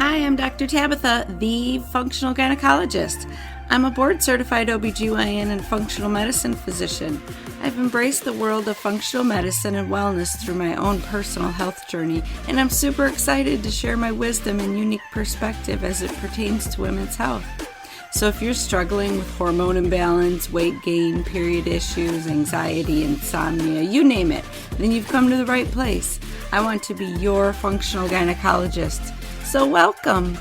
Hi, I'm Dr. Tabitha, the functional gynecologist. I'm a board-certified OBGYN and functional medicine physician. I've embraced the world of functional medicine and wellness through my own personal health journey, and I'm super excited to share my wisdom and unique perspective as it pertains to women's health. So if you're struggling with hormone imbalance, weight gain, period issues, anxiety, insomnia, you name it, then you've come to the right place. I want to be your functional gynecologist. So welcome.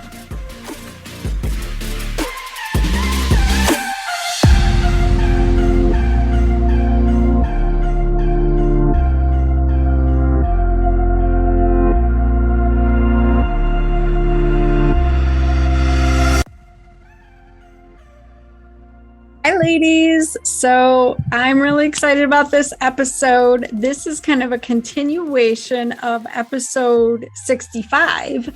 Hi, ladies. So I'm really excited about this episode. This is kind of a continuation of episode 65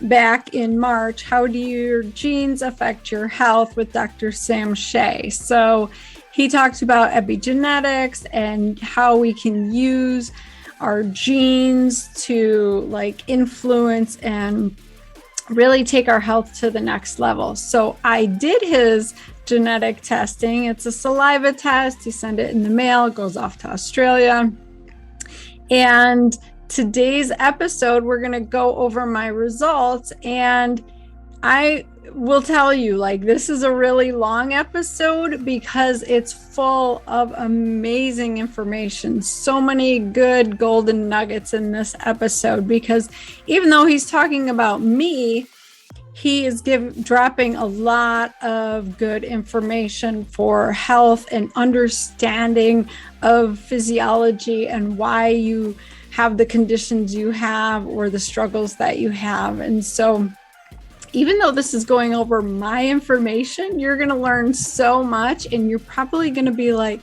back in March. How do your genes affect your health with Dr. Shay? So he talks about epigenetics and how we can use our genes to influence and really take our health to the next level. So I did his genetic testing. It's a saliva test. You send it in the mail, it goes off to Australia. And today's episode, we're going to go over my results. And I will tell you, this is a really long episode because it's full of amazing information. So many good golden nuggets in this episode, because even though he's talking about me, he is dropping a lot of good information for health and understanding of physiology and why you have the conditions you have or the struggles that you have. And so even though this is going over my information, you're going to learn so much, and you're probably going to be like,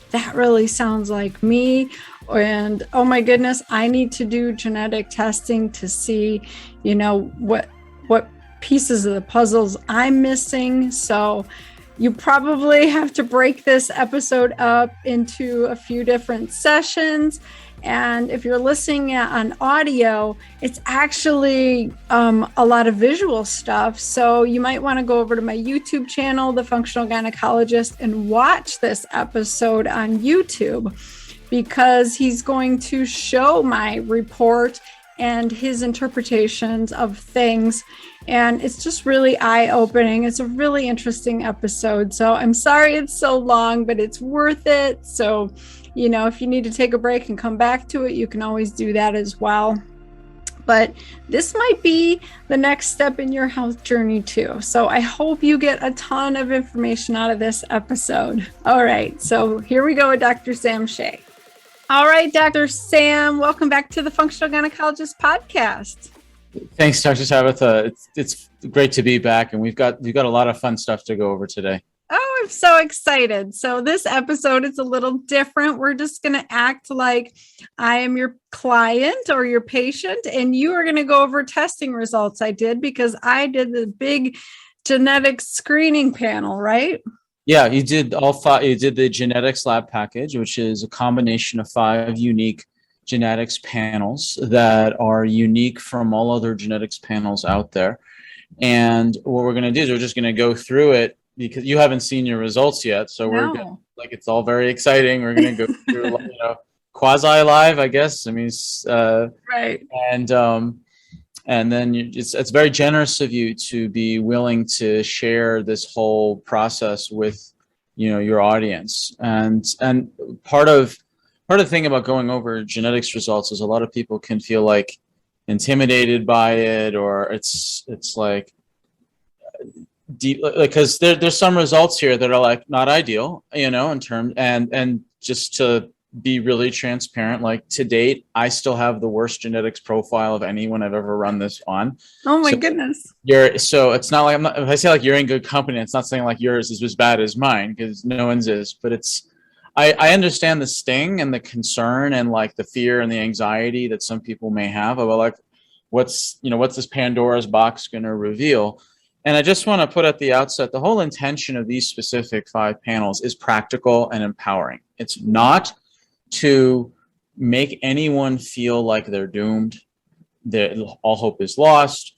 that really sounds like me. And oh my goodness, I need to do genetic testing to see, what pieces of the puzzles I'm missing. So you probably have to break this episode up into a few different sessions. And if you're listening on audio, it's actually a lot of visual stuff. So you might want to go over to my YouTube channel, The Functional Gynecologist, and watch this episode on YouTube, because he's going to show my report and his interpretations of things. And it's just really eye-opening. It's a really interesting episode. So I'm sorry it's so long, but it's worth it. So, if you need to take a break and come back to it, you can always do that as well. But this might be the next step in your health journey too. So I hope you get a ton of information out of this episode. All right, so here we go with Dr. Sam Shay. All right, Dr. Sam, welcome back to the Functional Gynecologist podcast. Thanks, Dr. Tabitha. It's great to be back, and we've got a lot of fun stuff to go over today. Oh, I'm so excited. So this episode is a little different. We're just going to act like I am your client or your patient, and you are going to go over testing results I did, because I did the big genetic screening panel, right? Yeah, you did all five. You did the genetics lab package, which is a combination of 5 unique genetics panels that are unique from all other genetics panels out there. And what we're going to do is we're just going to go through it, because you haven't seen your results yet. So we're gonna, it's all very exciting. We're going to go through, quasi live, I guess. I mean, right. And then it's very generous of you to be willing to share this whole process with, your audience. And part of the thing about going over genetics results is a lot of people can feel intimidated by it, or it's deep, because there's some results here that are not ideal, in terms, and just to be really transparent, to date, I still have the worst genetics profile of anyone I've ever run this on. Oh my goodness. So it's not like if I say you're in good company, it's not saying yours is as bad as mine, because no one's is, but I understand the sting and the concern and the fear and the anxiety that some people may have about what's this Pandora's box going to reveal. And I just want to put at the outset, the whole intention of these specific 5 panels is practical and empowering. It's not to make anyone feel like they're doomed, that all hope is lost.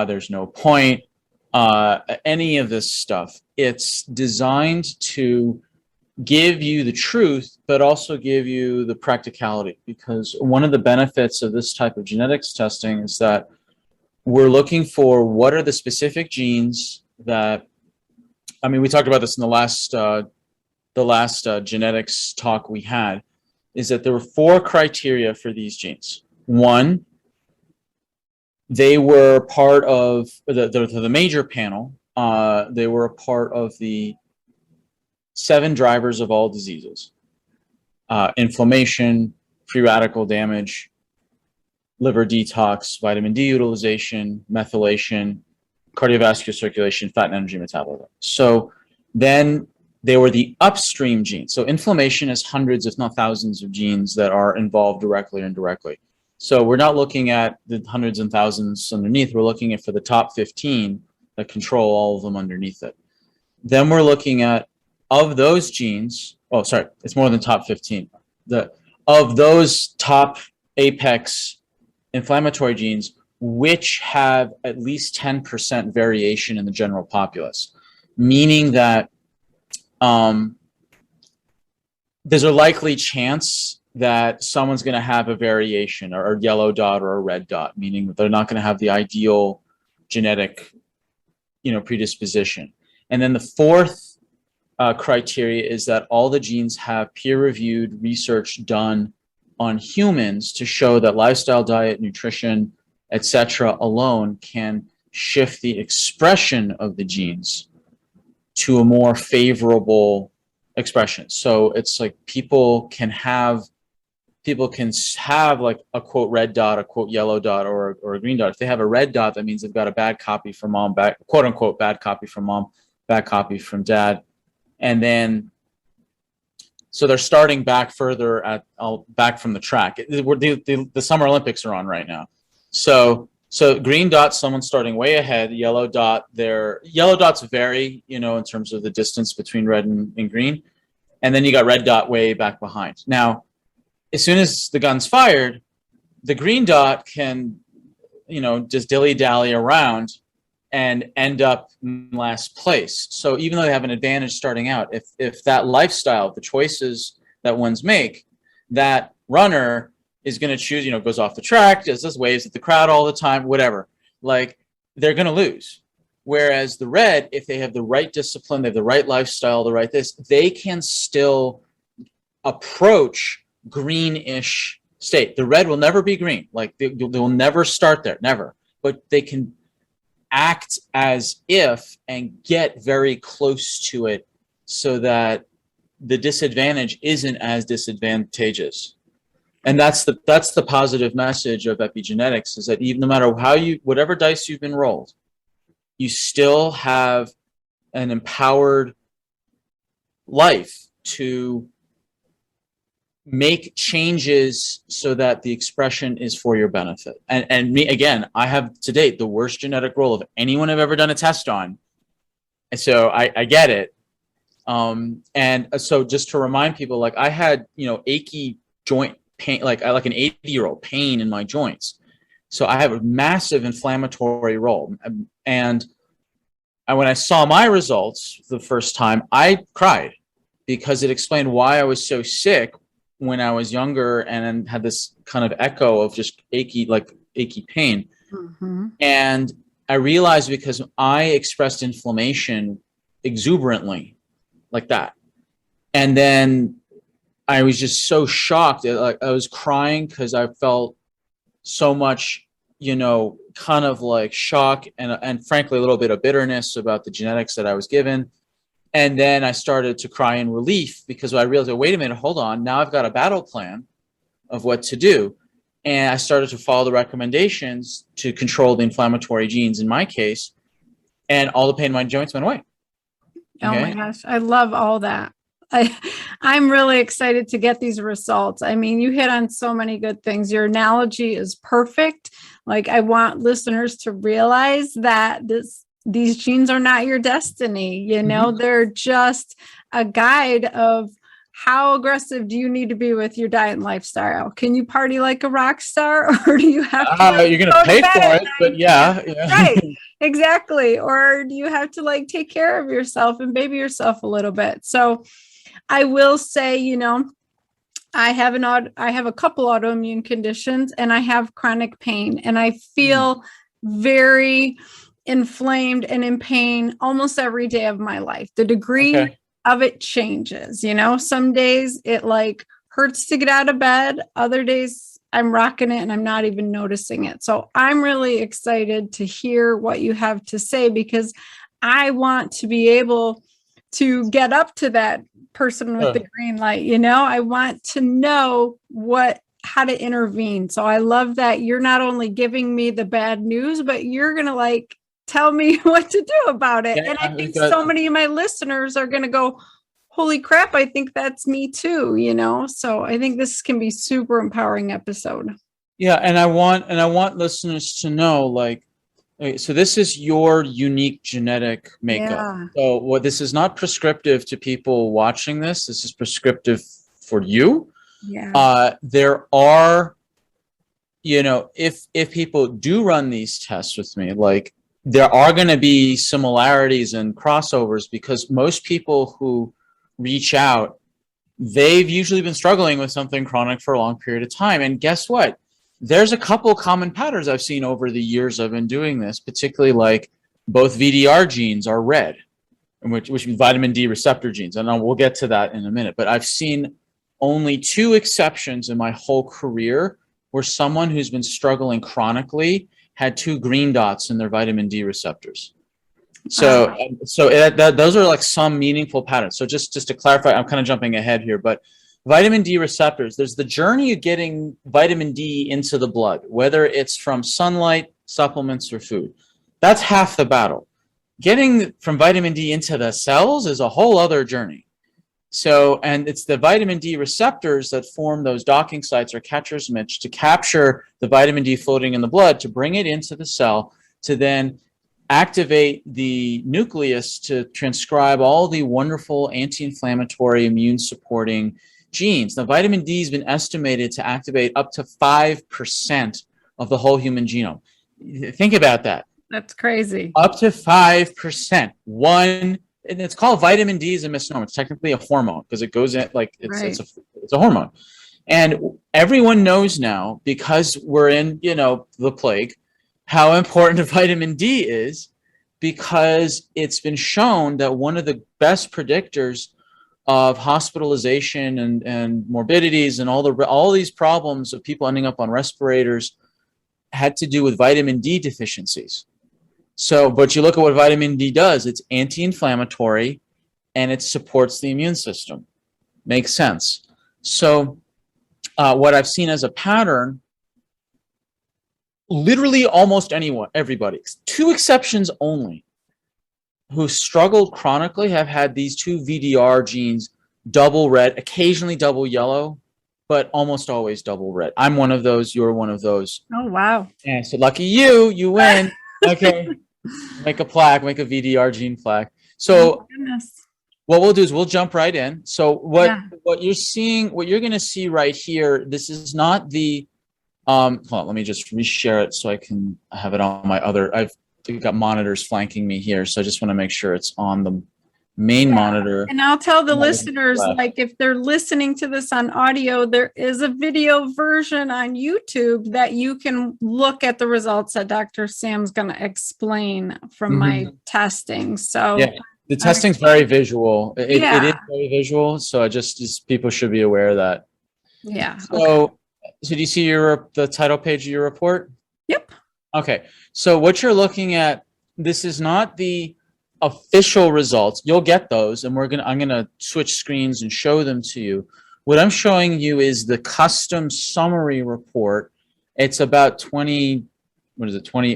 There's no point. Any of this stuff. It's designed to give you the truth, but also give you the practicality. Because one of the benefits of this type of genetics testing is that we're looking for what are the specific genes that, I mean, we talked about this in the last genetics talk we had, is that there were 4 criteria for these genes. One, they were part of the major panel. They were a part of the 7 drivers of all diseases: inflammation, free radical damage, liver detox, vitamin D utilization, methylation, cardiovascular circulation, fat and energy metabolism. So then they were the upstream genes. So inflammation has hundreds, if not thousands, of genes that are involved directly or indirectly. So we're not looking at the hundreds and thousands underneath. We're looking at for the top 15 that control all of them underneath it. Then we're looking at, of those genes, oh, sorry, it's more than top 15. Of those top apex inflammatory genes, which have at least 10% variation in the general populace, meaning that there's a likely chance that someone's going to have a variation or a yellow dot or a red dot, meaning that they're not going to have the ideal genetic, predisposition. And then the fourth criteria is that all the genes have peer-reviewed research done on humans to show that lifestyle, diet, nutrition, etc. alone can shift the expression of the genes to a more favorable expression. So it's like people can have like a quote red dot, a quote yellow dot, or a green dot. If they have a red dot, that means they've got a bad copy from mom, quote unquote bad copy from mom, bad copy from dad. And then so they're starting back further back from the track. The Summer Olympics are on right now. So green dot, someone's starting way ahead. Yellow dots vary, in terms of the distance between red and green. And then you got red dot way back behind. Now, as soon as the gun's fired, the green dot can, just dilly-dally around and end up in last place. So even though they have an advantage starting out, if that lifestyle, the choices that ones make, that runner is going to choose, goes off the track, does waves at the crowd all the time, whatever, like they're going to lose. Whereas the red, if they have the right discipline, they have the right lifestyle, the right this, they can still approach greenish state. The red will never be green. Like they will never start there, never. But they can act as if and get very close to it so that the disadvantage isn't as disadvantageous. And that's the positive message of epigenetics, is that even no matter whatever dice you've been rolled, you still have an empowered life to make changes so that the expression is for your benefit. And me, again, I have to date the worst genetic roll of anyone I've ever done a test on. And so I get it. And so just to remind people, like I had, achy joint pain, like an 80-year-old pain in my joints. So I have a massive inflammatory roll. And when I saw my results the first time, I cried because it explained why I was so sick when I was younger and had this kind of echo of just achy pain. Mm-hmm. And I realized because I expressed inflammation exuberantly like that. And then I was just so shocked. Like I was crying because I felt so much, kind of like shock and frankly, a little bit of bitterness about the genetics that I was given. And then I started to cry in relief because I realized, wait a minute, hold on. Now I've got a battle plan of what to do. And I started to follow the recommendations to control the inflammatory genes in my case. And all the pain in my joints went away. Okay? Oh my gosh. I love all that. I'm really excited to get these results. I mean, you hit on so many good things. Your analogy is perfect. Like I want listeners to realize that these genes are not your destiny. Mm-hmm. They're just a guide of how aggressive do you need to be with your diet and lifestyle? Can you party like a rock star, or do you have to You're gonna go to pay bed for at it, but yeah. right, exactly. Or do you have to like take care of yourself and baby yourself a little bit? So I will say, I have a couple autoimmune conditions, and I have chronic pain, and I feel very inflamed and in pain almost every day of my life. The degree Okay. of it changes, some days it like hurts to get out of bed. Other days I'm rocking it and I'm not even noticing it. So I'm really excited to hear what you have to say, because I want to be able to get up to that person with the green light. I want to know how to intervene. So I love that you're not only giving me the bad news, but you're going to like tell me what to do about it. Yeah, and I think so many of my listeners are going to go, holy crap, I think that's me too, So I think this can be super empowering episode. Yeah, and I want listeners to know, like, okay, so this is your unique genetic makeup. Yeah. So this is not prescriptive to people watching this. This is prescriptive for you. Yeah. There are, if people do run these tests with me, like, there are going to be similarities and crossovers, because most people who reach out, they've usually been struggling with something chronic for a long period of time. And guess what? There's a couple common patterns I've seen over the years I've been doing this, particularly like both VDR genes are red, which vitamin D receptor genes. And we'll get to that in a minute. But I've seen only 2 exceptions in my whole career where someone who's been struggling chronically had 2 green dots in their vitamin D receptors. So, those are like some meaningful patterns. So just to clarify, I'm kind of jumping ahead here, but vitamin D receptors, there's the journey of getting vitamin D into the blood, whether it's from sunlight, supplements, or food. That's half the battle. Getting from vitamin D into the cells is a whole other journey. So, and it's the vitamin D receptors that form those docking sites or catcher's mitts to capture the vitamin D floating in the blood, to bring it into the cell, to then activate the nucleus to transcribe all the wonderful anti-inflammatory, immune-supporting genes. Now, vitamin D has been estimated to activate up to 5% of the whole human genome. Think about that. That's crazy. Up to 5%. And it's called vitamin D is a misnomer. It's technically a hormone, because it goes in like it's a hormone. And everyone knows now, because we're in, the plague, how important vitamin D is, because it's been shown that one of the best predictors of hospitalization and morbidities and all these problems of people ending up on respirators had to do with vitamin D deficiencies. So, but you look at what vitamin D does, it's anti-inflammatory and it supports the immune system. Makes sense. So what I've seen as a pattern, literally almost everybody, 2 exceptions only, who struggled chronically have had these 2 VDR genes double red, occasionally double yellow, but almost always double red. I'm one of those. You're one of those. Oh, wow. And so lucky you win. Okay. Make a plaque, make a VDR gene plaque. So what we'll do is we'll jump right in. So what you're seeing, what you're going to see right here, this is not the, hold on, let me just reshare it so I can have it on my other, I've got monitors flanking me here. So I just want to make sure it's on the main monitor. And I'll tell the listeners, like, if they're listening to this on audio, there is a video version on YouTube that you can look at the results that Dr. Sam's going to explain from my testing. So yeah, the testing's very visual. It is very visual. So just people should be aware of that. Yeah. So do you see the title page of your report? Yep. Okay. So what you're looking at, this is not the official results. You'll get those, and I'm gonna switch screens and show them to you. What I'm showing you is the custom summary report. It's about 20,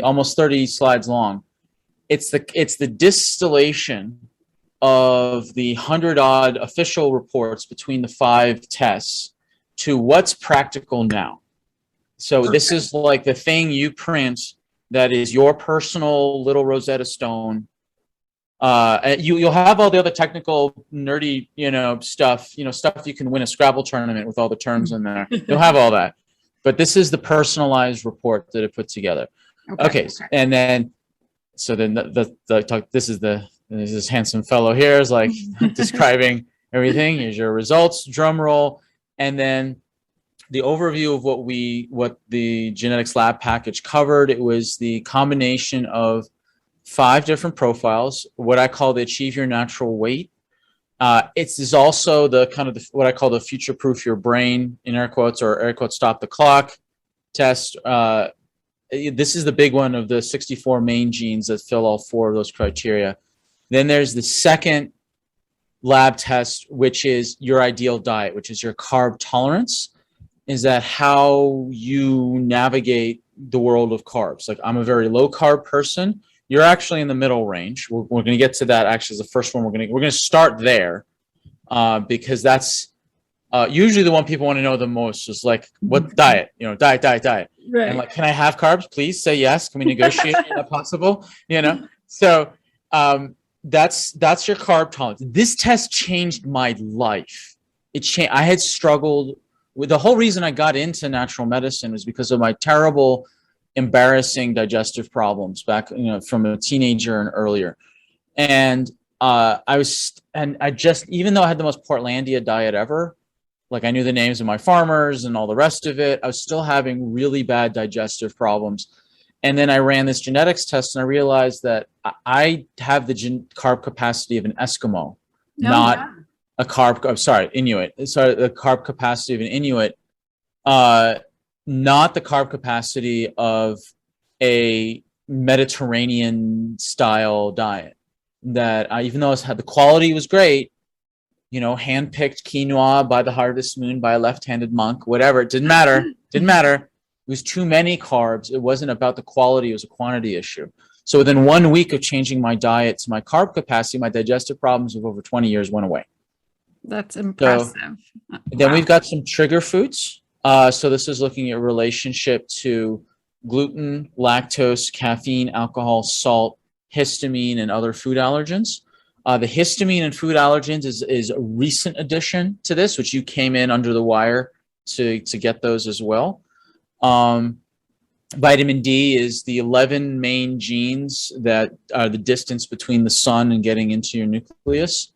almost 30 slides long. It's the distillation of the 100-odd official reports between the 5 tests to what's practical now. So this is like the thing you print that is your personal little Rosetta Stone You'll have all the other technical, nerdy, stuff, stuff you can win a Scrabble tournament with all the terms in there. You'll have all that. But this is the personalized report that it put together. Okay. And then, so then this is this handsome fellow here is like describing everything. Here's your results, drum roll. And then the overview of what the genetics lab package covered. It was the combination of 5 different profiles, what I call the achieve your natural weight. It is also the kind of what I call the future proof your brain, in air quotes, or air quotes stop the clock test. This is the big one of the 64 main genes that fill all 4 of those criteria. Then there's the second lab test, which is your ideal diet, which is your carb tolerance. Is that how you navigate the world of carbs? Like, I'm a very low carb person. You're actually in the middle range. We're going to get to that. Actually, as the first one, we're going to start there because that's usually the one people want to know the most. Is like, what diet? Diet. Right. And like, can I have carbs? Please say yes. Can we negotiate? Is that possible? So that's your carb tolerance. This test changed my life. It changed. I had struggled with the whole reason I got into natural medicine was because of my terrible, embarrassing digestive problems back, from a teenager and earlier. And I just, even though I had the most Portlandia diet ever, like I knew the names of my farmers and all the rest of it, I was still having really bad digestive problems. And then I ran this genetics test and I realized that I have the carb capacity of an Eskimo, a Inuit. Sorry, the carb capacity of an Inuit, not the carb capacity of a Mediterranean style diet. That even though the quality was great, hand-picked quinoa by the harvest moon by a left-handed monk, whatever, it didn't matter. It was too many carbs. It wasn't about the quality. It was a quantity issue. So within 1 week of changing my diet to my carb capacity, my digestive problems of over 20 years went away. That's impressive. So, then we've got some trigger foods. So this is looking at relationship to gluten, lactose, caffeine, alcohol, salt, histamine, and other food allergens. The histamine and food allergens is a recent addition to this, which you came in under the wire to get those as well. Vitamin D is the 11 main genes that are the distance between the sun and getting into your nucleus.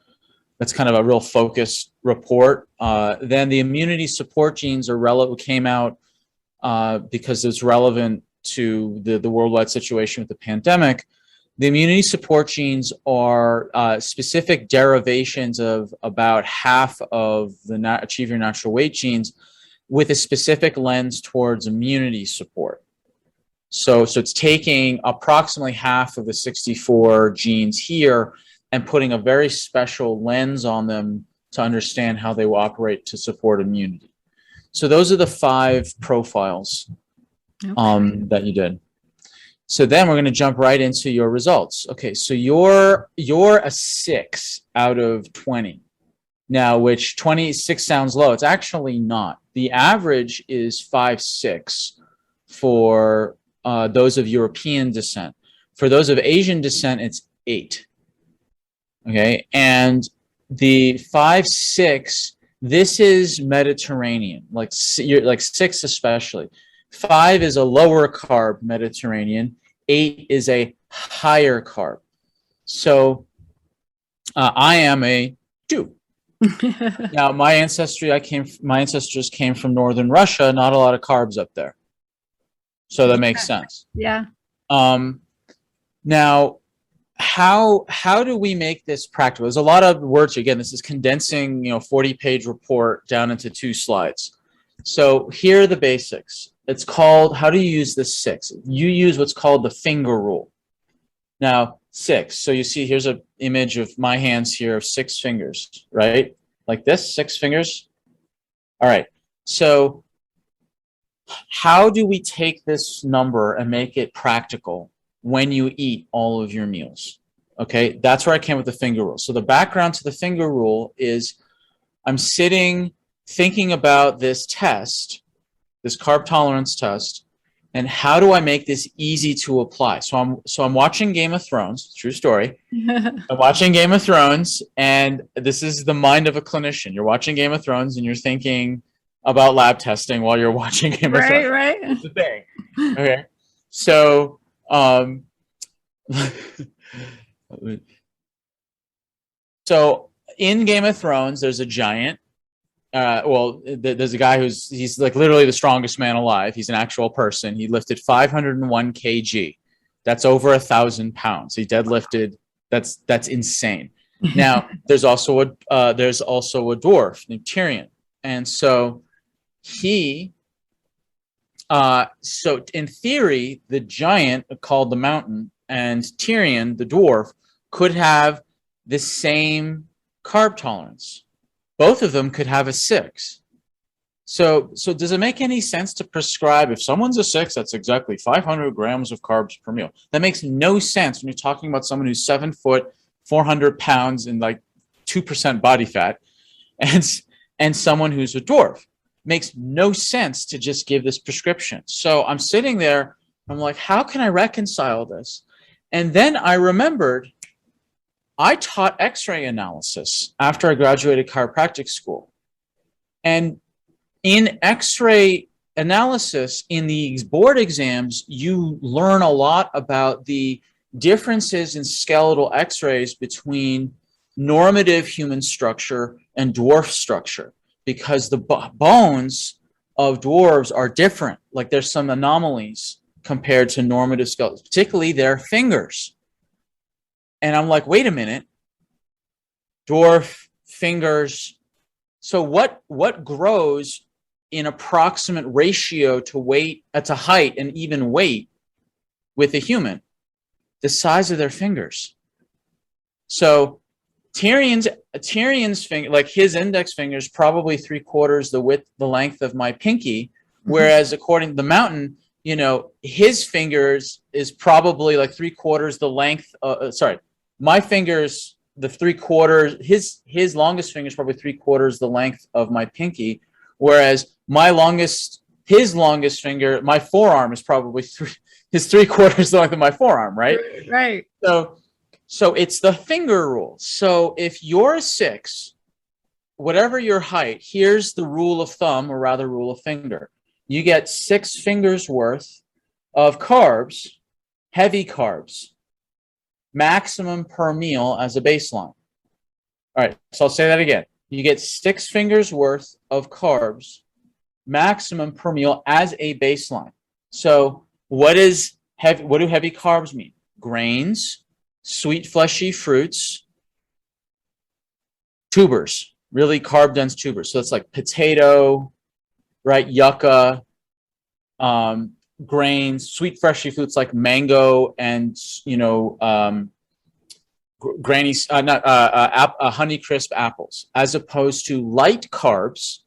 That's kind of a real focused report. Then the immunity support genes came out because it's relevant to the worldwide situation with the pandemic. The immunity support genes are specific derivations of about half of the achieve your natural weight genes with a specific lens towards immunity support. So it's taking approximately half of the 64 genes here and putting a very special lens on them to understand how they will operate to support immunity. So those are the 5 profiles that you did. So then we're going to jump right into your results. Okay, so you're a 6 out of 20. Now, which 26 sounds low. It's actually not. The average is 5.6 for those of European descent. For those of Asian descent, it's 8. Okay, and the 5.6, this is Mediterranean, like 6 especially. 5 is a lower carb Mediterranean. 8 is a higher carb. So I am a 2. Now, my ancestors came from northern Russia. Not a lot of carbs up there, so that makes sense. Yeah. Now, how do we make this practical? There's a lot of words. Again, this is condensing 40-page report down into 2 slides. So here are the basics. It's called, how do you use this 6? You use what's called the finger rule. Now, 6. So you see, here's an image of my hands here of 6 fingers, right? Like this, 6 fingers. All right. So how do we take this number and make it practical when you eat all of your meals? Okay, that's where I came with the finger rule. So the background to the finger rule is I'm sitting thinking about this test, this carb tolerance test, and how do I make this easy to apply? So I'm watching Game of Thrones, true story. I'm watching Game of Thrones, and this is the mind of a clinician. You're watching Game of Thrones, and you're thinking about lab testing while you're watching Game of Thrones. Right. That's the thing. Okay. So, so in Game of Thrones, there's a giant. There's a guy he's like literally the strongest man alive. He's an actual person. He lifted 501 kg. That's over 1,000 pounds. He deadlifted. That's insane. Now there's also a dwarf named Tyrion, and so so in theory, the giant called the mountain and Tyrion, the dwarf, could have the same carb tolerance. Both of them could have a 6. So does it make any sense to prescribe, if someone's a 6, that's exactly 500 grams of carbs per meal? That makes no sense when you're talking about someone who's 7 foot, 400 pounds, and like 2% body fat, and someone who's a dwarf. Makes no sense to just give this prescription. So I'm sitting there, I'm like, how can I reconcile this? And then I remembered I taught X-ray analysis after I graduated chiropractic school. And in X-ray analysis, in the board exams, you learn a lot about the differences in skeletal X-rays between normative human structure and dwarf structure, because the bones of dwarves are different. Like there's some anomalies compared to normative skeletons, particularly their fingers. And I'm like, wait a minute, dwarf fingers. So what grows in approximate ratio to weight, to height and even weight with a human? The size of their fingers. So Tyrion's finger, like his index finger is probably 3/4 the length of my pinky, whereas according to the mountain, his fingers is probably like 3/4 the length. My fingers, the 3/4. His longest finger is probably 3/4 the length of my pinky, whereas his longest finger, my forearm, is probably 3/4 the length of my forearm. Right. Right. So it's the finger rule. So if you're a 6, whatever your height, here's the rule of thumb, or rather rule of finger. You get 6 fingers worth of carbs, heavy carbs, maximum per meal as a baseline. All right, so I'll say that again. You get 6 fingers worth of carbs, maximum per meal as a baseline. So what do heavy carbs mean? Grains, sweet fleshy fruits, tubers, really carb dense tubers. So it's like potato, right? Yucca, grains, sweet fleshy fruits like mango and Honeycrisp apples, as opposed to light carbs.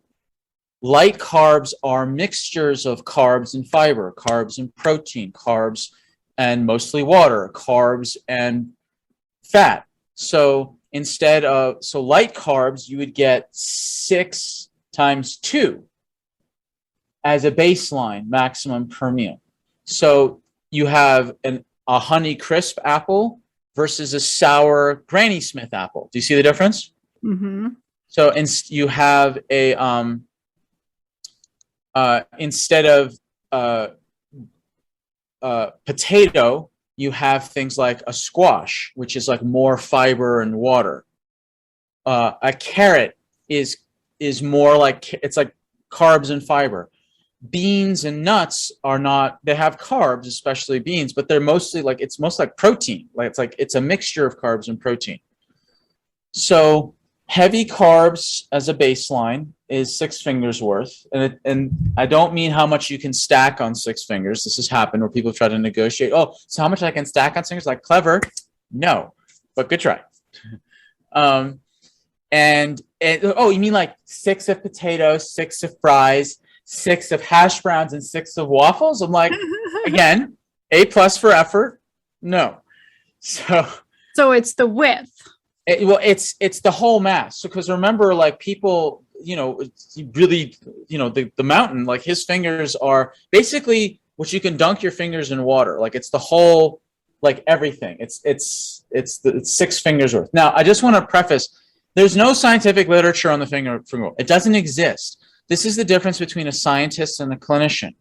Light carbs are mixtures of carbs and fiber, carbs and protein, carbs and mostly water, carbs and fat. So light carbs, you would get 6 times 2 as a baseline maximum per meal. So you have a Honeycrisp apple versus a sour Granny Smith apple. Do you see the difference? Mm-hmm. So you have a instead of potato, you have things like a squash, which is like more fiber and water. A carrot is more like, it's like carbs and fiber. Beans and nuts are not, they have carbs, especially beans, but they're mostly like, it's most like protein. It's a mixture of carbs and protein. So heavy carbs as a baseline is 6 fingers worth. And I don't mean how much you can stack on 6 fingers. This has happened where people try to negotiate. Oh, so how much I can stack on fingers? Like, clever. No, but good try. You mean like 6 of potatoes, 6 of fries, 6 of hash browns, and 6 of waffles? I'm like, again, A+ for effort. No. So it's the width. It's the whole mass. So, because remember, like people, really, the mountain, like his fingers are basically which you can dunk your fingers in water. Like it's the whole, like everything. It's 6 fingers worth. Now, I just want to preface, there's no scientific literature on the finger roll. It doesn't exist. This is the difference between a scientist and a clinician.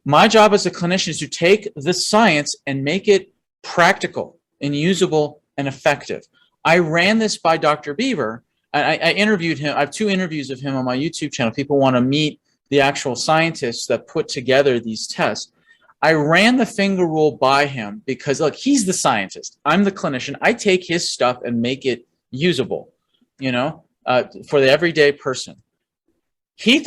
My job as a clinician is to take the science and make it practical and usable and effective. I ran this by Dr. Beaver. I interviewed him. I have 2 interviews of him on my YouTube channel. People want to meet the actual scientists that put together these tests. I ran the finger rule by him because, look, he's the scientist. I'm the clinician. I take his stuff and make it usable, for the everyday person. He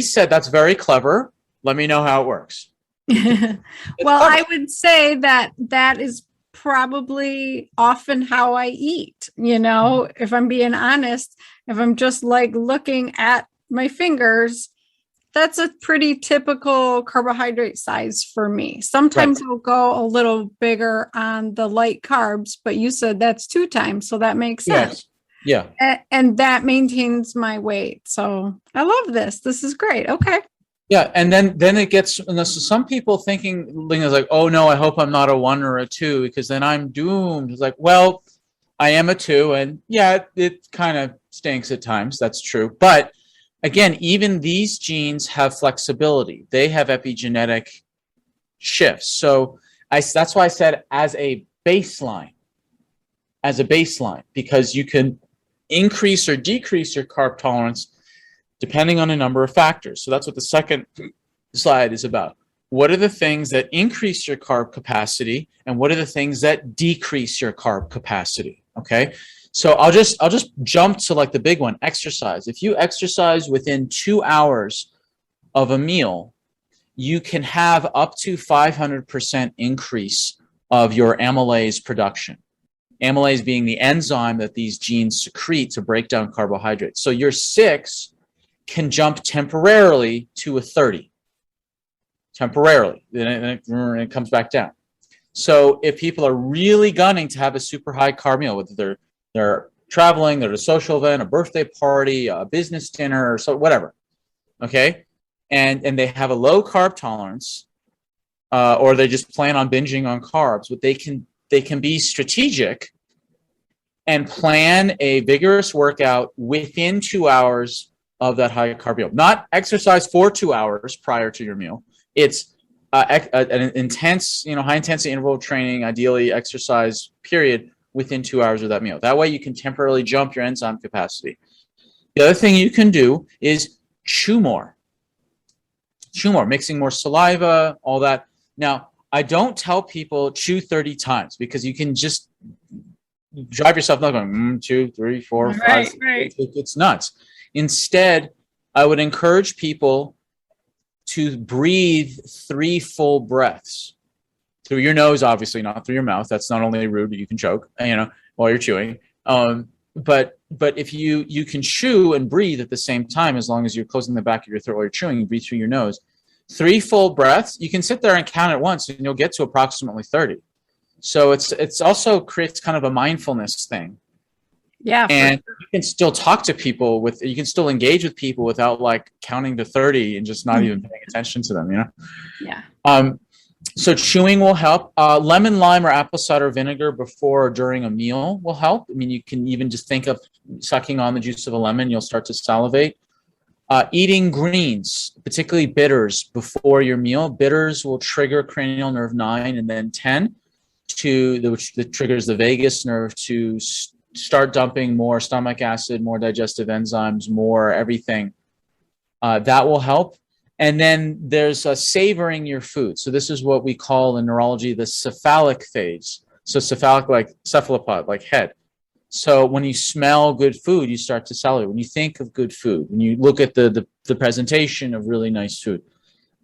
said, that's very clever. Let me know how it works. Well, I would say that is probably often how I eat. If I'm being honest, if I'm just like looking at my fingers, that's a pretty typical carbohydrate size for me. Sometimes I'll go a little bigger on the light carbs, but you said that's 2 times, so that makes sense. Yes. Yeah. And that maintains my weight. So I love this. This is great. Okay. Yeah, and then it gets, so some people thinking is like, oh no, I hope I'm not a 1 or a 2 because then I'm doomed. It's like, well, I am a 2, and yeah, it kind of stinks at times. That's true. But again, even these genes have flexibility. They have epigenetic shifts. So that's why I said as a baseline, because you can increase or decrease your carb tolerance depending on a number of factors. So that's what the second slide is about. What are the things that increase your carb capacity, and what are the things that decrease your carb capacity? Okay. So I'll just jump to like the big one, exercise. If you exercise within 2 hours of a meal, you can have up to 500% increase of your amylase production. Amylase being the enzyme that these genes secrete to break down carbohydrates. So your 6 can jump temporarily to a 30. Temporarily. Then it comes back down. So if people are really gunning to have a super high carb meal, whether they're traveling, they're at a social event, a birthday party, a business dinner, or so whatever, okay, and they have a low carb tolerance, or they just plan on binging on carbs, but they can be strategic and plan a vigorous workout within 2 hours of that high carb meal. Not exercise for 2 hours prior to your meal. It's an intense, high intensity interval training, ideally exercise period within 2 hours of that meal. That way you can temporarily jump your enzyme capacity. The other thing you can do is chew more, mixing more saliva, all that. Now, I don't tell people chew 30 times because you can just drive yourself nuts going 2, 3, 4, 5. Right. It's nuts. Instead, I would encourage people to breathe 3 full breaths through your nose, obviously not through your mouth. That's not only rude, but you can choke, while you're chewing. But if you can chew and breathe at the same time, as long as you're closing the back of your throat while you're chewing, you breathe through your nose. 3 full breaths. You can sit there and count at once, and you'll get to approximately 30. So it's also creates kind of a mindfulness thing. Yeah. And you can still talk to people you can still engage with people without like counting to 30 and just not even paying attention to them, Yeah. So chewing will help. Lemon, lime, or apple cider vinegar before or during a meal will help. I mean, you can even just think of sucking on the juice of a lemon. You'll start to salivate. Eating greens, particularly bitters, before your meal. Bitters will trigger cranial nerve 9 and then 10, which triggers the vagus nerve to start dumping more stomach acid, more digestive enzymes, more everything. That will help. And then there's savoring your food. So this is what we call in neurology the cephalic phase. So cephalic, like cephalopod, like head. So when you smell good food, you start to salivate. When you think of good food, when you look at the presentation of really nice food,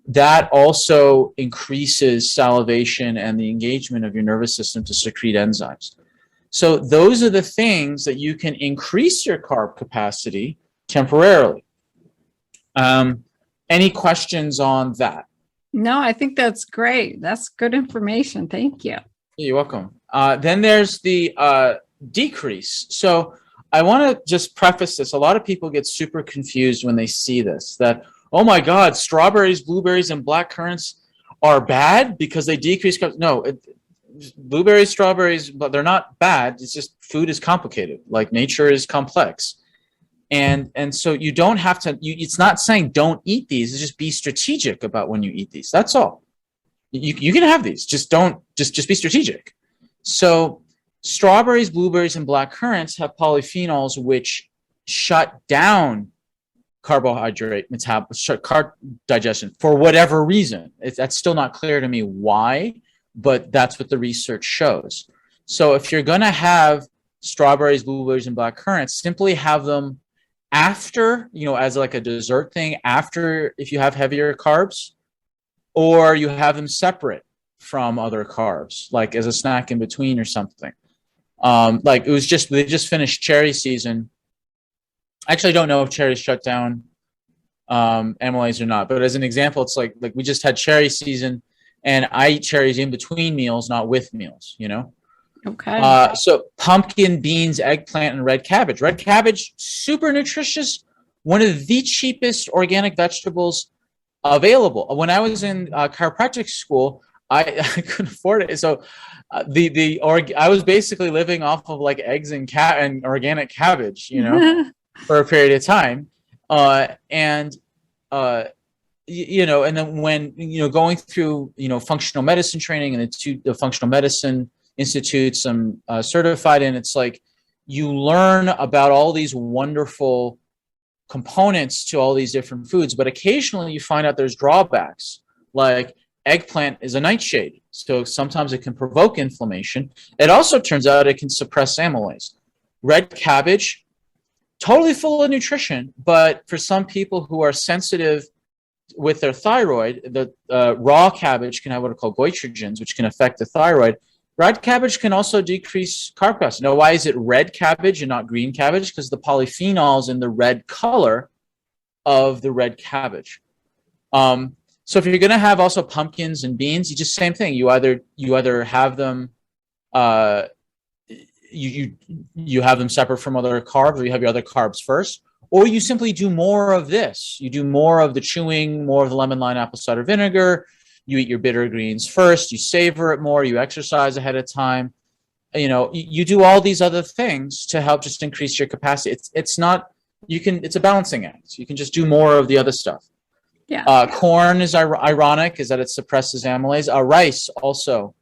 that also increases salivation and the engagement of your nervous system to secrete enzymes. So those are the things that you can increase your carb capacity temporarily. Any questions on that? No, I think that's great. That's good information. Thank you. You're welcome. Then there's the decrease. So I want to just preface this. A lot of people get super confused when they see this, that, oh my God, strawberries, blueberries, and black currants are bad because they decrease carbs. No, blueberries, strawberries, but they're not bad. It's just food is complicated. Like nature is complex. And so you don't have to, it's not saying don't eat these. It's just be strategic about when you eat these. That's all. You can have these. Just be strategic. So strawberries, blueberries, and black currants have polyphenols which shut down carbohydrate carb digestion for whatever reason. That's still not clear to me why, but that's what the research shows. So if you're going to have strawberries, blueberries, and black currants, simply have them after, as like a dessert thing, after if you have heavier carbs, or you have them separate from other carbs, like as a snack in between or something. Like they just finished cherry season. I actually don't know if cherries shut down amylase or not, but as an example, it's like we just had cherry season, and I eat cherries in between meals, not with meals, Okay. So pumpkin, beans, eggplant, and red cabbage. Red cabbage, super nutritious, one of the cheapest organic vegetables available. When I was in chiropractic school, I couldn't afford it. So I was basically living off of like eggs and organic cabbage, for a period of time. And then when, going through, functional medicine training and the functional medicine institutes I'm certified in, it's like you learn about all these wonderful components to all these different foods, but occasionally you find out there's drawbacks. Like eggplant is a nightshade, so sometimes it can provoke inflammation. It also turns out it can suppress amylase. Red cabbage, totally full of nutrition, but for some people who are sensitive with their thyroid, the raw cabbage can have what are called goitrogens, which can affect the thyroid. Red cabbage can also decrease carb capacity. Now, why is it red cabbage and not green cabbage? Because the polyphenols in the red color of the red cabbage. So if you're going to have also pumpkins and beans, you just same thing. You either have them, you have them separate from other carbs, or you have your other carbs first, or you simply do more of this. You do more of the chewing, more of the lemon, lime, apple cider vinegar. You eat your bitter greens first, you savor it more, you exercise ahead of time. You do all these other things to help just increase your capacity. It's a balancing act. You can just do more of the other stuff. Yeah. Corn is ironic, is that it suppresses amylase. Rice also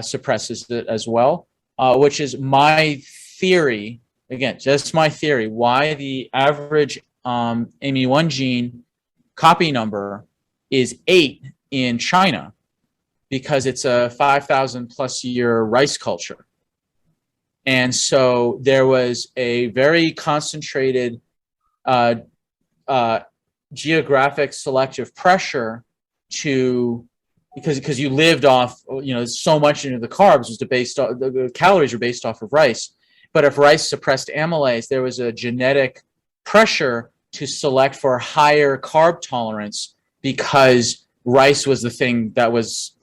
suppresses it as well, which is my theory, again, just my theory, why the average AMY1 gene copy number is 8 in China, because it's a 5,000 plus year rice culture. And so there was a very concentrated geographic selective pressure because you lived off, so much into the carbs was based off, the calories are based off of rice. But if rice suppressed amylase, there was a genetic pressure to select for higher carb tolerance because rice was the thing that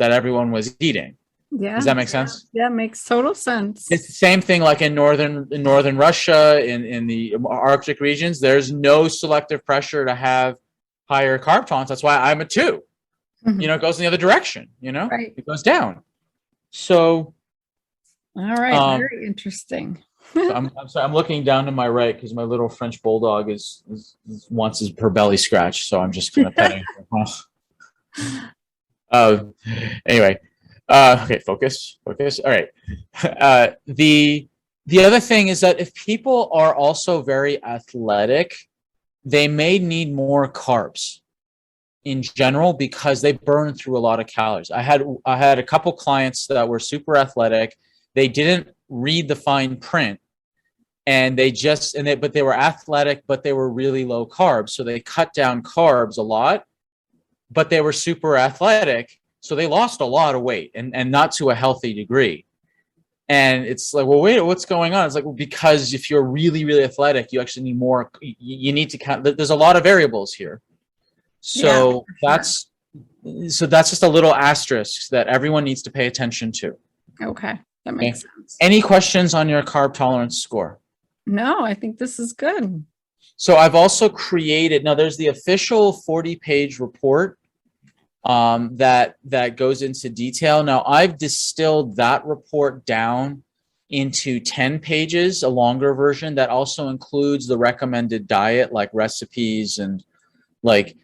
everyone was eating. Yeah. Does that make sense? Yeah, makes total sense. It's the same thing like in northern Russia, in the Arctic regions. There's no selective pressure to have higher carb tolerance. That's why I'm a 2. Mm-hmm. It goes in the other direction. Right. It goes down. So, all right, very interesting. So I'm sorry, I'm looking down to my right because my little French bulldog wants her belly scratched. So I'm just kind of petting her. Anyway. Okay, focus. All right. The other thing is that if people are also very athletic, they may need more carbs in general because they burn through a lot of calories. I had a couple clients that were super athletic. They didn't read the fine print, and but they were athletic, but they were really low carbs. So they cut down carbs a lot, but they were super athletic. So they lost a lot of weight and not to a healthy degree. And it's like, well, wait, what's going on? It's like, well, because if you're really, really athletic, you actually need more. You need to count. There's a lot of variables here. So that's just a little asterisk that everyone needs to pay attention to. Okay, that makes sense. Any questions on your carb tolerance score? No, I think this is good. So I've also created, now there's the official 40-page report that goes into detail. Now, I've distilled that report down into 10 pages, a longer version that also includes the recommended diet, like recipes and like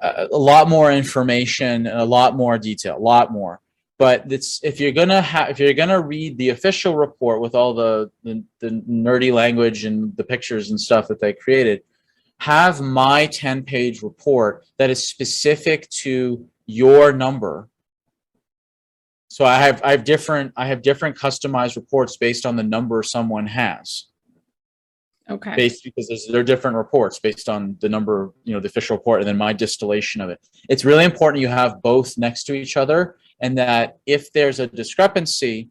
a lot more information and a lot more detail, a lot more. But it's if you're gonna read the official report with all the nerdy language and the pictures and stuff that they created, have my 10-page report that is specific to your number. So I have different customized reports based on the number someone has. Okay. Based because they're different reports based on the number, the official report, and then my distillation of it. It's really important you have both next to each other, and that if there's a discrepancy,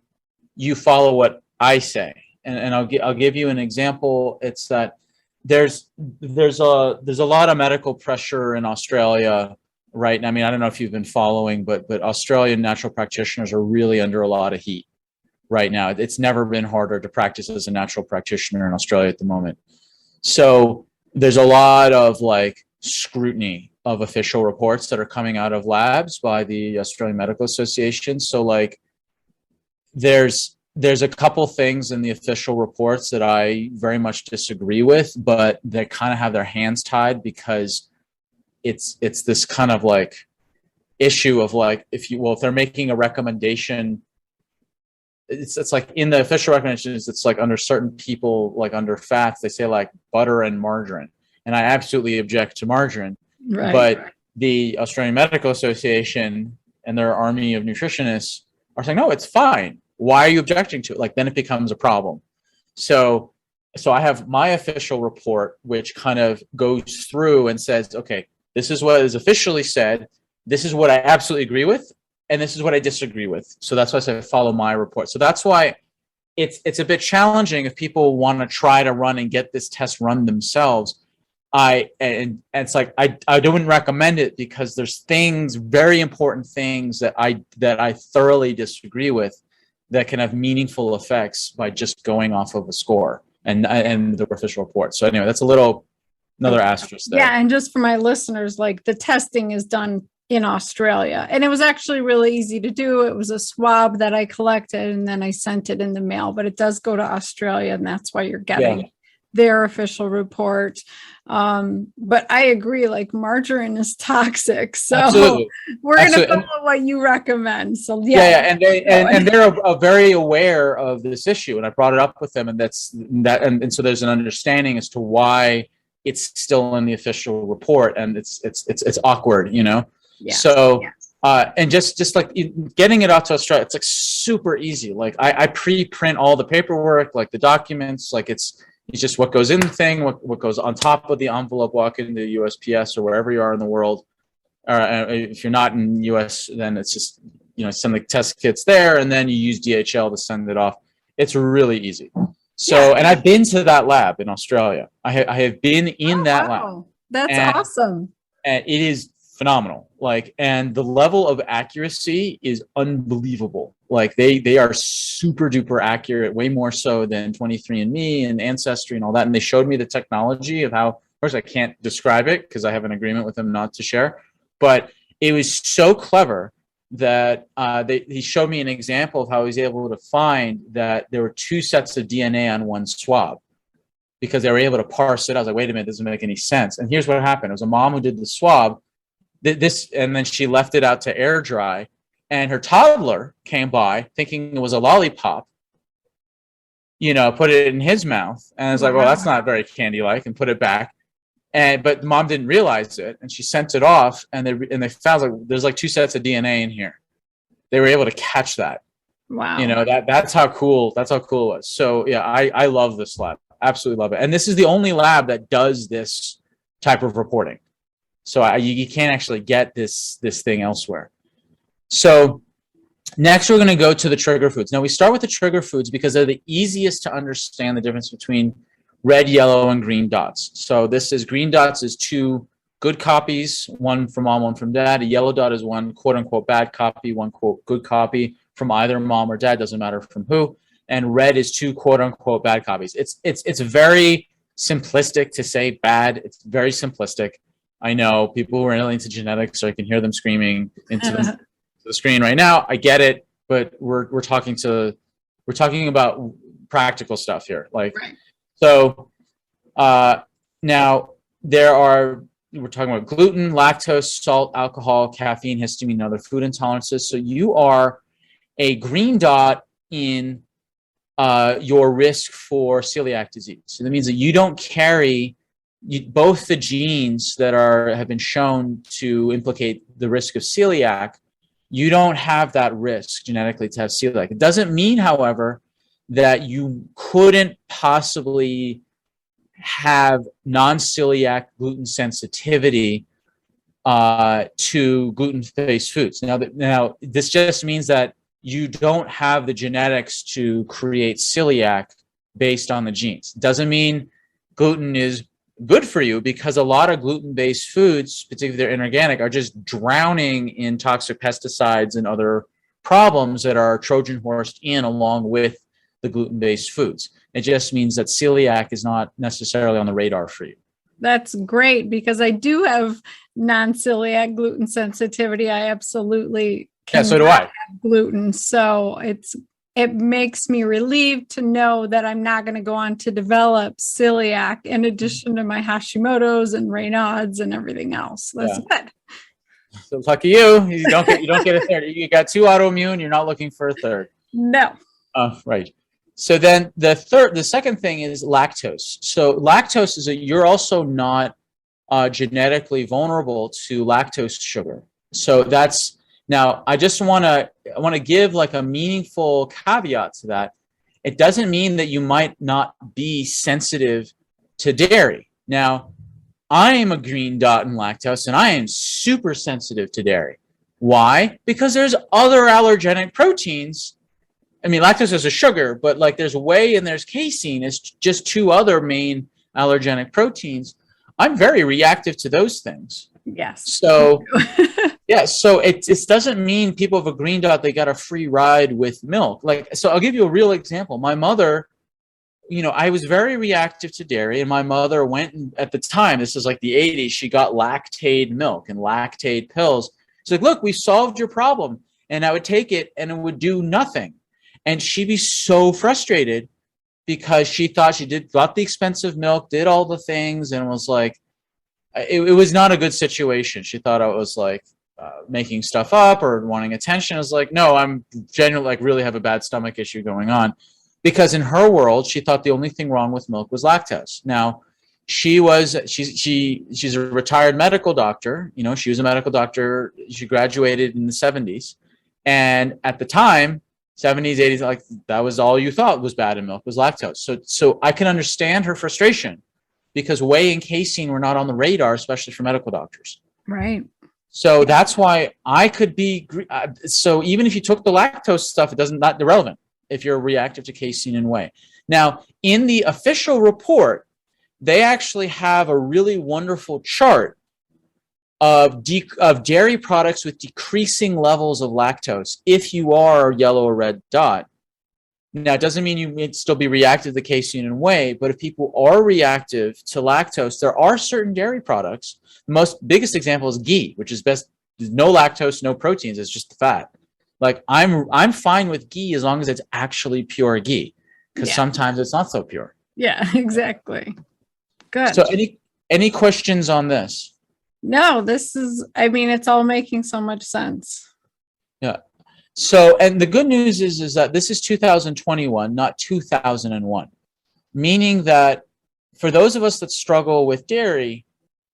you follow what I say. And I'll give you an example. It's that there's a lot of medical pressure in Australia right now. I mean, I don't know if you've been following, but Australian natural practitioners are really under a lot of heat right now. It's never been harder to practice as a natural practitioner in Australia at the moment. So there's a lot of like scrutiny of official reports that are coming out of labs by the Australian Medical Association. So like there's a couple things in the official reports that I very much disagree with, but they kind of have their hands tied because it's this kind of like issue of like if they're making a recommendation, it's like in the official recommendations, it's like under certain people, like under fats, they say like butter and margarine. And I absolutely object to margarine. Right. But the Australian Medical Association and their army of nutritionists are saying, no, it's fine. Why are you objecting to it? Like then it becomes a problem. So I have my official report, which kind of goes through and says, okay, this is what is officially said. This is what I absolutely agree with. And this is what I disagree with. So that's why I say follow my report. So that's why it's a bit challenging if people want to try to run and get this test run themselves. And it's like I don't recommend it because there's things, very important things that I thoroughly disagree with that can have meaningful effects by just going off of a score and the official report. So anyway, that's another asterisk there. Yeah, and just for my listeners, like the testing is done in Australia. And it was actually really easy to do. It was a swab that I collected and then I sent it in the mail, but it does go to Australia and that's why you're getting their official report. But I agree, like margarine is toxic. So Absolutely. We're going to follow what you recommend. So and they're very aware of this issue. And I brought it up with them and so there's an understanding as to why it's still in the official report and it's awkward, Yeah. So, and just like getting it out to Australia, it's like super easy. Like I pre-print all the paperwork, like the documents, like it's just what goes in the thing, what goes on top of the envelope, walk into USPS or wherever you are in the world. If you're not in the US, then it's just, send the test kits there and then you use DHL to send it off. It's really easy. So, and I've been to that lab in Australia. I have been in that lab. That's awesome. And it is phenomenal. Like, and the level of accuracy is unbelievable. Like they are super duper accurate, way more so than 23andMe and Ancestry and all that. And they showed me the technology of how, of course I can't describe it because I have an agreement with them not to share, but it was so clever that he showed me an example of how he was able to find that there were two sets of DNA on one swab because they were able to parse it. I was like, wait a minute, this doesn't make any sense. And here's what happened. It was a mom who did the swab, and then she left it out to air dry, and her toddler came by thinking it was a lollipop, put it in his mouth. And I was like, well, that's not very candy-like, and put it back. But mom didn't realize it, and she sent it off, and they found like there's like two sets of DNA in here. They were able to catch that. Wow. That's how cool it was. So yeah, I love this lab. Absolutely love it. And this is the only lab that does this type of reporting. So you can't actually get this thing elsewhere. So next we're going to go to the trigger foods. Now we start with the trigger foods because they're the easiest to understand the difference between red, yellow, and green dots. So green dots is two good copies, one from mom, one from dad. A yellow dot is one quote unquote bad copy, one quote good copy from either mom or dad, doesn't matter from who. And red is two quote unquote bad copies. It's very simplistic to say bad. It's very simplistic. I know people who are really into genetics, so I can hear them screaming into the screen right now. I get it, but we're talking about practical stuff here. Like, Right. so now we're talking about gluten, lactose, salt, alcohol, caffeine, histamine, and other food intolerances. So you are a green dot in your risk for celiac disease. So that means that you don't carry both the genes that have been shown to implicate the risk of celiac. You don't have that risk genetically to have celiac. It doesn't mean, however, that you couldn't possibly have non-celiac gluten sensitivity to gluten-based foods. Now, this just means that you don't have the genetics to create celiac based on the genes. Doesn't mean gluten is good for you, because a lot of gluten-based foods, particularly if they're inorganic, are just drowning in toxic pesticides and other problems that are Trojan horsed in along with the gluten-based foods. It just means that celiac is not necessarily on the radar for you. That's great, because I do have non-celiac gluten sensitivity. I absolutely cannot so do I. have gluten. So it makes me relieved to know that I'm not going to go on to develop celiac in addition to my Hashimoto's and Raynaud's and everything else. That's good. So lucky you. You don't get a third. You got 2 autoimmune. You're not looking for a third. No. Right. So then the second thing is lactose. So lactose is you're also not genetically vulnerable to lactose sugar. So that's, now I just want to give like a meaningful caveat to that. It doesn't mean that you might not be sensitive to dairy. Now, I am a green dot in lactose, and I am super sensitive to dairy. Why? Because there's other allergenic proteins. I mean, lactose is a sugar, but like there's whey and there's casein. It's just 2 other main allergenic proteins. I'm very reactive to those things. Yes. So, yeah. So it doesn't mean people have a green dot, they got a free ride with milk. Like, so I'll give you a real example. My mother, I was very reactive to dairy, and my mother went, at the time, this is like the 80s, she got Lactaid milk and Lactaid pills. She's like, look, we solved your problem. And I would take it and it would do nothing. And she'd be so frustrated because she thought got the expensive milk, did all the things, and was like, it was not a good situation. She thought I was like making stuff up or wanting attention. I was like, no, I'm genuinely like really have a bad stomach issue going on. Because in her world, she thought the only thing wrong with milk was lactose. Now, she's a retired medical doctor. She was a medical doctor. She graduated in the 70s. And at the time, 70s, 80s, like that was all you thought was bad in milk was lactose. So I can understand her frustration, because whey and casein were not on the radar, especially for medical doctors. Right. So that's why I could be. So even if you took the lactose stuff, it doesn't, not irrelevant if you're reactive to casein and whey. Now, in the official report, they actually have a really wonderful chart of dairy products with decreasing levels of lactose if you are a yellow or red dot. Now, it doesn't mean you may still be reactive to casein and whey, but if people are reactive to lactose, there are certain dairy products. The biggest example is ghee, which is best. There's no lactose, no proteins. It's just the fat. Like I'm fine with ghee as long as it's actually pure ghee, because sometimes it's not so pure. Yeah, exactly. Good. So any questions on this? No, it's all making so much sense. Yeah. So, and the good news is that this is 2021, not 2001, meaning that for those of us that struggle with dairy,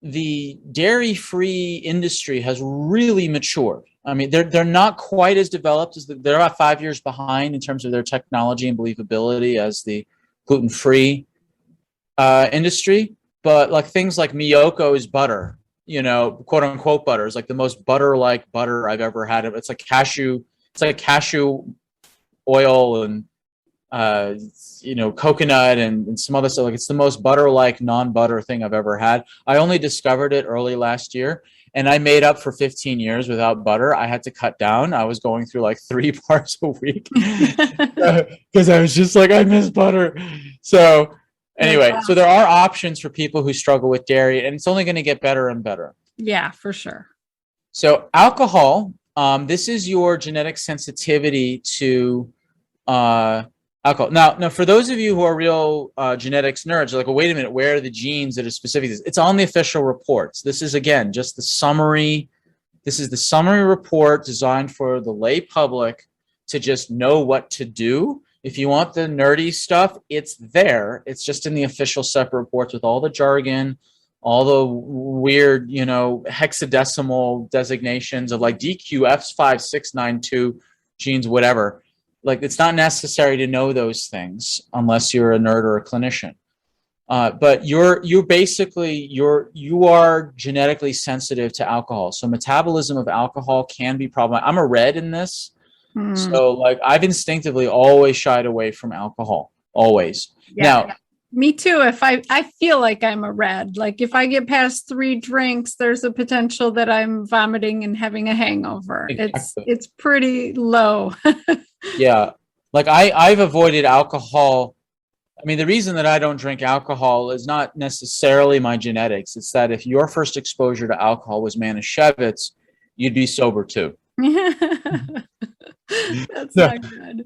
the dairy-free industry has really matured. I mean, they're not quite as developed as they're about 5 years behind in terms of their technology and believability as the gluten-free industry. But like things like Miyoko's butter, quote unquote butter, is like the most butter-like butter I've ever had. It's like cashew oil and coconut and some other stuff. Like it's the most butter-like non-butter thing I've ever had. I only discovered it early last year, and I made up for 15 years without butter. I had to cut down. I was going through like 3 bars a week because I was just like, I miss butter. So Anyway, That's so there are options for people who struggle with dairy, and it's only going to get better and better. Yeah, for sure. So alcohol, this is your genetic sensitivity to alcohol. Now, for those of you who are real genetics nerds, like, well, wait a minute, where are the genes that are specific? It's on the official reports. This is, again, just the summary. This is the summary report designed for the lay public to just know what to do. If you want the nerdy stuff, it's there. It's just in the official separate reports with all the jargon, all the weird, hexadecimal designations of like DQF5692 genes, whatever. Like, it's not necessary to know those things unless you're a nerd or a clinician. But you are genetically sensitive to alcohol. So metabolism of alcohol can be problematic. I'm a red in this. So like, I've instinctively always shied away from alcohol, always. Yeah. Now, me too. If I feel like I'm a red, like if I get past 3 drinks, there's a potential that I'm vomiting and having a hangover. exactly. It's pretty low. Yeah. Like, I've avoided alcohol. I mean, the reason that I don't drink alcohol is not necessarily my genetics. It's that if your first exposure to alcohol was Manischewitz, you'd be sober too. That's not good.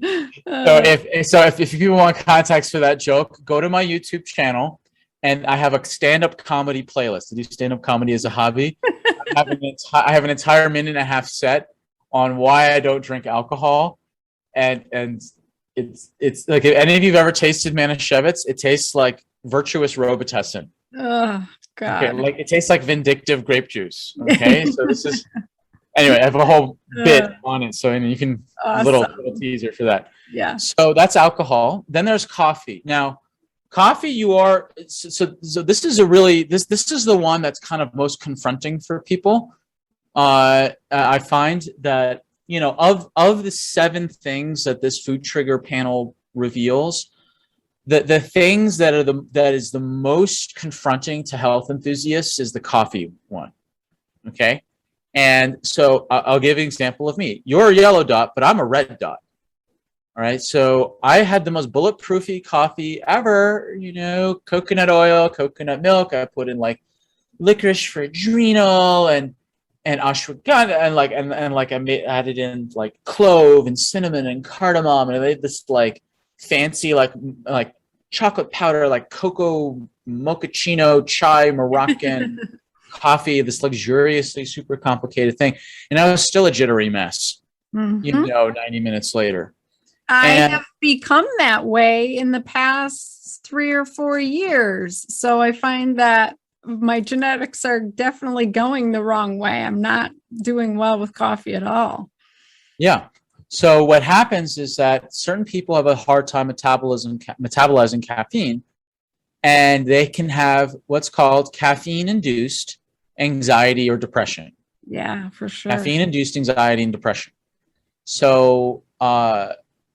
So if people want context for that joke, go to my YouTube channel, and I have a stand-up comedy playlist. I do stand-up comedy as a hobby. I have an entire minute and a half set on why I don't drink alcohol, and it's like, if any of you've ever tasted Manischewitz, it tastes like virtuous Robitussin. Oh God! Okay, like, it tastes like vindictive grape juice. Okay, so this is. Anyway, I have a whole bit on it, so you can little teaser for that. Yeah. So that's alcohol. Then there's coffee. Now, coffee, so this is this is the one that's kind of most confronting for people. I find that, of the 7 things that this food trigger panel reveals, the things that is the most confronting to health enthusiasts is the coffee one. Okay. And so I'll give you an example of me. You're a yellow dot, but I'm a red dot. All right. So I had the most bulletproofy coffee ever, coconut oil, coconut milk. I put in like licorice for adrenal and ashwagandha, and I added in like clove and cinnamon and cardamom, and I made this like fancy like chocolate powder, like cocoa mochaccino chai Moroccan coffee, this luxuriously super complicated thing, and I was still a jittery mess. 90 minutes later. I have become that way in the past 3 or 4 years. So I find that my genetics are definitely going the wrong way. I'm not doing well with coffee at all. Yeah. So what happens is that certain people have a hard time metabolizing caffeine, and they can have what's called caffeine-induced anxiety or depression. Yeah, for sure. Caffeine-induced anxiety and depression. So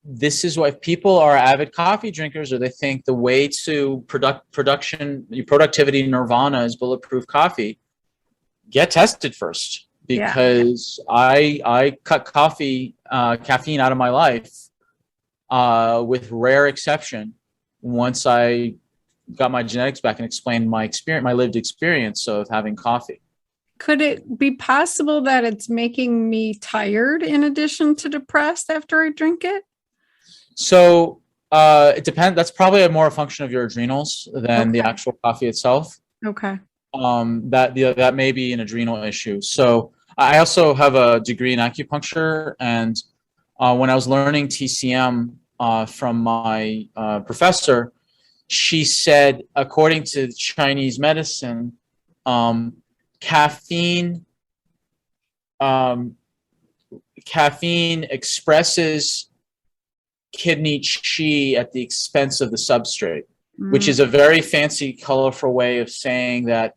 this is why, if people are avid coffee drinkers, or they think the way to productivity nirvana is bulletproof coffee, get tested first, because I cut caffeine out of my life with rare exception once I got my genetics back and explained my lived experience of having coffee. Could it be possible that it's making me tired in addition to depressed after I drink it? So it depends. That's probably more a function of your adrenals than the actual coffee itself. Okay. That may be an adrenal issue. So I also have a degree in acupuncture, and when I was learning TCM from my professor, she said, according to Chinese medicine, caffeine expresses kidney qi at the expense of the substrate, which is a very fancy, colorful way of saying that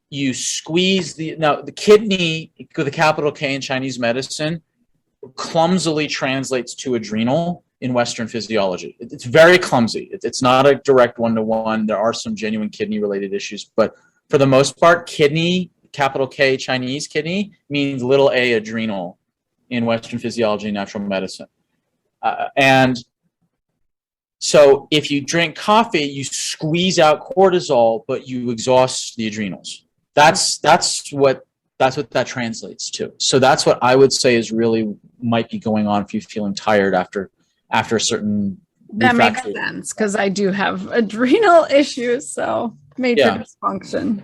you squeeze the kidney with a capital K in Chinese medicine clumsily translates to adrenal in Western physiology. It's very clumsy. It's not a direct one-to-one. There are some genuine kidney-related issues, but for the most part, kidney, capital K, Chinese kidney, means little a adrenal in Western physiology and natural medicine. And So if you drink coffee, you squeeze out cortisol, but you exhaust the adrenals. That's what that translates to. So that's what I would say is really might be going on if you're feeling tired after a certain That makes sense because I do have adrenal issues, so major dysfunction.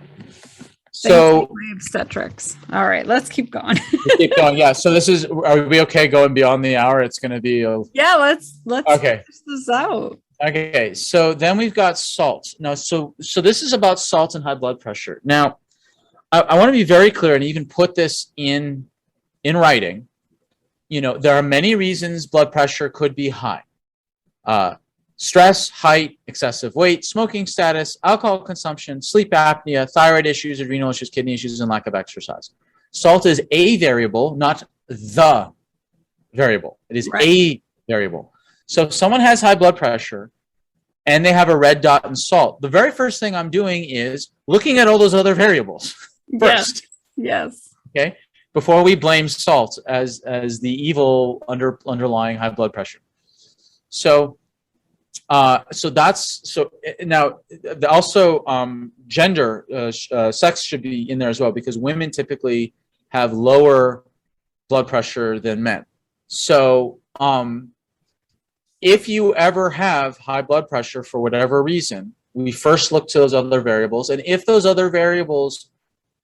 So obstetrics. All right, let's keep going. Keep going. Yeah. So are we okay going beyond the hour? It's going to be let's okay. finish this out. Okay. So then we've got salt. Now, so this is about salt and high blood pressure. Now, I want to be very clear and even put this in writing. There are many reasons blood pressure could be high. Stress, height, excessive weight, smoking status, alcohol consumption, sleep apnea, thyroid issues, adrenal issues, kidney issues, and lack of exercise. Salt is a variable, not the variable. It is a variable. So if someone has high blood pressure and they have a red dot in salt, the very first thing I'm doing is looking at all those other variables first. Yes. Okay. Before we blame salt as the evil underlying high blood pressure. So now also gender, sex should be in there as well because women typically have lower blood pressure than men. So if you ever have high blood pressure for whatever reason, we first look to those other variables. And if those other variables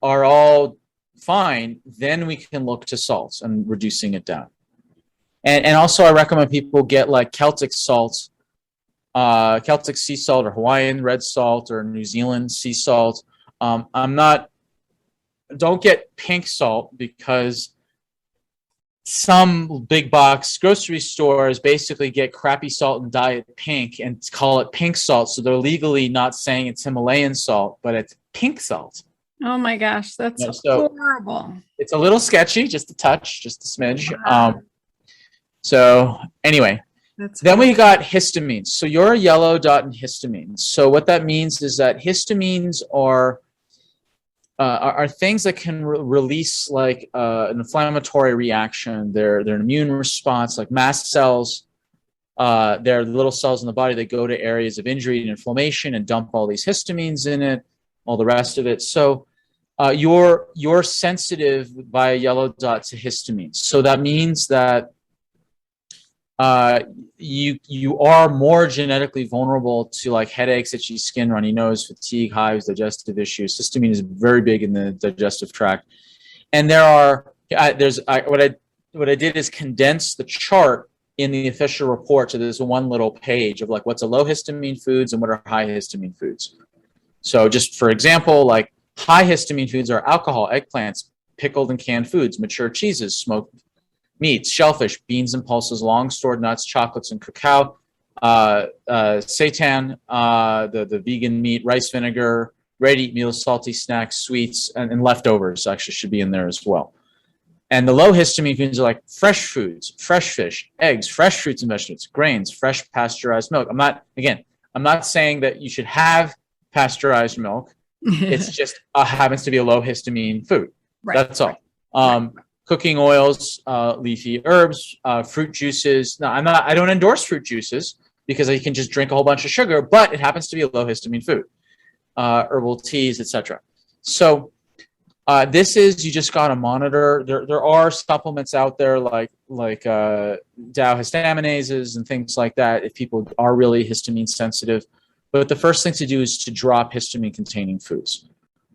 are all fine, then we can look to salts and reducing it down. And also I recommend people get like Celtic salt, Celtic sea salt or Hawaiian red salt or New Zealand sea salt. Don't get pink salt because some big box grocery stores basically get crappy salt and dye it pink and call it pink salt. So they're legally not saying it's Himalayan salt, but it's pink salt. Oh my gosh, that's horrible. It's a little sketchy, just a touch, just a smidge. Wow. So anyway, then we got histamines. So you're a yellow dot in histamines. So what that means is that histamines are things that can release like an inflammatory reaction. They're an immune response, like mast cells. They're little cells in the body that go to areas of injury and inflammation and dump all these histamines in it, all the rest of it. So you're sensitive by a yellow dot to histamines. So that means that you are more genetically vulnerable to like headaches, itchy skin, runny nose, fatigue, hives, digestive issues. Histamine is very big in the digestive tract. And what I did is condense the chart in the official report to this one little page of like what's a low histamine foods and what are high histamine foods. So just for example, like high histamine foods are alcohol, eggplants, pickled and canned foods, mature cheeses, smoked meats, shellfish, beans and pulses, long stored nuts, chocolates and cacao, seitan, the vegan meat, rice vinegar, ready-to-eat meals, salty snacks, sweets, and leftovers actually should be in there as well. And the low histamine foods are like fresh foods, fresh fish, eggs, fresh fruits and vegetables, grains, fresh pasteurized milk. I'm not saying that you should have pasteurized milk. It's just happens to be a low histamine food. Right. That's all. Cooking oils, leafy herbs, fruit juices. Now, I don't endorse fruit juices because you can just drink a whole bunch of sugar, but it happens to be a low histamine food. Herbal teas, etc. So this is, you just got to monitor. There are supplements out there like Dow histaminases and things like that if people are really histamine sensitive. But the first thing to do is to drop histamine containing foods.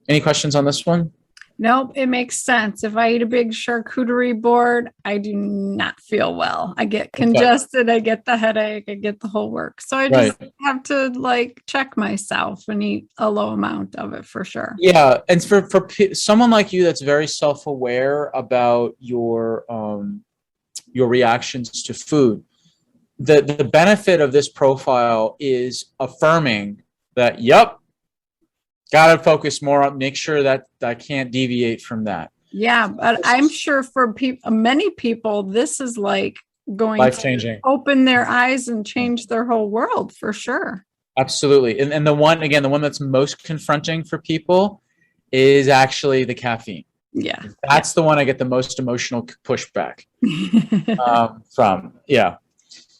Any questions on this one? Nope, it makes sense. If I eat a big charcuterie board, I do not feel well. I get congested, I get the headache, I get the whole work. So I just have to like check myself and eat a low amount of it for sure. Yeah, and for someone like you that's very self-aware about your reactions to food, the benefit of this profile is affirming that, yep, got to focus more on, make sure that I can't deviate from that. Yeah, but I'm sure for many people, this is like going life-changing, to open their eyes and change their whole world for sure. Absolutely. And the one that's most confronting for people is actually the caffeine. Yeah. That's the one I get the most emotional pushback from. Yeah.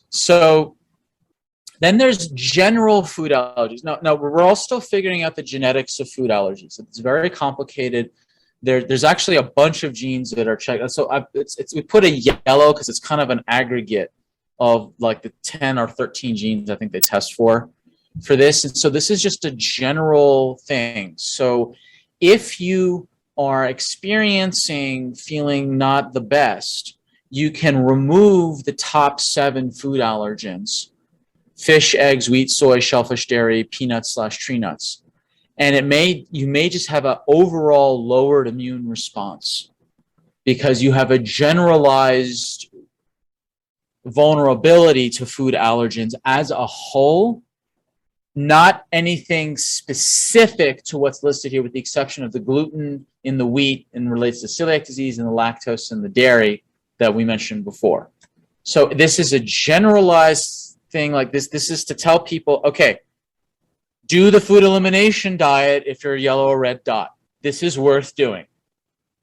So Then there's general food allergies. Now we're all still figuring out the genetics of food allergies. It's very complicated. There's actually a bunch of genes that are checked. So we put a yellow because it's kind of an aggregate of like the 10 or 13 genes I think they test for this. And so this is just a general thing. So if you are experiencing feeling not the best, you can remove the top 7 food allergens: fish, eggs, wheat, soy, shellfish, dairy, peanuts/tree nuts. And you may just have an overall lowered immune response because you have a generalized vulnerability to food allergens as a whole, not anything specific to what's listed here with the exception of the gluten in the wheat and relates to celiac disease and the lactose in the dairy that we mentioned before. So this is a generalized thing like this. This is to tell people, okay, do the food elimination diet if you're a yellow or red dot. This is worth doing.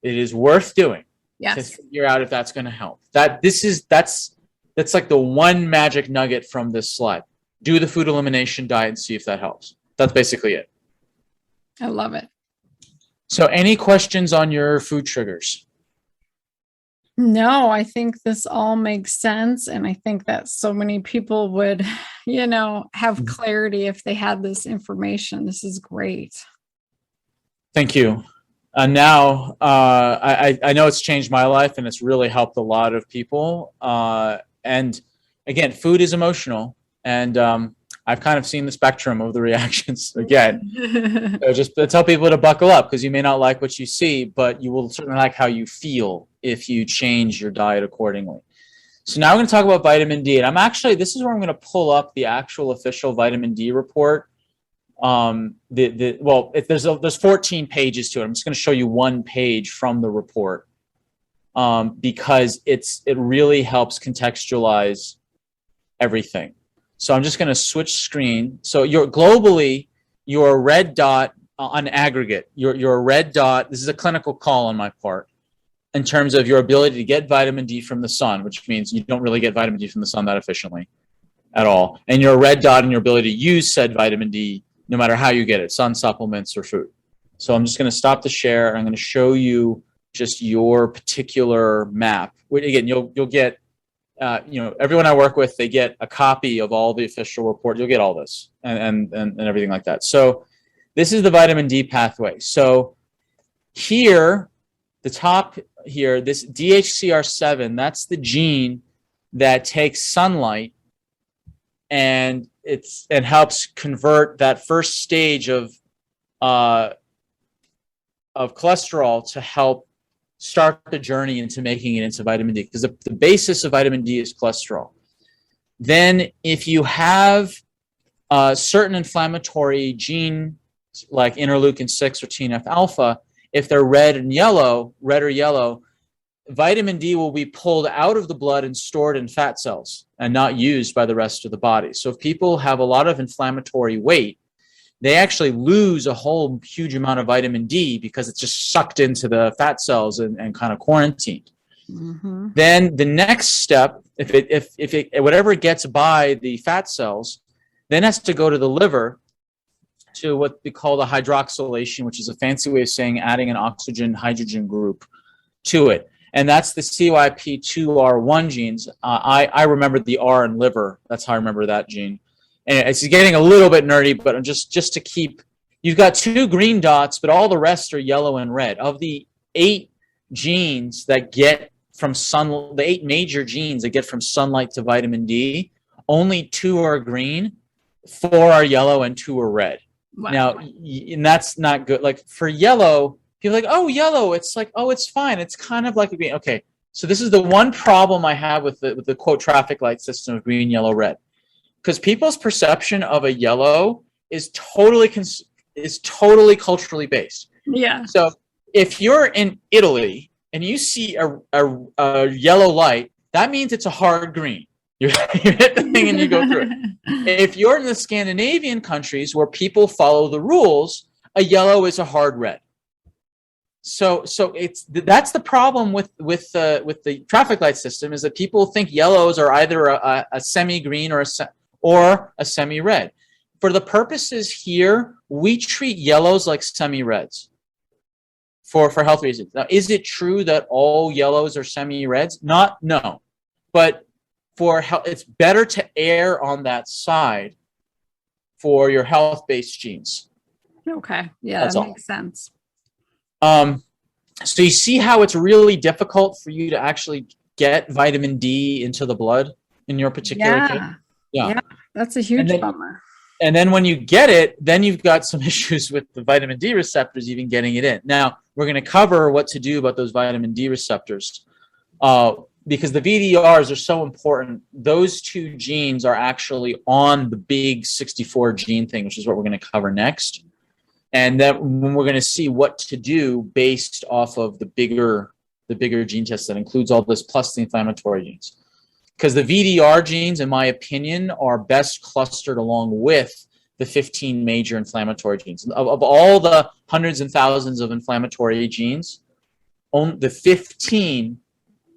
It is worth doing to figure out if that's going to help. That's like the one magic nugget from this slide. Do the food elimination diet and see if that helps. That's basically it. I love it. So any questions on your food triggers? No, I think this all makes sense. And I think that so many people would, have clarity if they had this information. This is great. Thank you. Now, I know it's changed my life and it's really helped a lot of people. And again, food is emotional. And I've kind of seen the spectrum of the reactions again. So just tell people to buckle up because you may not like what you see, but you will certainly like how you feel if you change your diet accordingly. So now we're going to talk about vitamin D. And this is where I'm going to pull up the actual official vitamin D report. There's 14 pages to it. I'm just going to show you one page from the report because it really helps contextualize everything. So I'm just going to switch screen. So you're a red dot on aggregate. You're a red dot. This is a clinical call on my part in terms of your ability to get vitamin D from the sun, which means you don't really get vitamin D from the sun that efficiently at all. And you're a red dot in your ability to use said vitamin D no matter how you get it, sun supplements or food. So I'm just going to stop the share. And I'm going to show you just your particular map. Again, you'll get everyone I work with, they get a copy of all the official report. You'll get all this and everything like that. So this is the vitamin D pathway. So here, the top here, this DHCR7, that's the gene that takes sunlight and helps convert that first stage of cholesterol to help start the journey into making it into vitamin D, because the basis of vitamin D is cholesterol. Then if you have certain inflammatory genes like interleukin-6 or TNF-alpha, if they're red or yellow, vitamin D will be pulled out of the blood and stored in fat cells and not used by the rest of the body. So if people have a lot of inflammatory weight, they actually lose a whole huge amount of vitamin D because it's just sucked into the fat cells and kind of quarantined. Mm-hmm. Then the next step, if whatever gets by the fat cells, then has to go to the liver to what we call the hydroxylation, which is a fancy way of saying adding an oxygen-hydrogen group to it. And that's the CYP2R1 genes. I remember the R in liver. That's how I remember that gene. And it's getting a little bit nerdy, but just to keep, you've got 2 green dots, but all the rest are yellow and red. Of the 8 genes that get from the 8 major genes that get from sunlight to vitamin D, only 2 are green, 4 are yellow, and 2 are red. Wow. Now, and that's not good. Like for yellow, people are like, oh, yellow. It's like, oh, it's fine. It's kind of like a green. Okay, so this is the one problem I have with the quote traffic light system of green, yellow, red. Because people's perception of a yellow is totally culturally based. Yeah. So if you're in Italy and you see a yellow light, that means it's a hard green. You hit the thing and you go through it. If you're in the Scandinavian countries where people follow the rules, a yellow is a hard red. So that's the problem with the traffic light system, is that people think yellows are either a semi-green or or a semi-red. For the purposes here, we treat yellows like semi-reds for health reasons. Now, is it true that all yellows are semi-reds? No. But for health, it's better to err on that side for your health-based genes. Okay. Yeah, That's that all. makes sense. So you see how it's really difficult for you to actually get vitamin D into the blood in your particular case? Yeah. That's a huge bummer. And then when you get it, then you've got some issues with the vitamin D receptors even getting it in. Now, we're going to cover what to do about those vitamin D receptors because the VDRs are so important. Those two genes are actually on the big 64 gene thing, which is what we're going to cover next. And then we're going to see what to do based off of the bigger gene test that includes all this plus the inflammatory genes. Because the VDR genes, in my opinion, are best clustered along with the 15 major inflammatory genes. Of all the hundreds and thousands of inflammatory genes, only the 15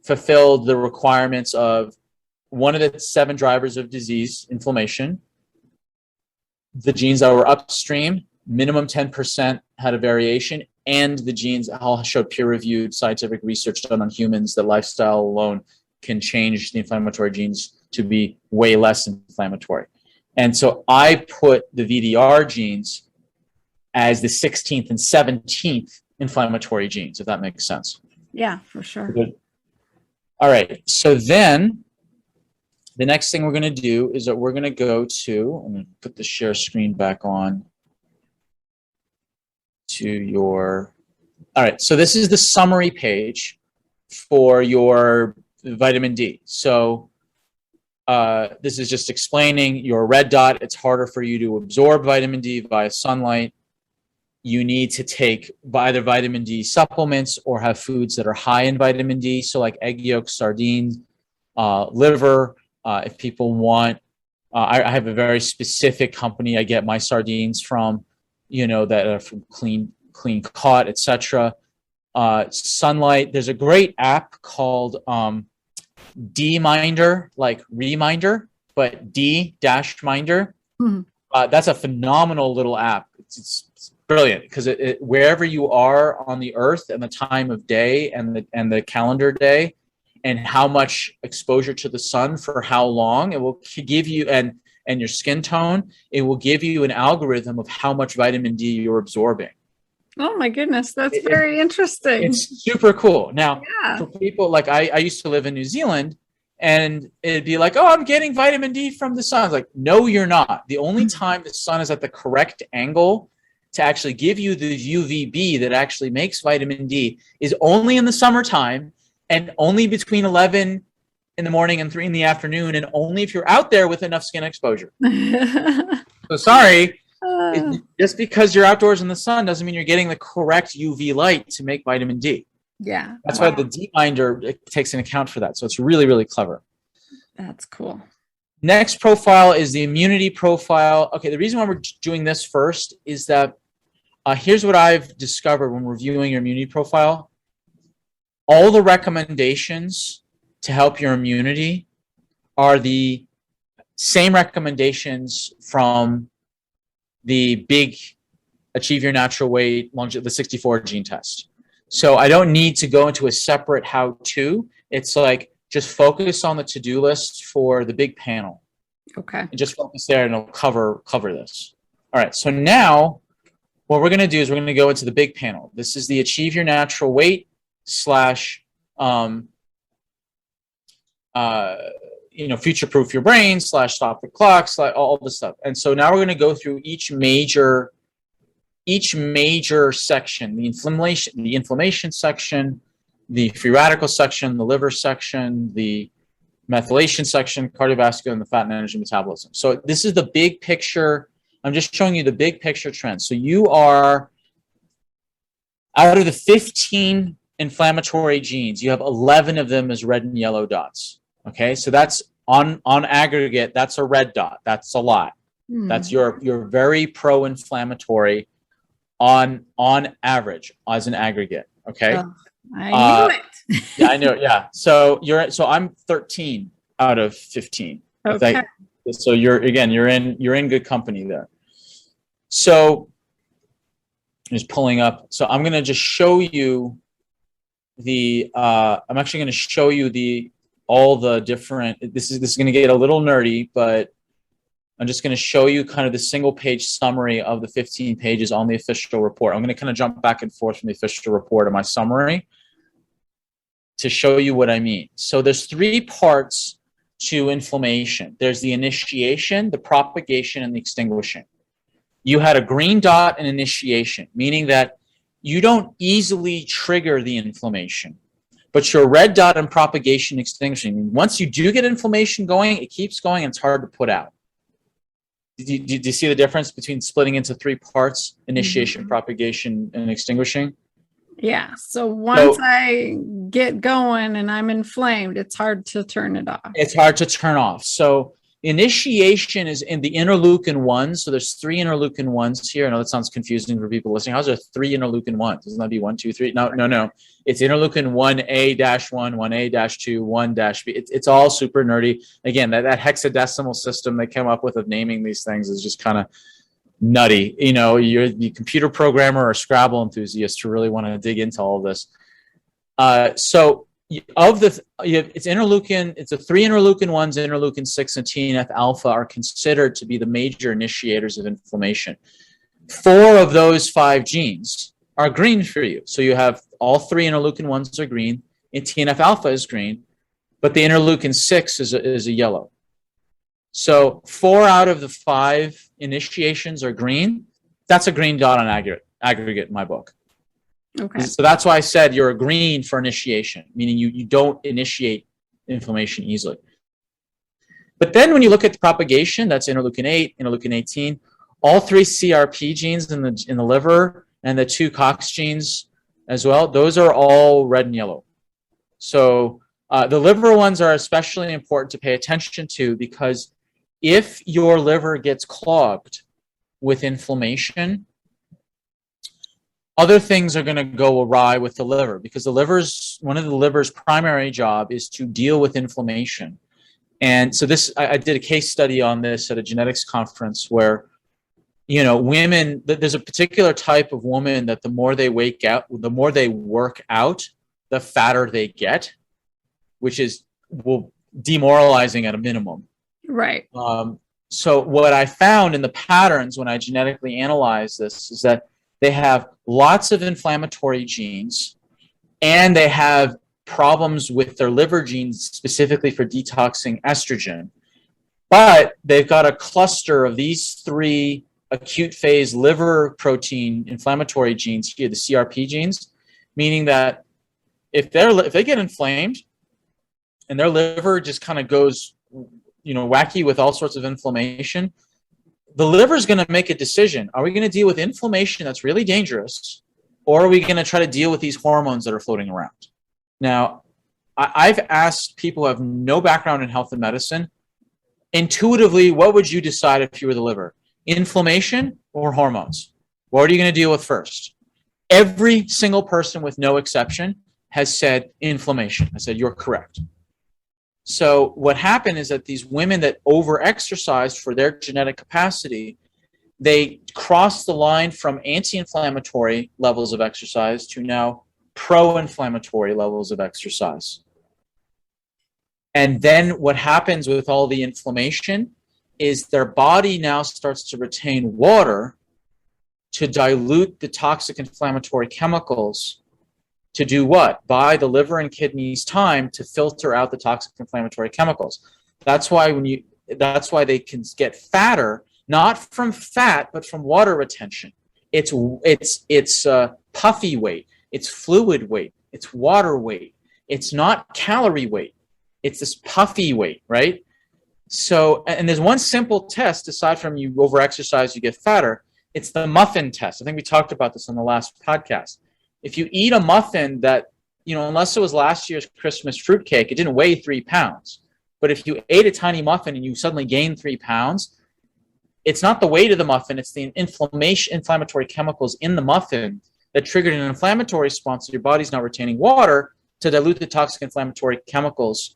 fulfilled the requirements of one of the 7 drivers of disease, inflammation. The genes that were upstream, minimum 10% had a variation, and the genes all showed peer-reviewed scientific research done on humans that lifestyle alone can change the inflammatory genes to be way less inflammatory. And so I put the VDR genes as the 16th and 17th inflammatory genes, if that makes sense. Yeah, for sure. Good. All right. So then the next thing we're going to do is that we're going to go to, I'm going to put the share screen back on to your, all right. So this is the summary page for your vitamin D. So this is just explaining your red dot. It's harder for you to absorb vitamin D via sunlight. You need to take either vitamin D supplements or have foods that are high in vitamin D. So like egg yolk, sardines, liver. If people want, I have a very specific company I get my sardines from, that are from clean caught, etc. Sunlight. There's a great app called D-Minder, like Reminder, but D-Minder. That's a phenomenal little app. It's brilliant because it wherever you are on the earth and the time of day and the calendar day and how much exposure to the sun for how long, it will give you, and your skin tone, it will give you an algorithm of how much vitamin D you're absorbing. Oh my goodness, that's very interesting. It's super cool. Now, for people like I used to live in New Zealand, and it'd be like, oh, I'm getting vitamin D from the sun. It's like, no, you're not. The only time the sun is at the correct angle to actually give you the UVB that actually makes vitamin D is only in the summertime and only between 11 in the morning and 3 in the afternoon, and only if you're out there with enough skin exposure. So sorry. Just because you're outdoors in the sun doesn't mean you're getting the correct UV light to make vitamin D. Yeah. That's why the D-Minder takes into account for that. So it's really, really clever. That's cool. Next profile is the immunity profile. Okay, the reason why we're doing this first is that here's what I've discovered when reviewing your immunity profile. All the recommendations to help your immunity are the same recommendations from the big Achieve Your Natural Weight, the 64 gene test. So I don't need to go into a separate how-to. It's like just focus on the to-do list for the big panel. Okay. And just focus there and it'll cover this. All right. So now what we're going to do is we're going to go into the big panel. This is the Achieve Your Natural Weight / future-proof your brain / stop the clock / all this stuff. And so now we're going to go through each major section: the inflammation section, the free radical section, the liver section, the methylation section, cardiovascular, and the fat and energy metabolism. So this is the big picture. I'm just showing you the big picture trend. So you are, out of the 15 inflammatory genes, you have 11 of them as red and yellow dots. Okay, so that's on aggregate, that's a red dot. That's a lot. That's you're very pro-inflammatory on average as an aggregate. Okay. Oh, I knew it. Yeah, I know. Yeah. So I'm 13 out of 15. Okay. So you're in good company there. So just pulling up. So I'm going to just show you I'm actually going to show you all the different, this is going to get a little nerdy, but I'm just going to show you kind of the single page summary of the 15 pages on the official report. I'm going to kind of jump back and forth from the official report to my summary to show you what I mean. So there's 3 parts to inflammation. There's the initiation, the propagation, and the extinguishing. You had a green dot in initiation, meaning that you don't easily trigger the inflammation. But your red dot in propagation, extinguishing, once you do get inflammation going, it keeps going and it's hard to put out. Do you see the difference between splitting into 3 parts, initiation, propagation, and extinguishing? Yeah. So once I get going and I'm inflamed, it's hard to turn it off. It's hard to turn off. So initiation is in the interleukin 1. So there's 3 interleukin 1s here. I know that sounds confusing for people listening. How's there 3 interleukin 1s? Doesn't that be 1, 2, 3? No. It's interleukin 1A-1, 1A-2, 1-B. It's all super nerdy. Again, that hexadecimal system they came up with of naming these things is just kind of nutty. You know, you're the computer programmer or Scrabble enthusiast to really want to dig into all of this. So of the it's interleukin, it's the 3 interleukin 1s, interleukin 6 and TNF alpha are considered to be the major initiators of inflammation. 4 of those 5 genes are green for you. So you have all 3 interleukin 1s are green, and TNF alpha is green, but the interleukin 6 is a yellow. So 4 out of the 5 initiations are green. That's a green dot on aggregate in my book. Okay. So that's why I said you're a green for initiation, meaning you don't initiate inflammation easily. But then when you look at the propagation, that's interleukin 8, interleukin 18, all 3 CRP genes in the liver and the 2 COX genes as well, those are all red and yellow. So the liver ones are especially important to pay attention to, because if your liver gets clogged with inflammation, other things are going to go awry with the liver, because one of the liver's primary job is to deal with inflammation. And so I did a case study on this at a genetics conference where, you know, women, there's a particular type of woman that the more they work out, the fatter they get, which is demoralizing at a minimum. Right. So what I found in the patterns when I genetically analyzed this is that they have lots of inflammatory genes, and they have problems with their liver genes specifically for detoxing estrogen. But they've got a cluster of these 3 acute phase liver protein inflammatory genes here, the CRP genes, meaning that if they get inflamed and their liver just kind of goes, you know, wacky with all sorts of inflammation, the liver is going to make a decision. Are we going to deal with inflammation that's really dangerous, or are we going to try to deal with these hormones that are floating around? Now, I've asked people who have no background in health and medicine, intuitively, what would you decide if you were the liver? Inflammation or hormones? What are you going to deal with first? Every single person, with no exception, has said inflammation. I said, you're correct. So what happened is that these women that over-exercised for their genetic capacity, they crossed the line from anti-inflammatory levels of exercise to now pro-inflammatory levels of exercise. And then what happens with all the inflammation is their body now starts to retain water to dilute the toxic inflammatory chemicals. To do what? Buy the liver and kidneys time to filter out the toxic inflammatory chemicals. That's why they can get fatter, not from fat, but from water retention. It's puffy weight, it's fluid weight, it's water weight. It's not calorie weight. It's this puffy weight, right? So, and there's one simple test aside from you overexercise, you get fatter. It's the muffin test. I think we talked about this on the last podcast. If you eat a muffin that, you know, unless it was last year's Christmas fruitcake, it didn't weigh 3 pounds. But if you ate a tiny muffin and you suddenly gained 3 pounds, it's not the weight of the muffin, it's the inflammatory chemicals in the muffin that triggered an inflammatory response. So your body's not retaining water to dilute the toxic inflammatory chemicals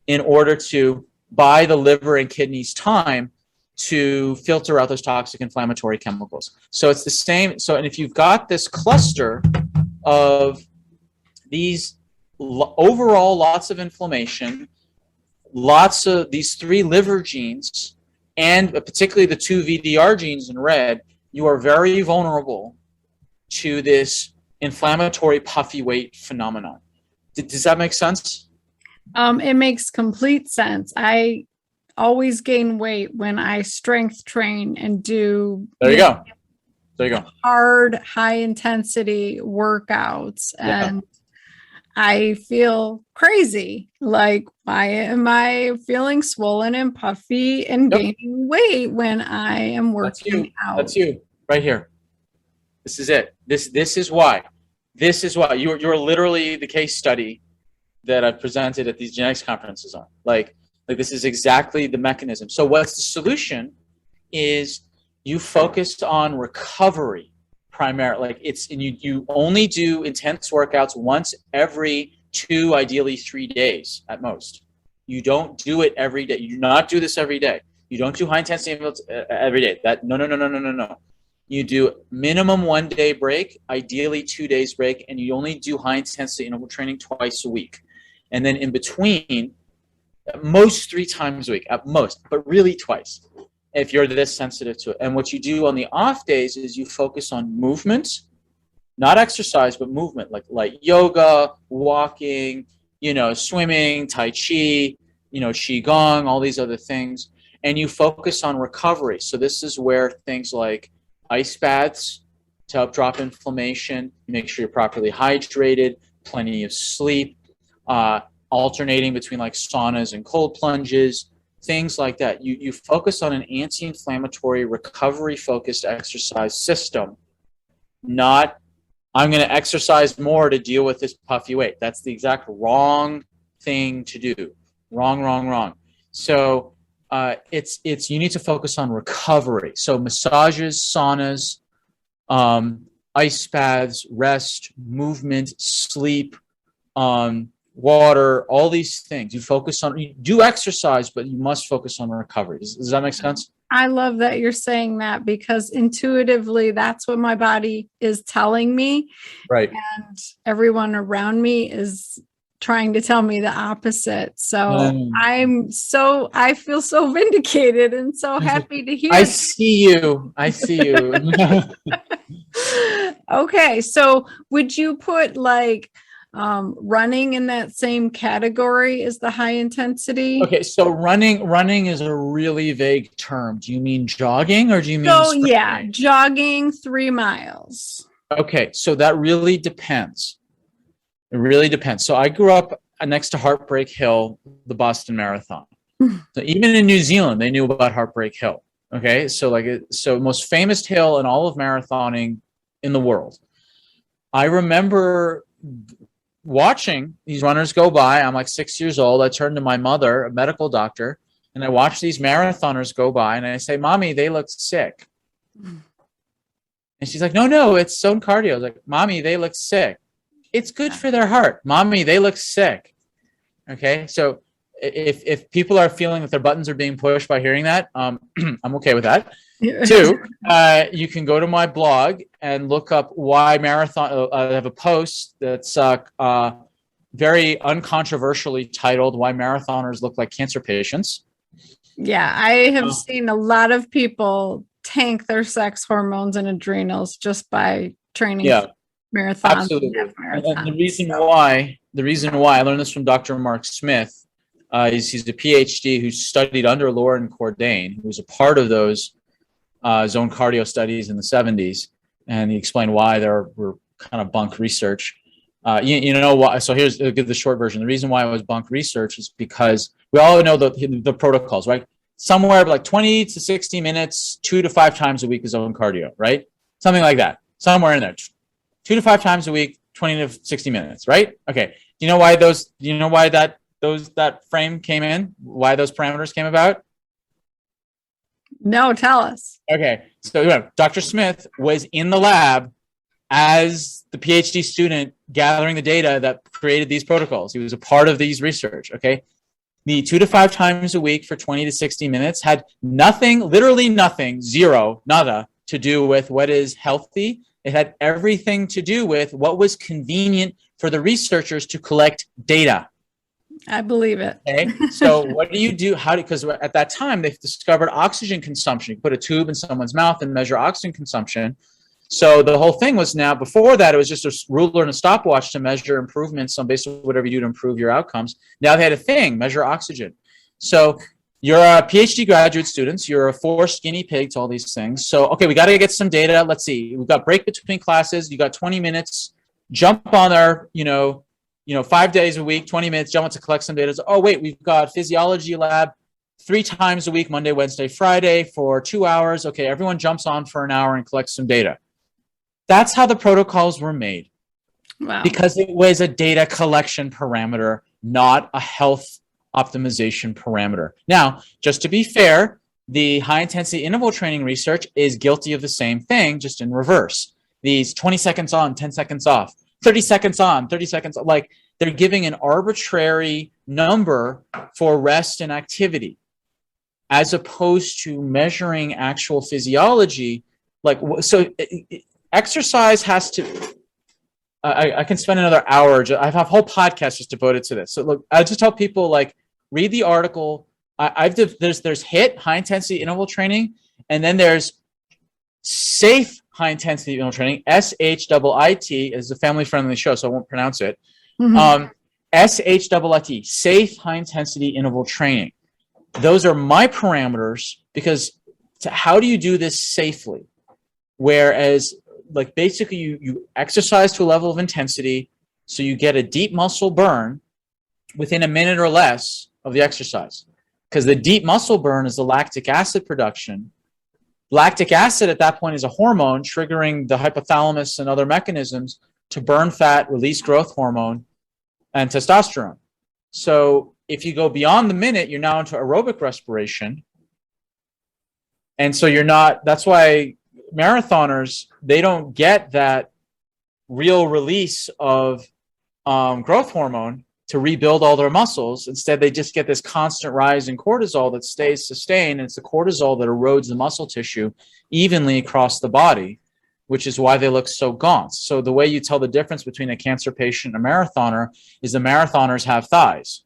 in order to buy the liver and kidneys time to filter out those toxic inflammatory chemicals. So it's the same. So, and if you've got this cluster of these overall lots of inflammation, lots of these 3 liver genes, and particularly the 2 VDR genes in red, you are very vulnerable to this inflammatory puffy weight phenomenon. Does that make sense? It makes complete sense. I always gain weight when I strength train and do There you go. Hard, high intensity workouts. And I feel crazy. Like, why am I feeling swollen and puffy and gaining weight when I am working out? That's you right here. This is it. This is why. This is why you're literally the case study that I've presented at these genetics conferences on. Like this is exactly the mechanism. So what's the solution is you focus on recovery primarily. Like and you only do intense workouts once every 2, ideally 3 days at most. You don't do it every day. You do not do this every day. You don't do high intensity every day. No. You do minimum 1 day break, ideally 2 days break, and you only do high intensity interval training twice a week. And then in between, at most 3 times a week, at most, but really twice, if you're this sensitive to it. And what you do on the off days is you focus on movement, not exercise, but movement, like yoga, walking, swimming, tai chi, qigong, all these other things. And you focus on recovery. So this is where things like ice baths to help drop inflammation, make sure you're properly hydrated, plenty of sleep, alternating between like saunas and cold plunges, things like that. You focus on an anti-inflammatory, recovery-focused exercise system, not I'm going to exercise more to deal with this puffy weight. That's the exact wrong thing to do. Wrong. So it's you need to focus on recovery. So massages, saunas, ice baths, rest, movement, sleep, water, all these things. You do exercise, but you must focus on recovery. Does that make sense? I love that you're saying that, because intuitively that's what my body is telling me. Right. And everyone around me is trying to tell me the opposite. So I feel so vindicated and so happy to hear. I see you. Okay. So would you put like running in that same category as the high intensity? Okay, so running is a really vague term. Do you mean jogging or do you mean sprinting? Jogging 3 miles. Okay, so that really depends. It really depends. So I grew up next to Heartbreak Hill, the Boston Marathon. So even in New Zealand, they knew about Heartbreak Hill. Okay, so most famous hill in all of marathoning in the world. I remember watching these runners go by. I'm like 6 years old. I turned to my mother, a medical doctor, and I watched these marathoners go by, and I say, "Mommy, they look sick." And she's like, No, it's zone cardio. I was like, "Mommy, they look sick. It's good for their heart. Mommy, they look sick." Okay, so if people are feeling that their buttons are being pushed by hearing that, I'm okay with that. 2, you can go to my blog and look up why marathon. I have a post that's very uncontroversially titled "Why Marathoners Look Like Cancer Patients." Yeah, I have seen a lot of people tank their sex hormones and adrenals just by training marathons. Absolutely. And the reason why I learned this from Dr. Mark Smith. He's a PhD who studied under Lauren Cordain, who was a part of those zone cardio studies in the 70s, and he explained why there were kind of bunk research. You know why? So I'll give the short version. The reason why it was bunk research is because we all know the protocols, right? Somewhere like 20 to 60 minutes, 2 to 5 times a week is zone cardio, right? Something like that, somewhere in there. 2 to 5 times a week, 20 to 60 minutes, right? Okay. Do you know why that frame came in? Why those parameters came about? No, tell us. Okay, so Dr. Smith was in the lab as the PhD student gathering the data that created these protocols. He was a part of these research, okay? the 2 to 5 times a week for 20 to 60 minutes had nothing, literally nothing, zero, nada, to do with what is healthy. It had everything to do with what was convenient for the researchers to collect data. I believe it. Okay, so what do you do? Because at that time they've discovered oxygen consumption. You put a tube in someone's mouth and measure oxygen consumption. So the whole thing was, now before that it was just a ruler and a stopwatch to measure improvements on basically whatever you do to improve your outcomes. Now they had a thing, measure oxygen. So you're a PhD graduate students, you're a forced guinea pig to all these things. So, okay, we got to get some data. Let's see. We've got break between classes. You got 20 minutes. Jump on our, 5 days a week, 20 minutes, jump on to collect some data. So, oh, wait, we've got physiology lab 3 times a week, Monday, Wednesday, Friday for 2 hours. Okay, everyone jumps on for an hour and collects some data. That's how the protocols were made. Wow. Because it was a data collection parameter, not a health optimization parameter. Now, just to be fair, the high intensity interval training research is guilty of the same thing, just in reverse. These 20 seconds on, 10 seconds off, 30 seconds on, 30 seconds, like they're giving an arbitrary number for rest and activity, as opposed to measuring actual physiology. Exercise has to, I can spend another hour. I have a whole podcast just devoted to this. So look, I just tell people, like, read the article. There's HIIT, high intensity interval training, and then there's safe high intensity interval training. SHIIT is a family friendly show, so I won't pronounce it. Mm-hmm. SHIIT, safe high intensity interval training. Those are my parameters, because how do you do this safely? Whereas, like, basically you exercise to a level of intensity, so you get a deep muscle burn within a minute or less of the exercise, because the deep muscle burn is the lactic acid production. Lactic acid at that point is a hormone triggering the hypothalamus and other mechanisms to burn fat, release growth hormone and testosterone. So if you go beyond the minute, you're now into aerobic respiration. And so that's why marathoners, they don't get that real release of growth hormone to rebuild all their muscles. Instead, they just get this constant rise in cortisol that stays sustained, and it's the cortisol that erodes the muscle tissue evenly across the body, which is why they look so gaunt. So the way you tell the difference between a cancer patient and a marathoner is the marathoners have thighs.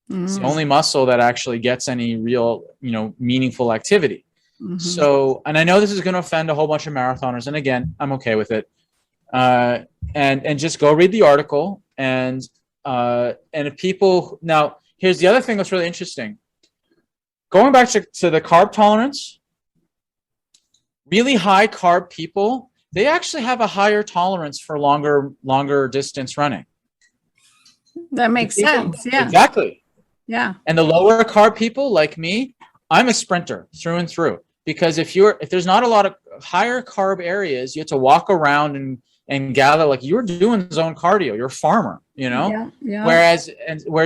Mm-hmm. It's the only muscle that actually gets any real, meaningful activity. Mm-hmm. So, and I know this is going to offend a whole bunch of marathoners, and again, I'm okay with it. And just go read the article. And if people, now here's the other thing that's really interesting. Going back to the carb tolerance, really high carb people, they actually have a higher tolerance for longer distance running. That makes sense. Yeah, exactly. Yeah. And the lower carb people, like me, I'm a sprinter through and through, because if there's not a lot of higher carb areas, you have to walk around and gather, like you're doing zone cardio, you're a farmer, Yeah. Whereas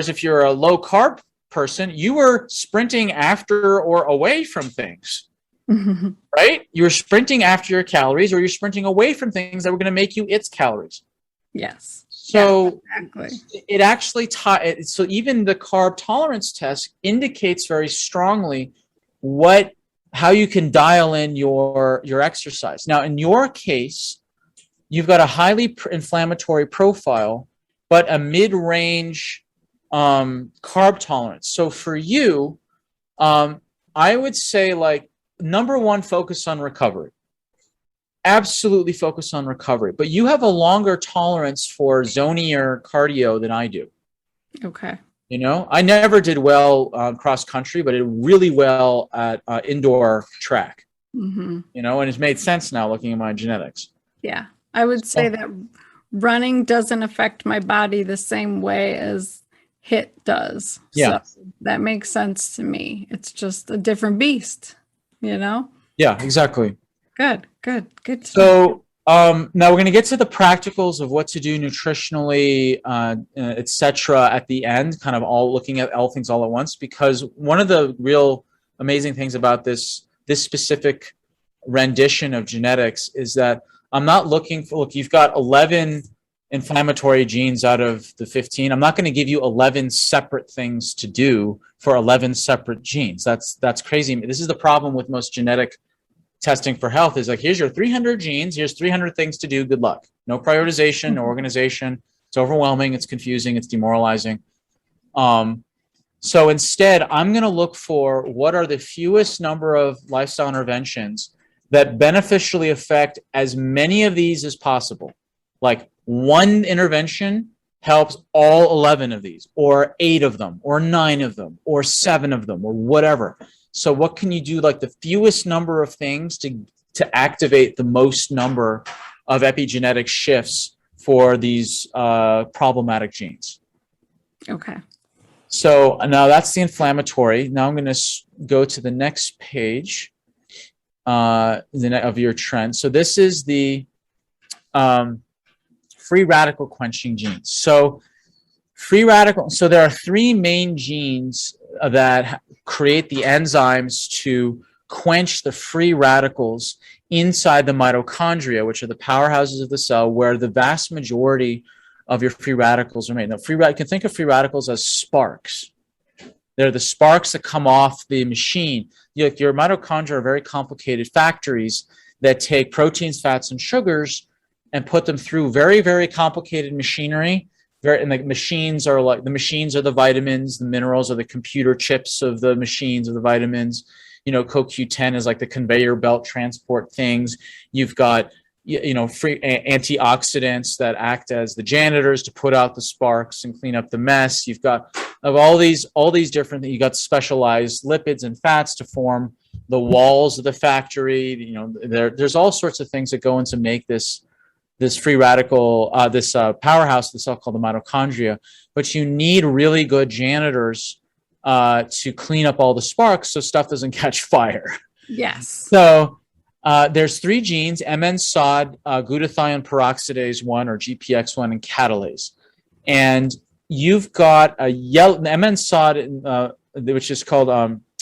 if you're a low carb person, you were sprinting after or away from things, right? You're sprinting after your calories, or you're sprinting away from things that were going to make you its calories. Yes. So exactly. It actually so even the carb tolerance test indicates very strongly how you can dial in your exercise. Now, in your case, you've got a highly inflammatory profile, but a mid-range carb tolerance. So for you, I would say, like, number one, focus on recovery. Absolutely focus on recovery. But you have a longer tolerance for zonier cardio than I do. Okay. I never did well cross country, but I did really well at indoor track. Mm-hmm. And it's made sense now looking at my genetics. Yeah. I would say that running doesn't affect my body the same way as HIIT does. Yeah. So that makes sense to me. It's just a different beast, Yeah, exactly. Good. So now we're going to get to the practicals of what to do nutritionally, etc. at the end, kind of all looking at all things all at once, because one of the real amazing things about this specific rendition of genetics is that I'm not looking for, look, you've got 11 inflammatory genes out of the 15. I'm not going to give you 11 separate things to do for 11 separate genes. That's crazy. This is the problem with most genetic testing for health, is like, here's your 300 genes, here's 300 things to do, good luck. No prioritization, no organization. It's overwhelming, it's confusing, it's demoralizing. So instead, I'm going to look for what are the fewest number of lifestyle interventions that beneficially affect as many of these as possible. Like one intervention helps all 11 of these, or 8 of them, or 9 of them, or 7 of them, or whatever. So what can you do, like the fewest number of things to activate the most number of epigenetic shifts for these problematic genes? Okay. So now that's the inflammatory. Now I'm going to go to the next page of your trend. So this is the free radical quenching genes. So so there are 3 main genes that create the enzymes to quench the free radicals inside the mitochondria, which are the powerhouses of the cell, where the vast majority of your free radicals are made. Now, you can think of free radicals as sparks. They're the sparks that come off the machine. Your mitochondria are very complicated factories that take proteins, fats, and sugars and put them through very, very complicated machinery. And the machines are the vitamins, the minerals are the computer chips of the machines of the vitamins. CoQ10 is like the conveyor belt transport things. You've got free antioxidants that act as the janitors to put out the sparks and clean up the mess. You've got all these different things. You got specialized lipids and fats to form the walls of the factory. There's all sorts of things that go into make this free radical, this powerhouse of the cell called the mitochondria. But you need really good janitors to clean up all the sparks so stuff doesn't catch fire. Yes. So there's 3 genes: MN-SOD, glutathione peroxidase 1 or GPX1, and catalase. And you've got a MN-SOD, which is called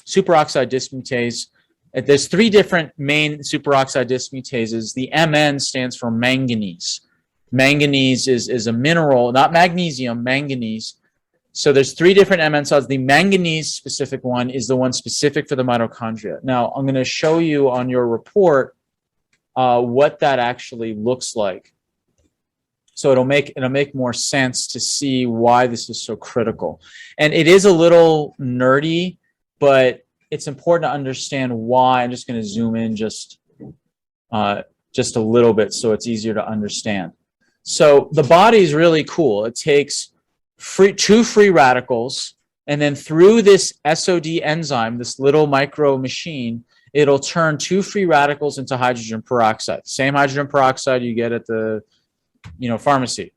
superoxide dismutase. There's 3 different main superoxide dismutases. The MN stands for manganese. Manganese is a mineral, not magnesium, manganese. So there's 3 different MN-SODs. The manganese specific one is the one specific for the mitochondria. Now, I'm going to show you on your report what that actually looks like. So it'll make more sense to see why this is so critical. And it is a little nerdy, but it's important to understand why. I'm just going to zoom in just a little bit so it's easier to understand. So the body is really cool. It takes 2 free radicals, and then through this SOD enzyme, this little micro machine, it'll turn 2 free radicals into hydrogen peroxide. Same hydrogen peroxide you get at the pharmacy.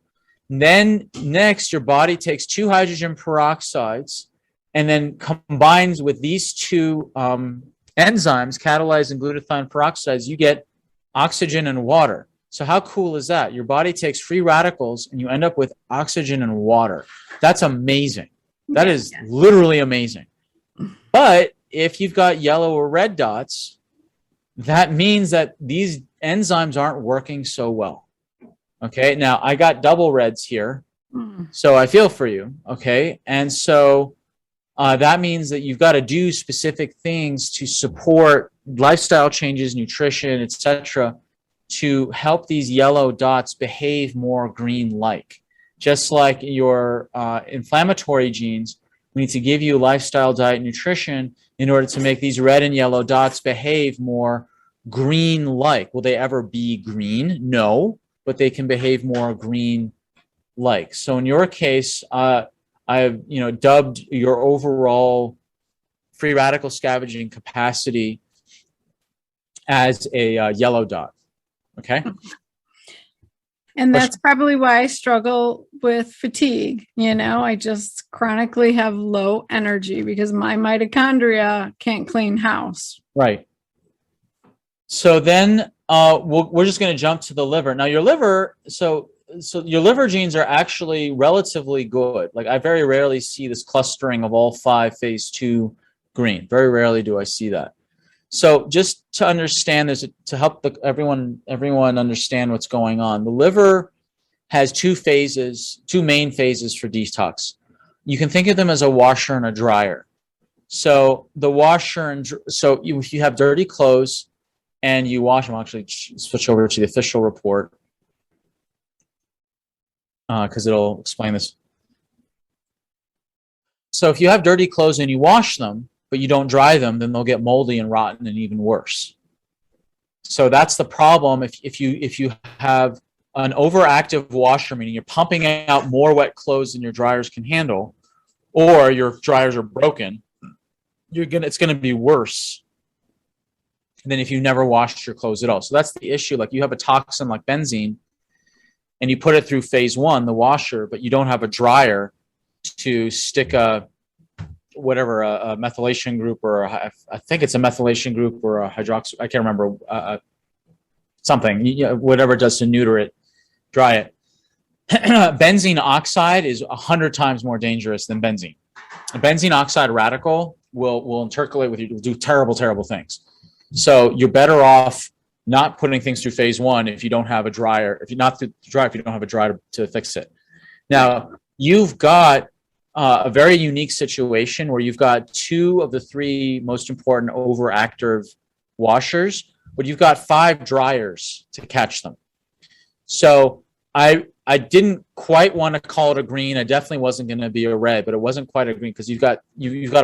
And then next, your body takes 2 hydrogen peroxides and then combines with these 2 enzymes, catalase and glutathione peroxides. You get oxygen and water. So how cool is that? Your body takes free radicals and you end up with oxygen and water. That's amazing. That is literally amazing. But if you've got yellow or red dots, that means that these enzymes aren't working so well. Okay, now I got double reds here, so I feel for you. Okay, and so that means that you've got to do specific things to support lifestyle changes, nutrition, etc., to help these yellow dots behave more green-like. Just like your inflammatory genes, we need to give you lifestyle, diet, nutrition in order to make these red and yellow dots behave more green-like. Will they ever be green? No, but they can behave more green-like. So in your case, I've dubbed your overall free radical scavenging capacity as a yellow dot. Okay. And that's probably why I struggle with fatigue. I just chronically have low energy because my mitochondria can't clean house. Right. So then we're just going to jump to the liver. Now your liver, so your liver genes are actually relatively good. Like I very rarely see this clustering of all 5 phase 2 green. Very rarely do I see that. So just to understand this, to help everyone understand what's going on, the liver has two main phases for detox. You can think of them as a washer and a dryer. So the washer if you have dirty clothes and you wash them, I'll actually switch over to the official report because it'll explain this. So if you have dirty clothes and you wash them, but you don't dry them, then they'll get moldy and rotten and even worse. So that's the problem if you have an overactive washer, meaning you're pumping out more wet clothes than your dryers can handle, or your dryers are broken, it's gonna be worse than if you never washed your clothes at all. So that's the issue. Like you have a toxin like benzene, and you put it through phase one, the washer, but you don't have a dryer to stick a methylation group, or I think it's a methylation group or a hydroxy. I can't remember something. Whatever it does to neuter it, dry it. Benzene oxide is 100 times more dangerous than benzene. A benzene oxide radical will intercalate with you, will do terrible, terrible things. So you're better off not putting things through phase one if you don't have a dryer. If you don't have a dryer to fix it. Now you've got a very unique situation where you've got two of the three most important overactive washers, but you've got 5 dryers to catch them. So I didn't quite want to call it a green. I definitely wasn't going to be a red, but it wasn't quite a green because you've got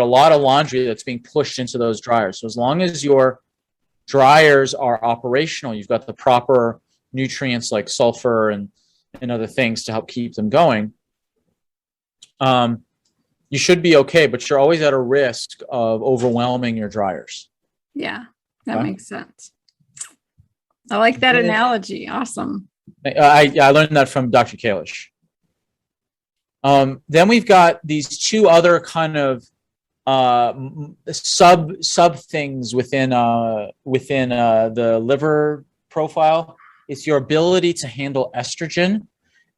a lot of laundry that's being pushed into those dryers. So as long as your dryers are operational, you've got the proper nutrients like sulfur and other things to help keep them going. You should be okay, but you're always at a risk of overwhelming your dryers. Yeah, that makes sense. I like that analogy. Awesome. I learned that from Dr. Kalish. Then we've got these two other kind of sub things within the liver profile. It's your ability to handle estrogen,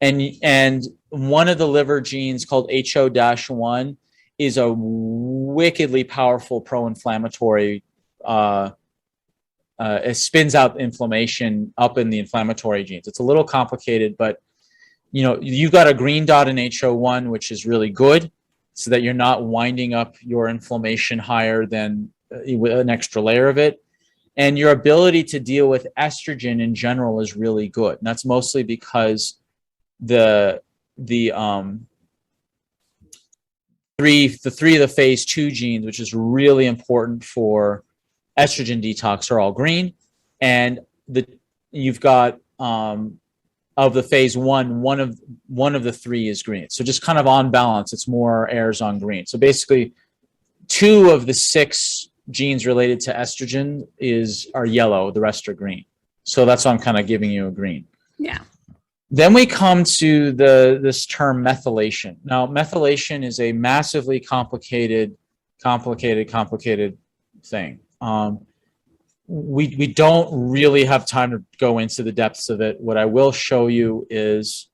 and one of the liver genes called HO-1 is a wickedly powerful pro-inflammatory. It spins out inflammation up in the inflammatory genes. It's a little complicated, but you've got a green dot in HO-1, which is really good, so that you're not winding up your inflammation higher than an extra layer of it. And your ability to deal with estrogen in general is really good. And that's mostly because the three of the phase 2 genes, which is really important for estrogen detox, are all green, and you've got of the phase 1, one of the 3 is green. So just kind of on balance, it's more errors on green. So basically 2 of the 6 genes related to estrogen are yellow, the rest are green. So that's why I'm kind of giving you a green. Yeah. Then we come to this term methylation. Now, methylation is a massively complicated thing. We don't really have time to go into the depths of it. What I will show you is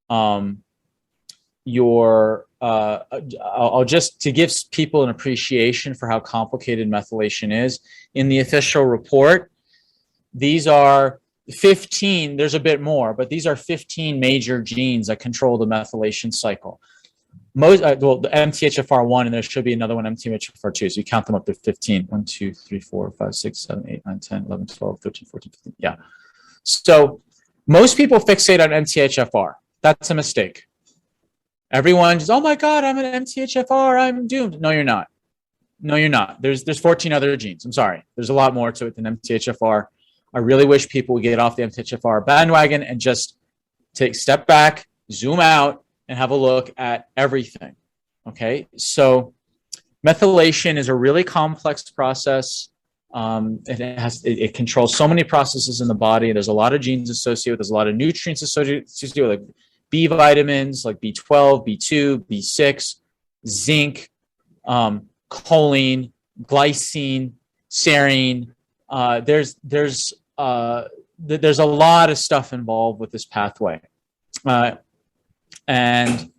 I'll just to give people an appreciation for how complicated methylation is. In the official report, these are 15, there's a bit more, but these are 15 major genes that control the methylation cycle. The MTHFR1, and there should be another one, MTHFR2. So you count them up to 15. 1, 2, 3, 4, 5, 6, 7, 8, 9, 10, 11, 12, 13, 14, 15. Yeah. So most people fixate on MTHFR. That's a mistake. Everyone just, oh my God, I'm an MTHFR, I'm doomed. No, you're not. No, you're not. There's 14 other genes. I'm sorry. There's a lot more to it than MTHFR. I really wish people would get off the MTHFR bandwagon and just take a step back, zoom out, and have a look at everything. Okay, so methylation is a really complex process. It controls so many processes in the body. There's a lot of genes associated. There's a lot of nutrients associated with, like B vitamins, like B12, B2, B6, zinc, choline, glycine, serine. There's a lot of stuff involved with this pathway. And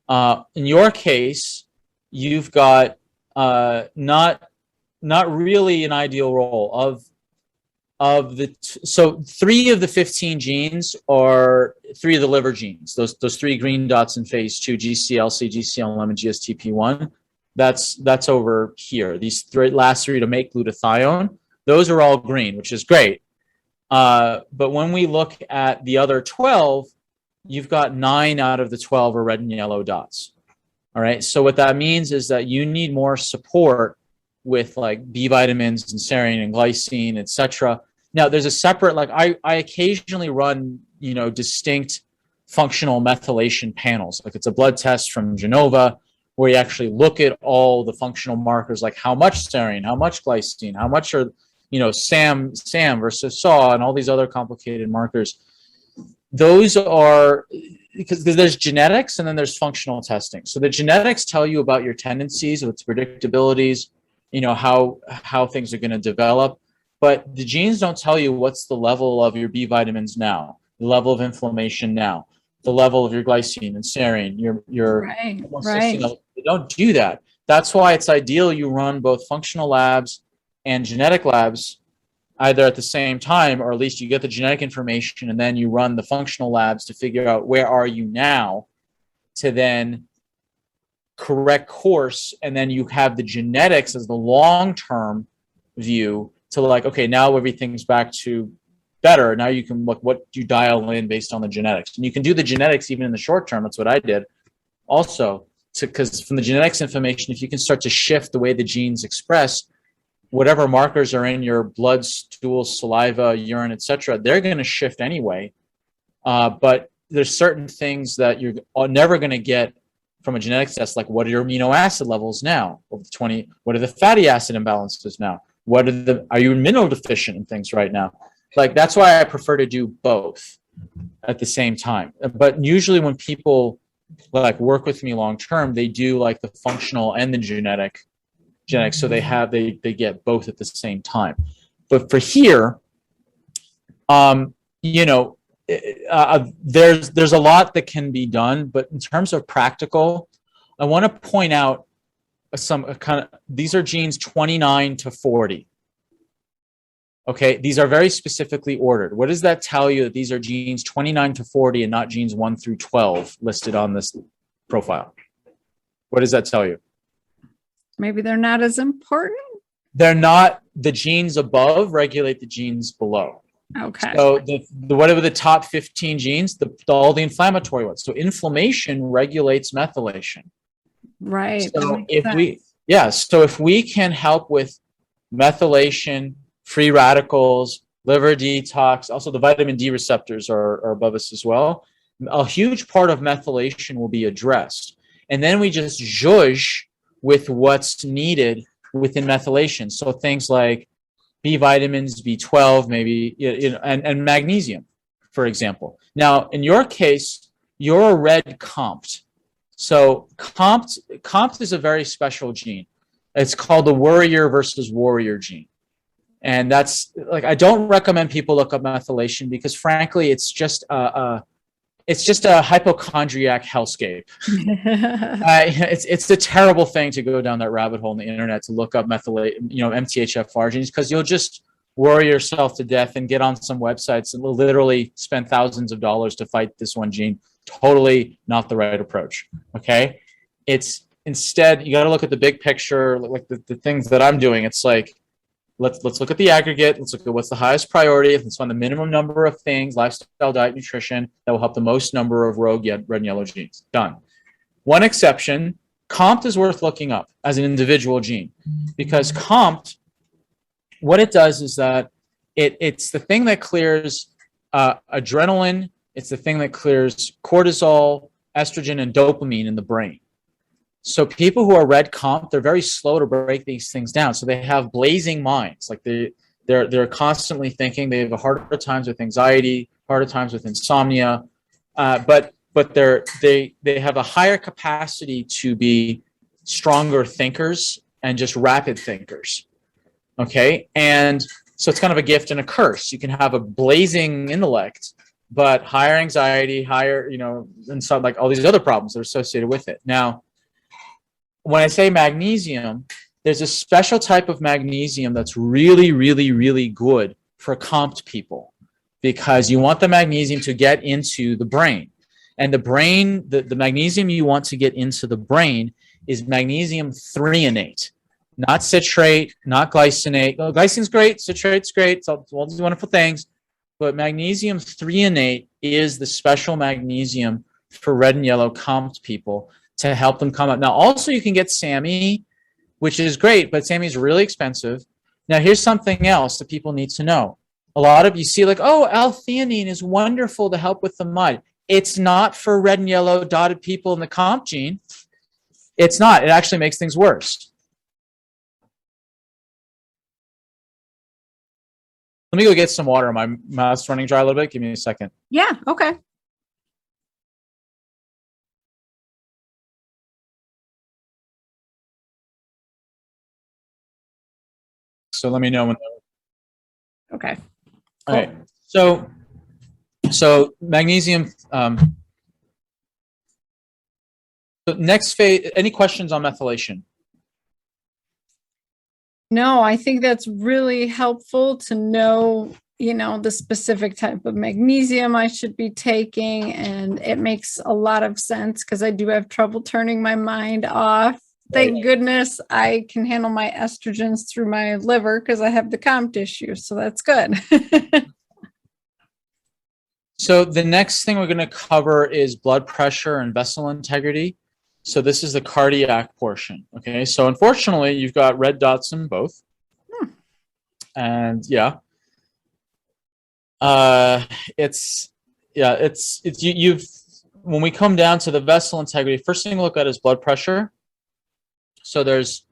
in your case, you've got not really an ideal role So 3 of the 15 genes are 3 of the liver genes. Those 3 green dots in phase 2, GCLC, GCLM, and GSTP1. That's over here. These last 3 to make glutathione, those are all green, which is great. But when we look at the other 12, you've got 9 out of the 12 are red and yellow dots. All right. So what that means is that you need more support with like B vitamins and serine and glycine, etc. Now, there's a separate, like I occasionally run, distinct functional methylation panels. Like it's a blood test from Genova where you actually look at all the functional markers, like how much serine, how much glycine, how much are, SAM versus SAW, and all these other complicated markers. Those are because there's genetics and then there's functional testing. So the genetics tell you about your tendencies, its predictabilities, how things are going to develop. But the genes don't tell you what's the level of your B vitamins now, the level of inflammation now, the level of your glycine and serine, your right. They don't do that. That's why it's ideal you run both functional labs and genetic labs either at the same time, or at least you get the genetic information and then you run the functional labs to figure out where are you now to then correct course. And then you have the genetics as the long-term view to like, okay, now everything's back to better. Now you can look what you dial in based on the genetics. And you can do the genetics even in the short term. That's what I did also, because from the genetics information, if you can start to shift the way the genes express, whatever markers are in your blood, stool, saliva, urine, etc., they're going to shift anyway. But there's certain things that you're never going to get from a genetics test, like what are your amino acid levels now? Over 20, what are the fatty acid imbalances now? Are you mineral deficient in things right now? Like, that's why I prefer to do both at the same time. But usually when people like work with me long-term, they do like the functional and the genetics. So they get both at the same time. But for here, there's a lot that can be done, but in terms of practical, I want to point out these are genes 29 to 40. Okay, these are very specifically ordered. What does that tell you that these are genes 29 to 40 and not genes 1 through 12 listed on this profile? What does that tell you? Maybe they're not as important. They're not. The genes above regulate the genes below. Okay. So whatever the top 15 genes, all the inflammatory ones. So inflammation regulates methylation. Right. So if we can help with methylation, free radicals, liver detox, also the vitamin D receptors are above us as well. A huge part of methylation will be addressed. And then we just zhuzh with what's needed within methylation. So things like B vitamins, B12, maybe, and magnesium, for example. Now, in your case, you're a red COMT. So COMT is a very special gene. It's called the worrier versus warrior gene. And that's like, I don't recommend people look up methylation because frankly, it's just a hypochondriac hellscape. It's a terrible thing to go down that rabbit hole on the internet to look up MTHFR genes, because you'll just worry yourself to death and get on some websites and literally spend thousands of dollars to fight this one gene. Totally not the right approach. Okay, it's instead you got to look at the big picture, like the things that I'm doing. It's like let's look at the aggregate. Let's look at what's the highest priority. Let's find the minimum number of things, lifestyle, diet, nutrition, that will help the most number of rogue red and yellow genes. Done. One exception, COMT is worth looking up as an individual gene, because COMT, what it does is that it's the thing that clears adrenaline. It's the thing that clears cortisol, estrogen, and dopamine in the brain. So people who are red COMT, they're very slow to break these things down. So they have blazing minds. Like they're constantly thinking. They have harder times with anxiety, harder times with insomnia, but they have a higher capacity to be stronger thinkers and just rapid thinkers. Okay, and so it's kind of a gift and a curse. You can have a blazing intellect, but higher anxiety, higher, and so like all these other problems that are associated with it. Now, when I say magnesium, there's a special type of magnesium that's really, really, really good for comped people because you want the magnesium to get into the brain. And the brain, the magnesium you want to get into the brain is magnesium threonate, not citrate, not glycinate. Oh, glycine's great, citrate's great, it's all these wonderful things. But magnesium threonate is the special magnesium for red and yellow comped people to help them come up. Now, also you can get SAMe, which is great, but SAMe is really expensive. Now, here's something else that people need to know. A lot of you see like, oh, L-theanine is wonderful to help with the mud. It's not for red and yellow dotted people in the comp gene. It's not. It actually makes things worse. Let me go get some water. My mouth's running dry a little bit. Give me a second. Yeah, okay. So let me know when. Okay. All right. So magnesium. So next phase. Any questions on methylation? No, I think that's really helpful to know, the specific type of magnesium I should be taking. And it makes a lot of sense because I do have trouble turning my mind off. Thank goodness I can handle my estrogens through my liver because I have the COMT issue. So that's good. So the next thing we're going to cover is blood pressure and vessel integrity. So this is the cardiac portion. Okay. So unfortunately, you've got red dots in both. And yeah. When we come down to the vessel integrity, first thing to look at is blood pressure. So there's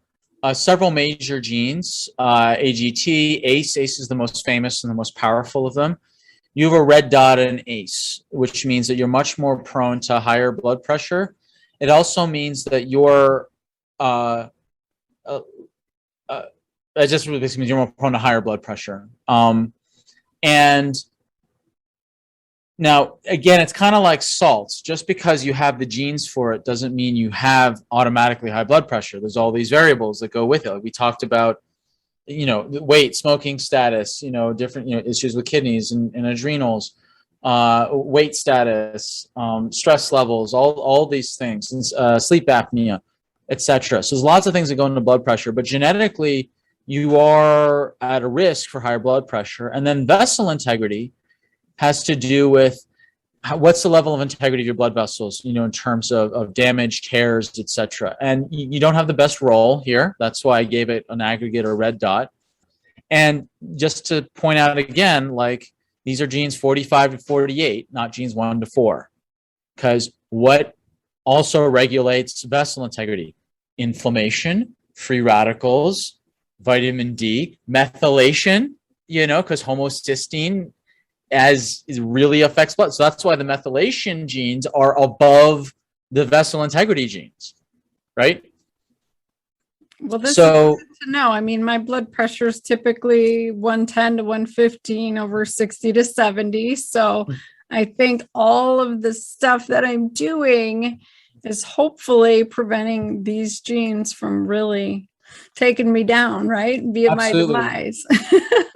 several major genes, AGT, ACE. ACE is the most famous and the most powerful of them. You have a red dot in ACE, which means that you're much more prone to higher blood pressure. It also means that you're, it just really means you're more prone to higher blood pressure. And now, again, it's kind of like salts. Just because you have the genes for it doesn't mean you have automatically high blood pressure. There's all these variables that go with it. Like we talked about, weight, smoking status, different, issues with kidneys and adrenals, weight status, stress levels, all these things, sleep apnea, etc. So there's lots of things that go into blood pressure, but genetically you are at a risk for higher blood pressure. And then vessel integrity has to do with what's the level of integrity of your blood vessels, in terms of damage, tears, etc. And you don't have the best role here. That's why I gave it an aggregate or red dot. And just to point out again, like these are genes 45 to 48, not genes 1 to 4. Because what also regulates vessel integrity? Inflammation, free radicals, vitamin D, methylation, because homocysteine really affects blood. So that's why the methylation genes are above the vessel integrity genes, right? Well, this is good to know. I mean, my blood pressure is typically 110 to 115 over 60 to 70. So I think all of the stuff that I'm doing is hopefully preventing these genes from really taking me down, right? Via Absolutely. my demise.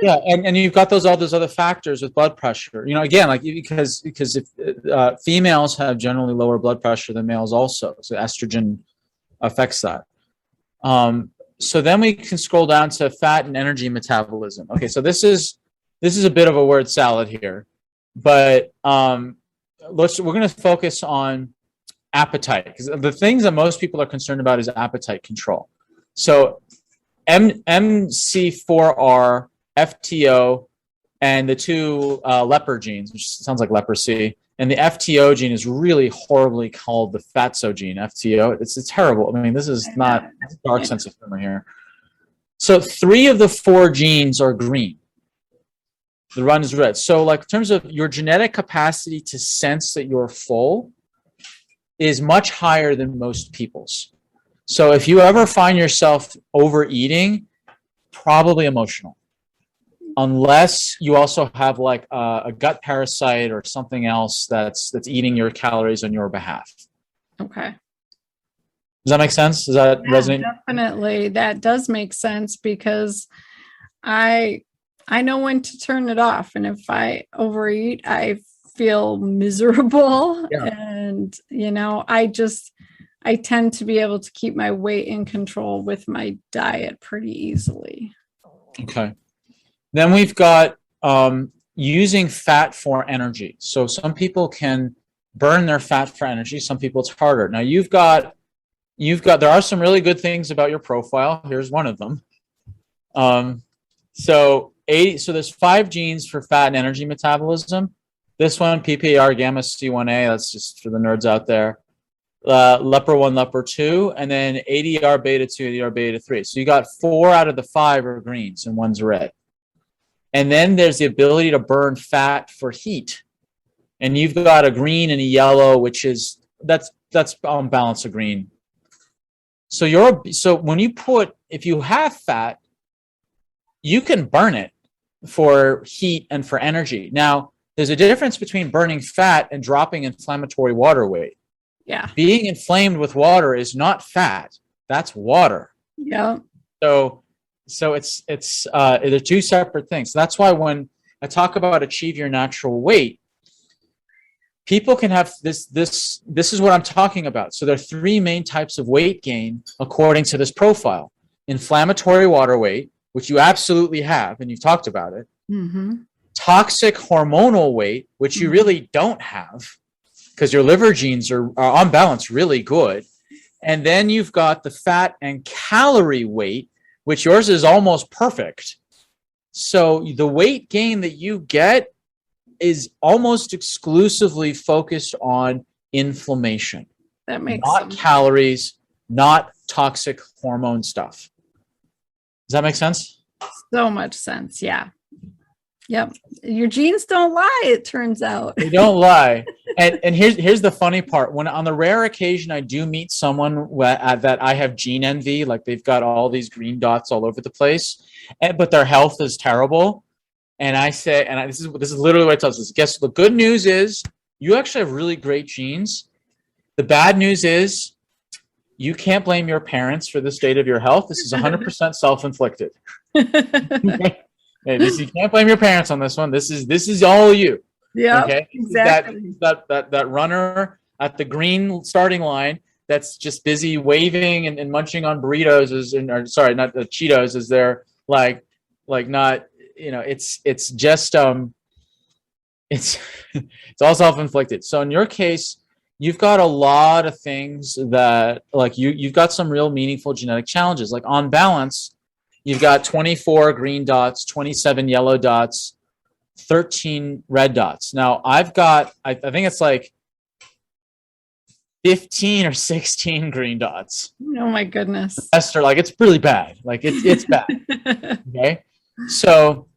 Yeah, and you've got all those other factors with blood pressure. Again, like because if females have generally lower blood pressure than males also, so estrogen affects that. So then we can scroll down to fat and energy metabolism. Okay, so this is a bit of a word salad here, but we're going to focus on appetite because the things that most people are concerned about is appetite control. So MC4R, FTO, and the two leper genes, which sounds like leprosy, and the FTO gene is really horribly called the fatso gene, FTO. It's terrible. I mean, this is not a dark sense of humor here. So 3 of the 4 genes are green. The run is red. So like in terms of your genetic capacity to sense that you're full is much higher than most people's. So if you ever find yourself overeating, probably emotional. Unless you also have like a gut parasite or something else that's eating your calories on your behalf. Okay. Does that make sense? Does that resonate? Definitely. That does make sense because I I know when to turn it off. And if I overeat, I feel miserable. Yeah. And, I tend to be able to keep my weight in control with my diet pretty easily. Okay. Then we've got using fat for energy. So some people can burn their fat for energy. Some people it's harder. Now there are some really good things about your profile. Here's one of them. So there's 5 genes for fat and energy metabolism. This one, PPAR gamma C1A, that's just for the nerds out there. LEPR1, LEPR2, and then ADR beta 2, ADR beta 3. So you got 4 out of the 5 are greens and 1's red. And then there's the ability to burn fat for heat. And you've got a green and a yellow, which is that's on balance a green. So if you have fat, you can burn it for heat and for energy. Now, there's a difference between burning fat and dropping inflammatory water weight. Yeah. Being inflamed with water is not fat. That's water. Yeah. So they're 2 separate things. That's why when I talk about achieve your natural weight, people can have this is what I'm talking about. So there are 3 main types of weight gain according to this profile. Inflammatory water weight, which you absolutely have, and you've talked about it. Mm-hmm. Toxic hormonal weight, which you really don't have because your liver genes are on balance really good. And then you've got the fat and calorie weight, which yours is almost perfect. So the weight gain that you get is almost exclusively focused on inflammation. That makes not sense. Calories, not toxic hormone stuff. Does that make sense? So much sense. Yeah. Yep. Your genes don't lie, it turns out. They don't lie. And here's the funny part. When on the rare occasion I do meet someone that I have gene envy, like they've got all these green dots all over the place, but their health is terrible. And I say, this is literally what I tell us. Guess the good news is you actually have really great genes. The bad news is you can't blame your parents for the state of your health. This is 100% self-inflicted. You can't blame your parents on this one. This is all you. Yeah, okay? Exactly. That runner at the green starting line that's just busy waving and munching on burritos not the Cheetos as they're like not, it's just it's all self-inflicted. So in your case, you've got a lot of things that like you've got some real meaningful genetic challenges. Like on balance, you've got 24 green dots, 27 yellow dots, 13 red dots. Now I've got, I think it's like 15 or 16 green dots. Oh my goodness. Esther, like it's really bad. Like it's bad. Okay. So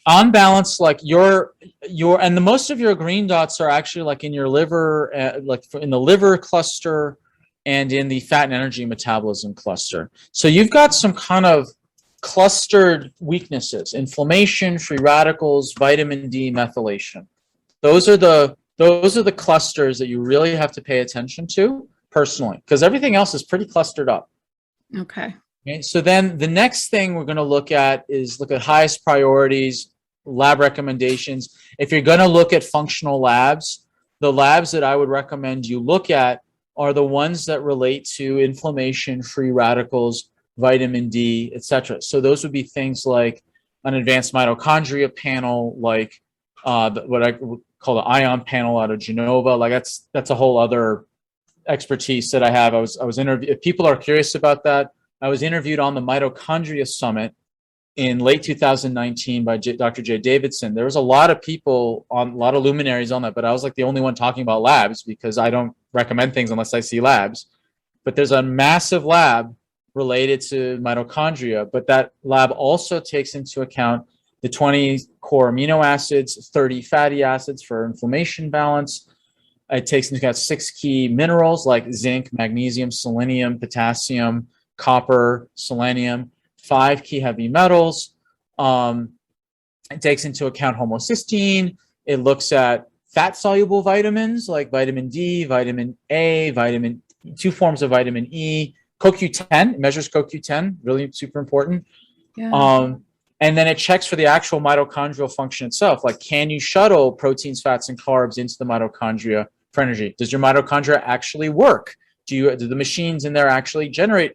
on balance, like and the most of your green dots are actually like in your liver, like in the liver cluster and in the fat and energy metabolism cluster. So you've got some kind of clustered weaknesses: inflammation, free radicals, vitamin D, methylation. Those are the clusters that you really have to pay attention to personally, because everything else is pretty clustered up. Okay. So then the next thing we're going to look at highest priorities, lab recommendations. If you're going to look at functional labs, the labs that I would recommend you look at are the ones that relate to inflammation, free radicals, vitamin D, etc. So those would be things like an advanced mitochondria panel, like what I would call the ion panel out of Genova. Like that's a whole other expertise that I have. I was interviewed. If people are curious about that, I was interviewed on the Mitochondria Summit in late 2019 by Dr. Jay Davidson. There was a lot of people a lot of luminaries on that, but I was like the only one talking about labs because I don't recommend things unless I see labs. But there's a massive lab related to mitochondria, but that lab also takes into account the 20 core amino acids, 30 fatty acids for inflammation balance. It takes into account 6 key minerals like zinc, magnesium, selenium, potassium, copper, selenium, 5 key heavy metals. It takes into account homocysteine. It looks at fat-soluble vitamins like vitamin D, vitamin A, 2 forms of vitamin E, CoQ10. It measures CoQ10, really super important. Yeah. And then it checks for the actual mitochondrial function itself. Like, can you shuttle proteins, fats, and carbs into the mitochondria for energy? Does your mitochondria actually work? Do the machines in there actually generate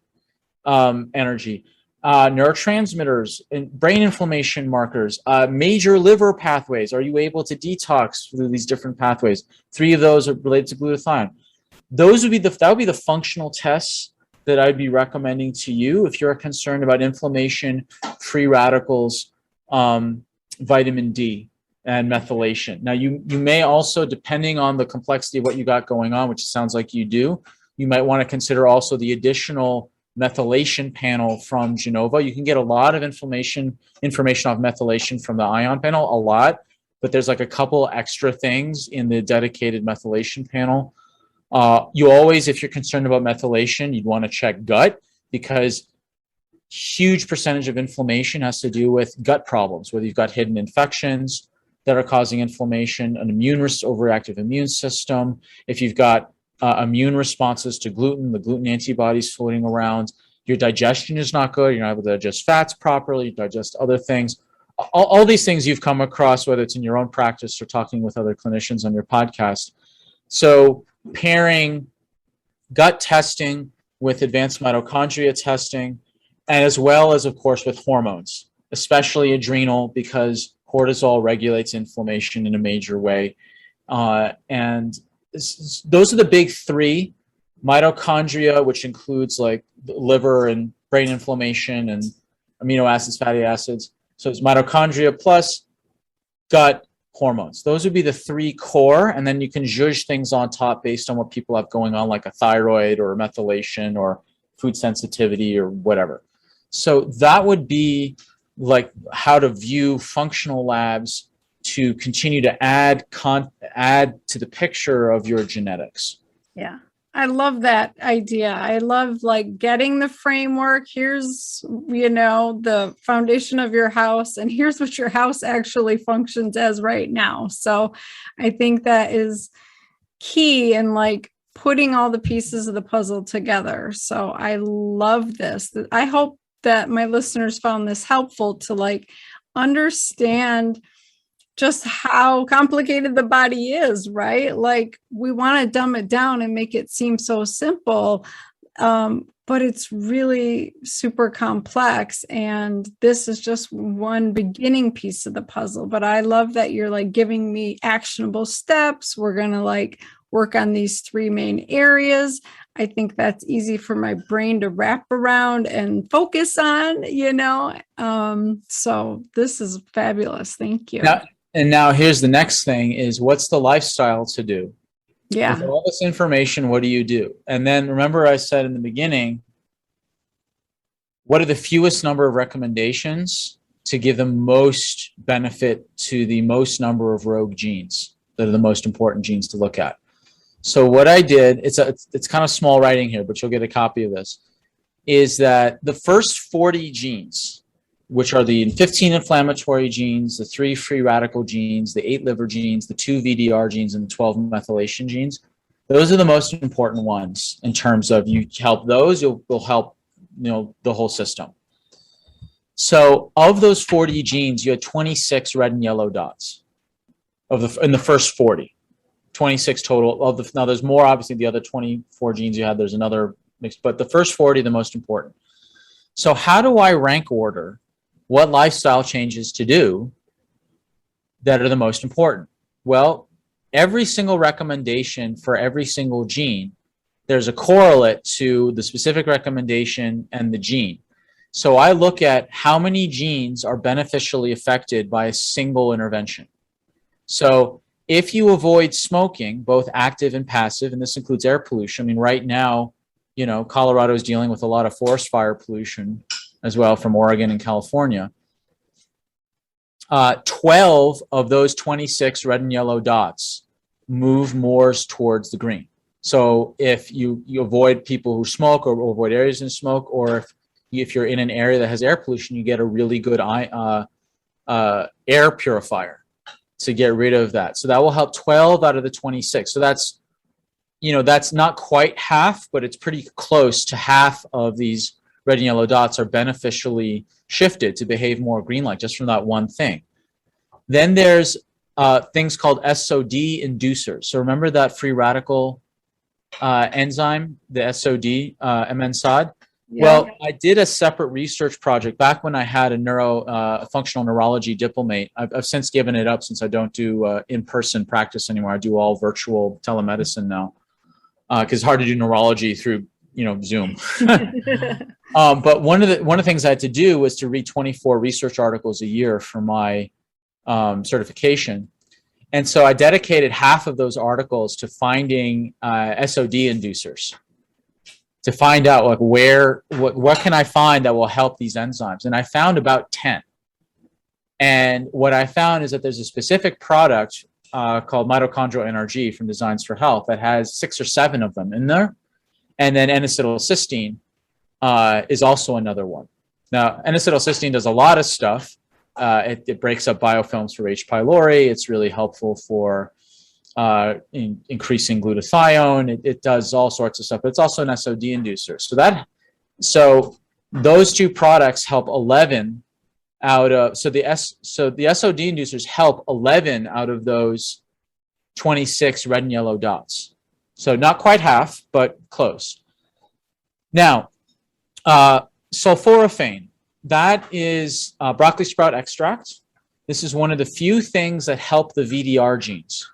energy? Neurotransmitters and brain inflammation markers, major liver pathways. Are you able to detox through these different pathways? 3 of those are related to glutathione. That would be the functional tests that I'd be recommending to you if you're concerned about inflammation, free radicals, vitamin D, and methylation. Now, you may also, depending on the complexity of what you got going on, which it sounds like you do, you might want to consider also the additional methylation panel from Genova. You can get a lot of information off methylation from the ion panel, a lot, but there's like a couple extra things in the dedicated methylation panel. You always, if you're concerned about methylation, you'd want to check gut, because huge percentage of inflammation has to do with gut problems, whether you've got hidden infections that are causing inflammation, an overactive immune system, if you've got immune responses to gluten, the gluten antibodies floating around, your digestion is not good, you're not able to digest fats properly, digest other things. All these things you've come across, whether it's in your own practice or talking with other clinicians on your podcast. So pairing gut testing with advanced mitochondria testing, and as well as, of course, with hormones, especially adrenal, because cortisol regulates inflammation in a major way. And those are the big 3: mitochondria, which includes like liver and brain inflammation and amino acids, fatty acids. So it's mitochondria plus gut, hormones. Those would be the 3 core, and then you can zhuzh things on top based on what people have going on, like a thyroid or methylation or food sensitivity or whatever. So that would be like how to view functional labs to continue to add to the picture of your genetics. Yeah. I love that idea. I love like getting the framework. Here's, the foundation of your house, and here's what your house actually functions as right now. So I think that is key in like putting all the pieces of the puzzle together. So I love this. I hope that my listeners found this helpful to like understand just how complicated the body is, right? Like we want to dumb it down and make it seem so simple, but it's really super complex. And this is just one beginning piece of the puzzle. But I love that you're like giving me actionable steps. We're going to like work on these 3 main areas. I think that's easy for my brain to wrap around and focus on, so this is fabulous. Thank you. Now here's the next thing is, what's the lifestyle to do? Yeah. With all this information, what do you do? And then remember I said in the beginning, what are the fewest number of recommendations to give the most benefit to the most number of rogue genes that are the most important genes to look at? So what I did, it's kind of small writing here, but you'll get a copy of this, is that the first 40 genes, which are the 15 inflammatory genes, the 3 free radical genes, the 8 liver genes, the 2 VDR genes, and the 12 methylation genes, those are the most important ones in terms of you help those, you'll help the whole system. So of those 40 genes, you had 26 red and yellow dots in the first 40. 26 total now there's more, obviously the other 24 genes you had, there's another mix, but the first 40 the most important. So how do I rank order what lifestyle changes to do that are the most important? Well, every single recommendation for every single gene, there's a correlate to the specific recommendation and the gene. So I look at how many genes are beneficially affected by a single intervention. So if you avoid smoking, both active and passive, and this includes air pollution. I mean, right now, Colorado is dealing with a lot of forest fire pollution as well from Oregon and California. 12 of those 26 red and yellow dots move more towards the green. So if you avoid people who smoke or avoid areas in smoke, or if you're in an area that has air pollution, you get a really good air purifier to get rid of that. So that will help 12 out of the 26. So that's not quite half, but it's pretty close to half of these red and yellow dots are beneficially shifted to behave more green-like just from that one thing. Then there's things called SOD inducers. So remember that free radical enzyme, the SOD, MNSOD? Yeah. Well, I did a separate research project back when I had a functional neurology diplomate. I've since given it up since I don't do in-person practice anymore. I do all virtual telemedicine now because it's hard to do neurology through Zoom. But one of the things I had to do was to read 24 research articles a year for my certification. And so I dedicated half of those articles to finding SOD inducers, to find out like what can I find that will help these enzymes. And I found about 10. And what I found is that there's a specific product called mitochondrial NRG from Designs for Health that has 6 or 7 of them in there. And then N-acetylcysteine is also another one. Now, N-acetylcysteine does a lot of stuff. It breaks up biofilms for H. pylori. It's really helpful for increasing glutathione. It does all sorts of stuff, but it's also an SOD inducer. So those two products help 11 out of, so the SOD inducers help 11 out of those 26 red and yellow dots. So not quite half, but close. Now, sulforaphane, that is broccoli sprout extract. This is one of the few things that help the VDR genes.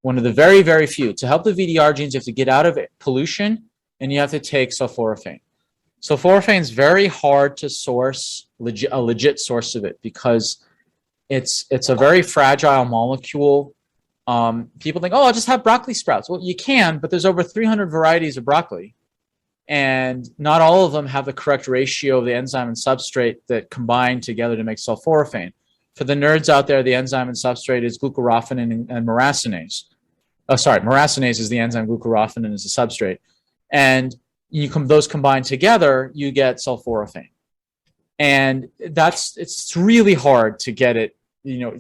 One of the very, very few. To help the VDR genes, you have to get out of pollution and you have to take sulforaphane. Sulforaphane is very hard to source, a legit source of it, because it's a very fragile molecule. People think, oh, I'll just have broccoli sprouts. Well, you can, but there's over 300 varieties of broccoli. And not all of them have the correct ratio of the enzyme and substrate that combine together to make sulforaphane. For the nerds out there, the enzyme and substrate is glucoraphanin and maracinase. Oh, sorry, maracinase is the enzyme, glucoraphanin is the substrate. And those combine together, you get sulforaphane. And it's really hard to get it. You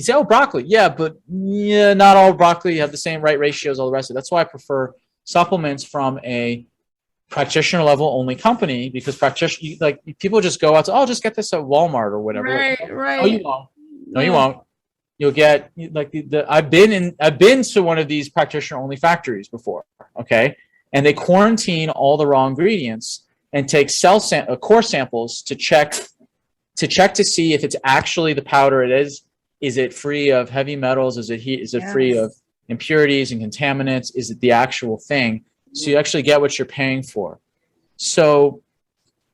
say, oh, broccoli. Yeah, but not all broccoli have the same right ratios, all the rest of it. That's why I prefer supplements from a practitioner level only company, because people just go out to, oh, just get this at Walmart or whatever. Right. No, you won't. No, you won't. You'll get I've been to one of these practitioner only factories before. Okay. And they quarantine all the raw ingredients and take core samples to check to see if it's actually the powder it is. Is it free of heavy metals? Is it free of impurities and contaminants? Is it the actual thing? So you actually get what you're paying for. So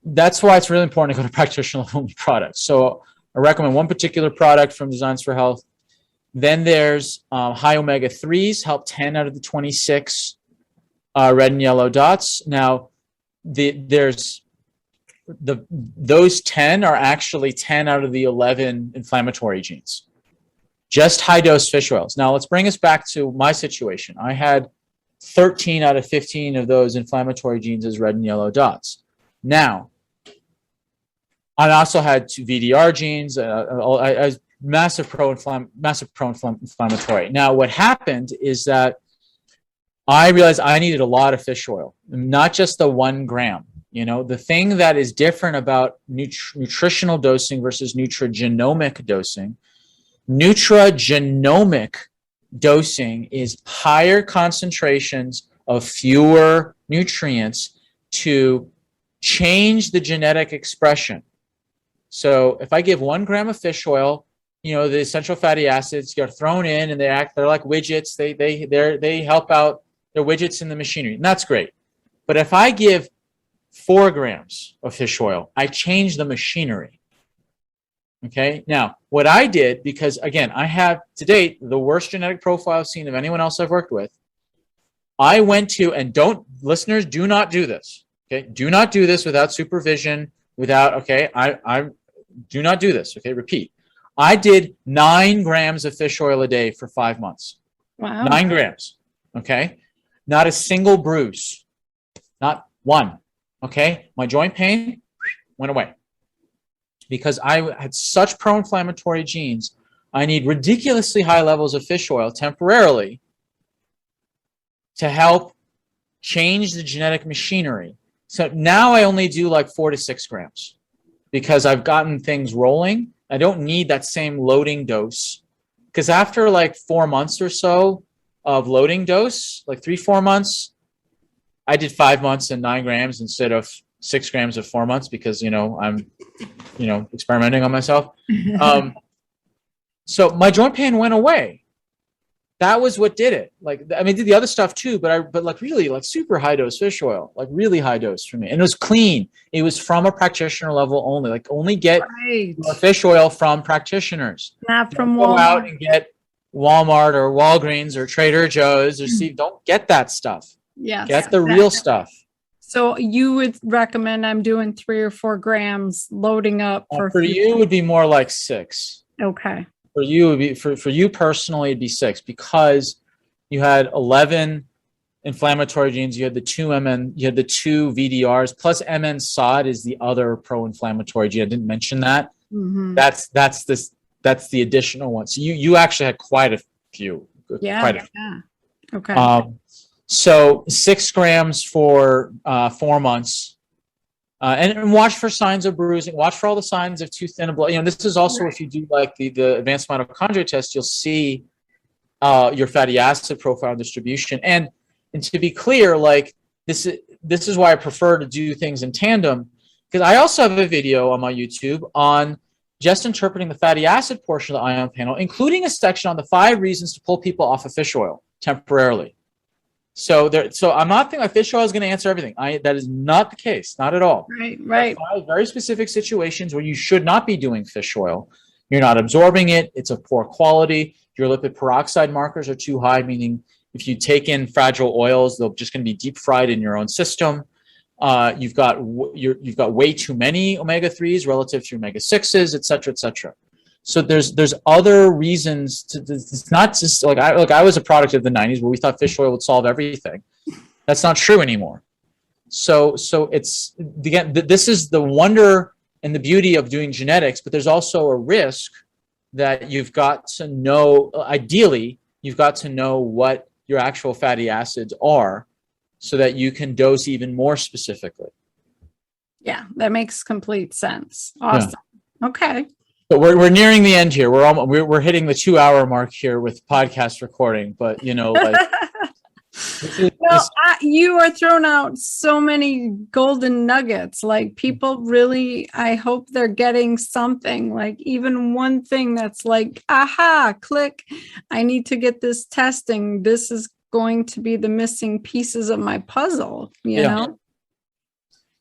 that's why it's really important to go to practitioner only products. So I recommend one particular product from Designs for Health. Then there's high omega-3s, help 10 out of the 26 red and yellow dots. Now, those 10 are actually 10 out of the 11 inflammatory genes. Just high-dose fish oils. Now, let's bring us back to my situation. I had 13 out of 15 of those inflammatory genes as red and yellow dots. Now, I also had 2 VDR genes, massive pro-inflammatory. Now, what happened is that I realized I needed a lot of fish oil, not just the 1 gram. The thing that is different about nutritional dosing versus nutrigenomic dosing, nutrigenomic dosing is higher concentrations of fewer nutrients to change the genetic expression. So if I give 1 gram of fish oil, the essential fatty acids get thrown in and they're like widgets. They help out. They're widgets in the machinery, and that's great. But if I give 4 grams of fish oil, I change the machinery. Okay. Now, what I did, because again, I have to date the worst genetic profile I've seen of anyone else I've worked with. I went to, and listeners, do not do this. Okay. Do not do this without supervision, I do not do this. Okay. Repeat. I did 9 grams of fish oil a day for 5 months. Wow. 9 grams. Okay. Not a single bruise. Not one. Okay. My joint pain went away. Because I had such pro-inflammatory genes, I need ridiculously high levels of fish oil temporarily to help change the genetic machinery So now I only do like 4 to 6 grams because I've gotten things rolling. I don't need that same loading dose because after like 4 months or so of loading dose, like 3, 4 months, I did 5 months and 9 grams instead of 6 grams of 4 months because, I'm, experimenting on myself. So my joint pain went away. That was what did it. Like, I mean, did the other stuff too, but like really like super high dose fish oil, like really high dose for me. And it was clean. It was from a practitioner level only, like only get your fish oil from practitioners. Not from Don't go Walmart. out and get Walmart or Walgreens or Trader Joe's or see, don't get that stuff. Yes. Get the real stuff. So you would recommend I'm doing 3 or 4 grams loading up For you would be more like 6. Okay. For you would be for you personally it'd be 6 because you had 11 inflammatory genes, you had the 2 VDRs plus MN SOD is the other pro-inflammatory gene. I didn't mention that. Mm-hmm. That's the additional one. So you actually had quite a few. Yeah. Okay. So 6 grams for 4 months. And watch for signs of bruising. Watch for all the signs of too thin a blood. This is also if you do like the advanced mitochondria test, you'll see your fatty acid profile distribution. And to be clear, like this is why I prefer to do things in tandem because I also have a video on my YouTube on just interpreting the fatty acid portion of the ion panel, including a section on the 5 reasons to pull people off of fish oil temporarily. So I'm not thinking like fish oil is going to answer everything. That is not the case, not at all. Right. There are 5 very specific situations where you should not be doing fish oil. You're not absorbing it. It's of poor quality. Your lipid peroxide markers are too high, meaning if you take in fragile oils, they're just going to be deep fried in your own system. You've got way too many omega-3s relative to omega-6s, et cetera, et cetera. So there's other reasons to. It's not just like I was a product of the 90s where we thought fish oil would solve everything. That's not true anymore. So it's again, this is the wonder and the beauty of doing genetics, but there's also a risk that you've got to know. Ideally, you've got to know what your actual fatty acids are, so that you can dose even more specifically. Yeah, that makes complete sense. Awesome. Yeah. Okay. But we're nearing the end here. We're hitting the 2-hour mark here with podcast recording. But like, you are throwing out so many golden nuggets. Like people really, I hope they're getting something. Like even one thing that's like, aha, click. I need to get this testing. This is going to be the missing pieces of my puzzle. You know.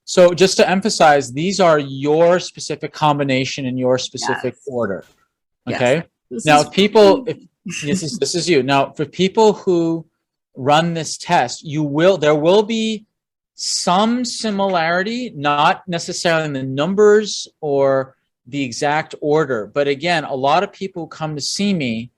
So just to emphasize, these are your specific combination in your specific order. Okay. Yes. Now, this is you. Now, for people who run this test, there will be some similarity, not necessarily in the numbers or the exact order, but again, a lot of people who come to see me,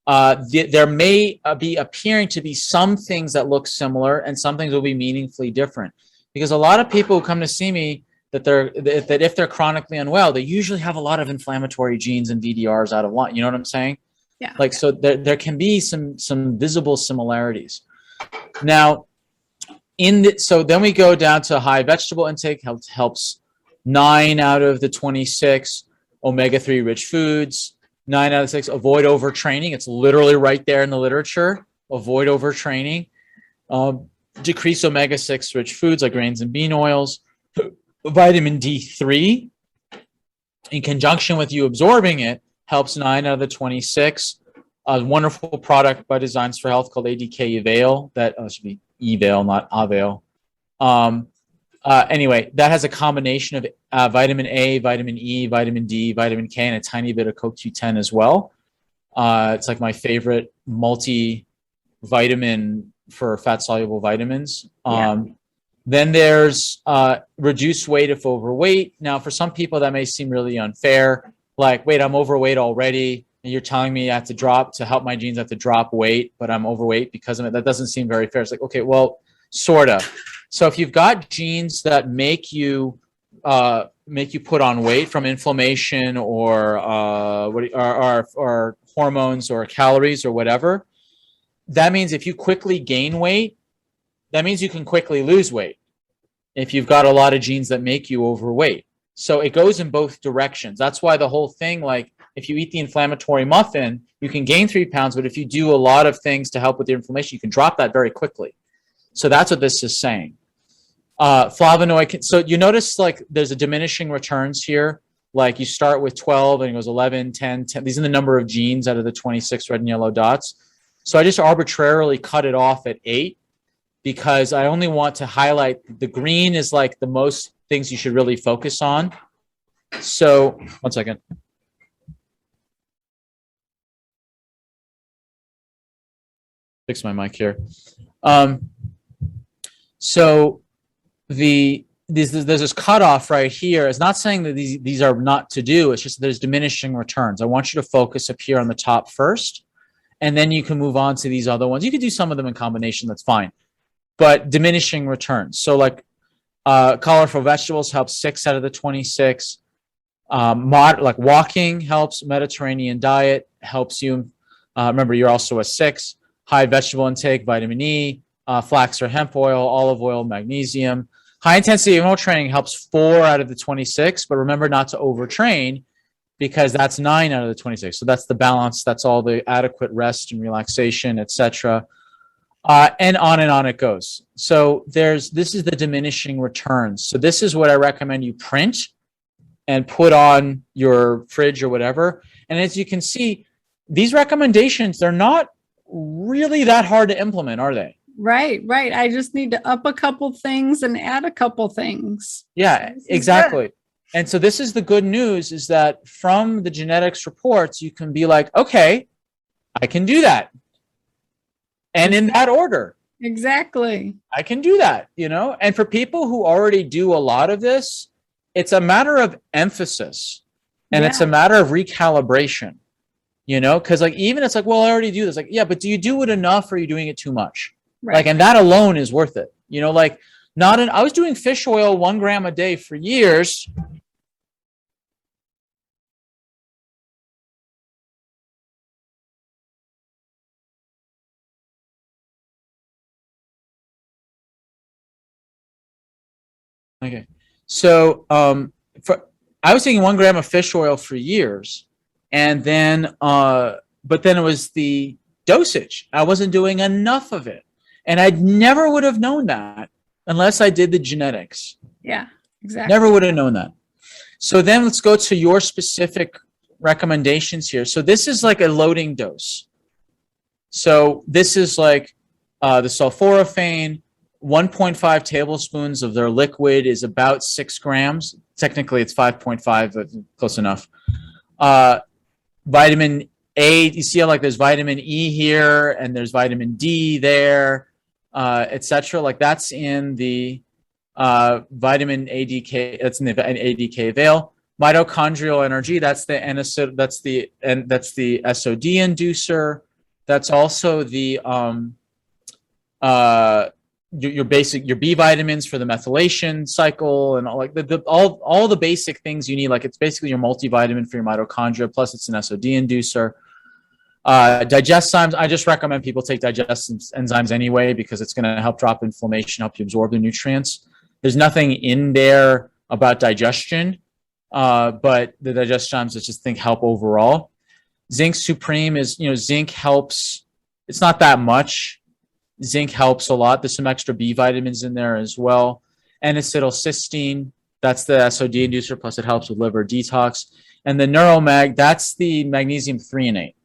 there may be appearing to be some things that look similar, and some things will be meaningfully different. Because a lot of people who come to see me that if they're chronically unwell, they usually have a lot of inflammatory genes and VDRs out of line. You know what I'm saying? Yeah. Like, so there can be some visible similarities. Now, so then we go down to high vegetable intake, helps 9 out of the 26 omega-3 rich foods, 9 out of 6, avoid overtraining. It's literally right there in the literature. Avoid overtraining. Decrease omega-6 rich foods like grains and bean oils. Vitamin D3, in conjunction with you absorbing it, helps 9 out of the 26. A wonderful product by Designs for Health called ADK Evail. That should be Evail, not Avail. Anyway, that has a combination of vitamin A, vitamin E, vitamin D, vitamin K, and a tiny bit of CoQ10 as well. It's like my favorite multi-vitamin for fat-soluble vitamins. Then there's reduce weight if overweight. Now, for some people, that may seem really unfair. Like, wait, I'm overweight already, and you're telling me I have to help my genes, I have to drop weight, but I'm overweight because of it. That doesn't seem very fair. It's like, okay, well, sort of. So if you've got genes that make you put on weight from inflammation or hormones or calories or whatever, that means if you quickly gain weight, that means you can quickly lose weight. if you've got a lot of genes that make you overweight. So it goes in both directions. That's why the whole thing, like if you eat the inflammatory muffin, you can gain 3 pounds, but if you do a lot of things to help with the inflammation, you can drop that very quickly. So that's what this is saying. Flavonoid, so you notice like there's a diminishing returns here. Like you start with 12 and it goes 11, 10, 10. These are the number of genes out of the 26 red and yellow dots. So I just arbitrarily cut it off at 8 because I only want to highlight the green is like the most things you should really focus on. So 1 second. Fix my mic here. So there's this cutoff right here. It's not saying that these are not to do. It's just there's diminishing returns. I want you to focus up here on the top first, and then you can move on to these other ones. You could do some of them in combination. That's fine. But diminishing returns. So like colorful vegetables helps 6 out of the 26. Like walking helps. Mediterranean diet helps you. Remember, you're also a 6. High vegetable intake, vitamin E, flax or hemp oil, olive oil, magnesium. High intensity interval training helps 4 out of the 26, but remember not to overtrain because that's 9 out of the 26. So that's the balance. That's all the adequate rest and relaxation, etc. And on it goes. So this is the diminishing returns. So this is what I recommend you print and put on your fridge or whatever. And as you can see, these recommendations, they're not really that hard to implement, are they? Right. I just need to up a couple things and add a couple things. Yeah, exactly. And so this is the good news is that from the genetics reports, you can be like, okay, I can do that. And in that order. Exactly. I can do that, And for people who already do a lot of this, it's a matter of emphasis and it's a matter of recalibration. Because like even it's like, well, I already do this. Like, yeah, but do you do it enough or are you doing it too much? Right. Like, and that alone is worth it. Like I was doing fish oil 1 gram a day for years. Okay. So I was taking 1 gram of fish oil for years. And then, but then it was the dosage. I wasn't doing enough of it. And I never would have known that unless I did the genetics. Yeah, exactly. Never would have known that. So then let's go to your specific recommendations here. So this is like a loading dose. So this is like the sulforaphane, 1.5 tablespoons of their liquid is about 6 grams. Technically it's 5.5, but close enough. Vitamin A, you see how like there's vitamin E here and there's vitamin D there, etc. Like that's in the vitamin ADK, that's in the ADK veil. Mitochondrial energy, that's the SOD inducer. That's also the your B vitamins for the methylation cycle and all like all the basic things you need. Like it's basically your multivitamin for your mitochondria, plus it's an SOD inducer. Digest enzymes, I just recommend people take digest enzymes anyway because it's going to help drop inflammation, help you absorb the nutrients. There's nothing in there about digestion, but the digest enzymes I just think help overall. Zinc Supreme is, zinc helps. It's not that much. Zinc helps a lot. There's some extra B vitamins in there as well. N-acetylcysteine, that's the SOD inducer, plus it helps with liver detox. And the Neuromag, that's the magnesium threonate.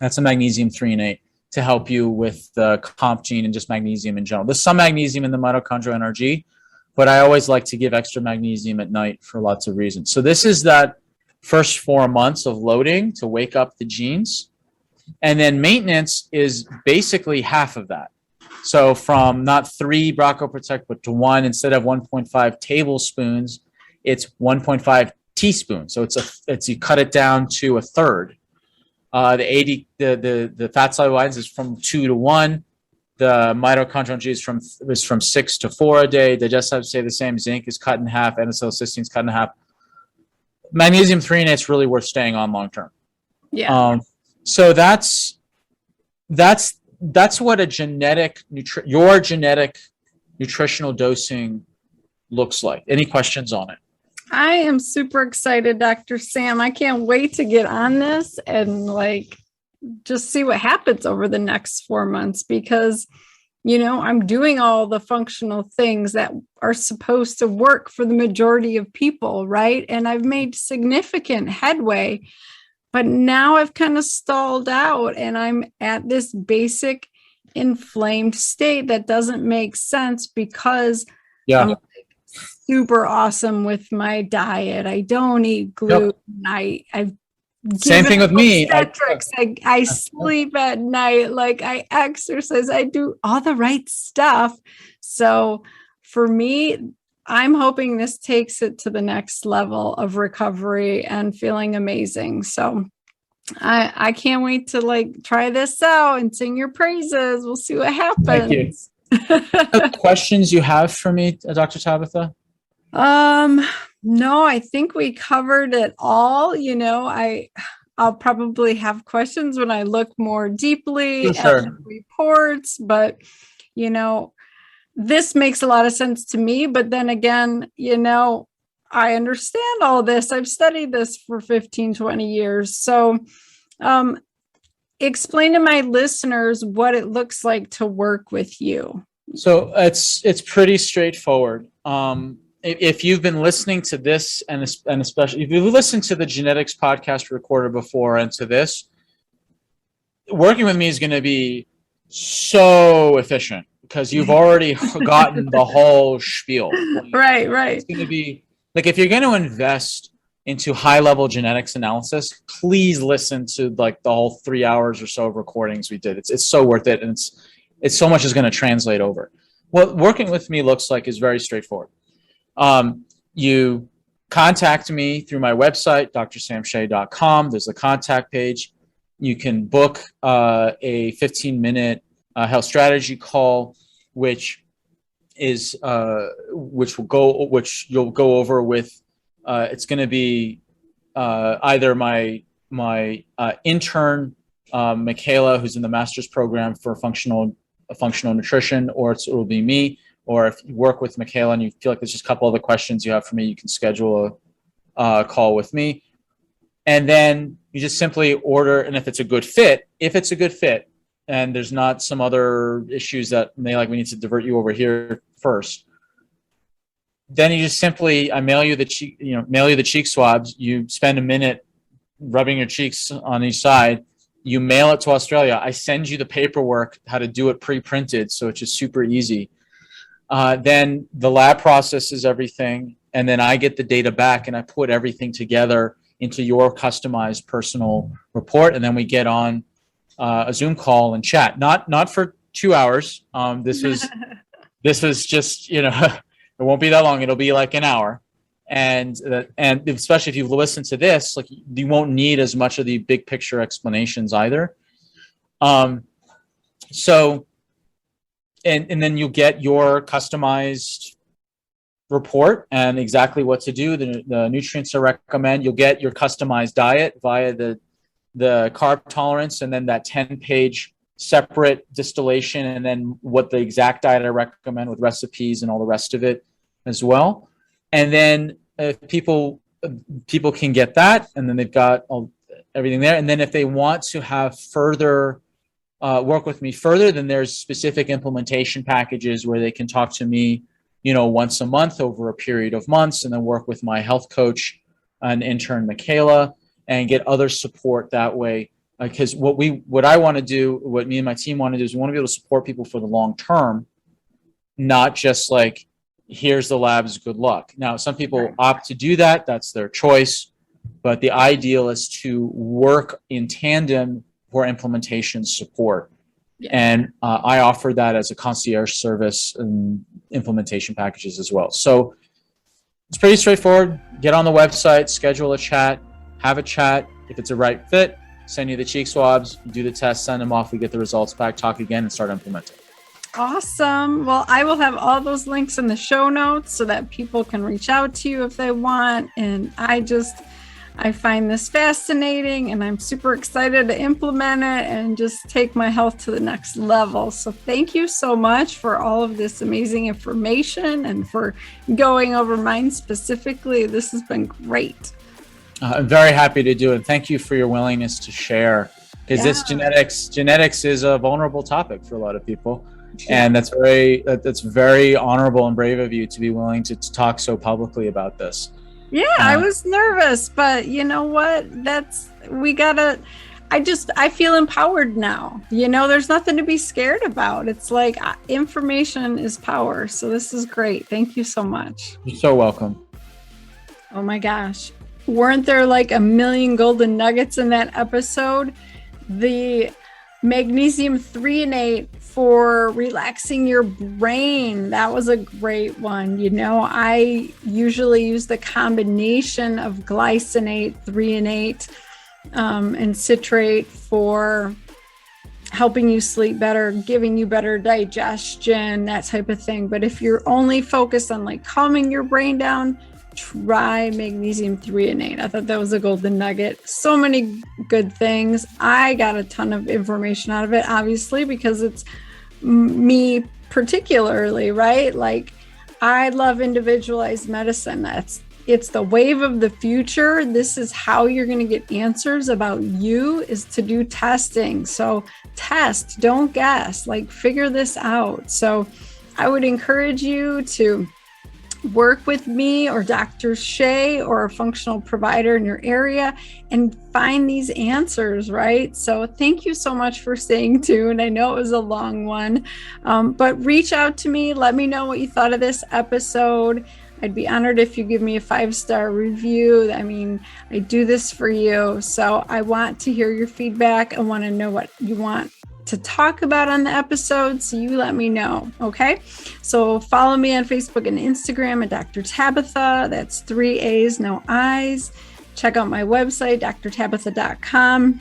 That's a magnesium threonate to help you with the comp gene and just magnesium in general. There's some magnesium in the mitochondrial energy, but I always like to give extra magnesium at night for lots of reasons. So this is that first 4 months of loading to wake up the genes. And then maintenance is basically half of that. So from not 3 Bronchoprotect, but to 1, instead of 1.5 tablespoons, it's 1.5 teaspoons. So it's you cut it down to a third. The fat soluble vitamins is from 2 to 1. The mitochondrial energy is from 6 to 4 a day. Digestive stay the same. Zinc is cut in half. N-acetylcysteine is cut in half. Magnesium threonate is really worth staying on long term. Yeah. So that's what a your genetic nutritional dosing looks like. Any questions on it? I am super excited, Dr. Sam. I can't wait to get on this and just see what happens over the next 4 months, because, I'm doing all the functional things that are supposed to work for the majority of people, right? And I've made significant headway, but now I've kind of stalled out and I'm at this basic inflamed state that doesn't make sense because I'm super awesome with my diet. I don't eat gluten. I've same thing with me. I sleep at night. I exercise. I do all the right stuff. So for me, I'm hoping this takes it to the next level of recovery and feeling amazing. So I can't wait to try this out and sing your praises. We'll see what happens. Thank you. Questions you have for me, Dr. Tabitha? No, I think we covered it all. I'll probably have questions when I look more deeply at the reports, but this makes a lot of sense to me. But then again, I understand all this. I've studied this for 15, 20 years. So, explain to my listeners what it looks like to work with you. So it's pretty straightforward. If you've been listening to this, and especially if you've listened to the genetics podcast recorded before and to this, working with me is going to be so efficient because you've already gotten the whole spiel. Right. It's going to be if you're going to invest into high-level genetics analysis, please listen to the whole 3 hours or so of recordings we did. It's so worth it, and it's so much is going to translate over. What working with me looks like is very straightforward. You contact me through my website, drsamshay.com. There's a contact page. You can book a 15-minute health strategy call, which you'll go over with. It's going to be either my intern, Michaela, who's in the master's program for functional nutrition, or it will be me. Or if you work with Michaela and you feel like there's just a couple other questions you have for me, you can schedule a call with me. And then you just simply order, and if it's a good fit, and there's not some other issues that we need to divert you over here first, then you just simply, I mail you the cheek swabs. You spend a minute rubbing your cheeks on each side. You mail it to Australia. I send you the paperwork, how to do it pre-printed. So it's just super easy. Then the lab processes everything, and then I get the data back and I put everything together into your customized personal report. And then we get on a Zoom call and chat, not for 2 hours. This is just, it won't be that long. It'll be like an hour. And especially if you've listened to this, you won't need as much of the big picture explanations either. And then you'll get your customized report and exactly what to do, the nutrients to recommend. You'll get your customized diet via the carb tolerance, and then that 10-page separate distillation, and then what the exact diet I recommend with recipes and all the rest of it as well. And then if people can get that, and then they've got everything there. And then if they want to have further work with me further, then there's specific implementation packages where they can talk to me, once a month over a period of months, and then work with my health coach and intern Michaela and get other support that way. Because what I want to do, what me and my team want to do, is we want to be able to support people for the long term, not just here's the labs, good luck. Now, some people opt to do that. That's their choice. But the ideal is to work in tandem for implementation support. Yeah. And I offer that as a concierge service and implementation packages as well. So it's pretty straightforward. Get on the website, schedule a chat, have a chat. If it's a right fit, send you the cheek swabs, do the test, send them off. We get the results back, talk again, and start implementing. Awesome. Well, I will have all those links in the show notes so that people can reach out to you if they want. And I find this fascinating and I'm super excited to implement it and just take my health to the next level. So thank you so much for all of this amazing information and for going over mine specifically. This has been great. I'm very happy to do it. Thank you for your willingness to share, because this genetics is a vulnerable topic for a lot of people. Yeah. And that's very honorable and brave of you to be willing to talk so publicly about this. Yeah, I was nervous, but you know what? I feel empowered now. There's nothing to be scared about. It's like information is power. So this is great. Thank you so much. You're so welcome. Oh my gosh. Weren't there like a million golden nuggets in that episode? The magnesium threonate for relaxing your brain. That was a great one. I usually use the combination of glycinate, threonate, and citrate for helping you sleep better, giving you better digestion, that type of thing. But if you're only focused on like calming your brain down, try magnesium threonate. I thought that was a golden nugget. So many good things. I got a ton of information out of it, obviously, because it's me particularly, right? Like, I love individualized medicine. It's the wave of the future. This is how you're going to get answers about you, is to do testing. So test, don't guess, like figure this out. So I would encourage you to work with me or Dr. Shay or a functional provider in your area and find these answers, right? So thank you so much for staying tuned. I know it was a long one, but reach out to me. Let me know what you thought of this episode. I'd be honored if you give me a 5-star review. I mean, I do this for you. So I want to hear your feedback. I want to know what you want to talk about on the episode, so you let me know, okay? So follow me on Facebook and Instagram at Dr. Tabitha. That's 3 A's, no I's. Check out my website, drtabitha.com,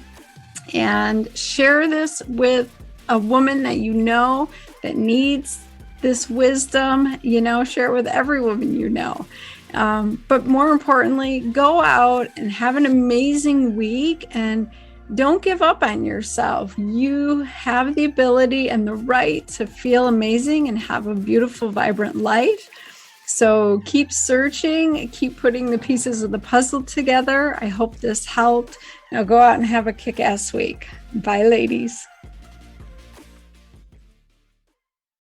and share this with a woman that you know that needs this wisdom. Share it with every woman you know. But more importantly, go out and have an amazing week and don't give up on yourself. You have the ability and the right to feel amazing and have a beautiful, vibrant life. So keep searching, keep putting the pieces of the puzzle together. I hope this helped. Now go out and have a kick-ass week. Bye, ladies.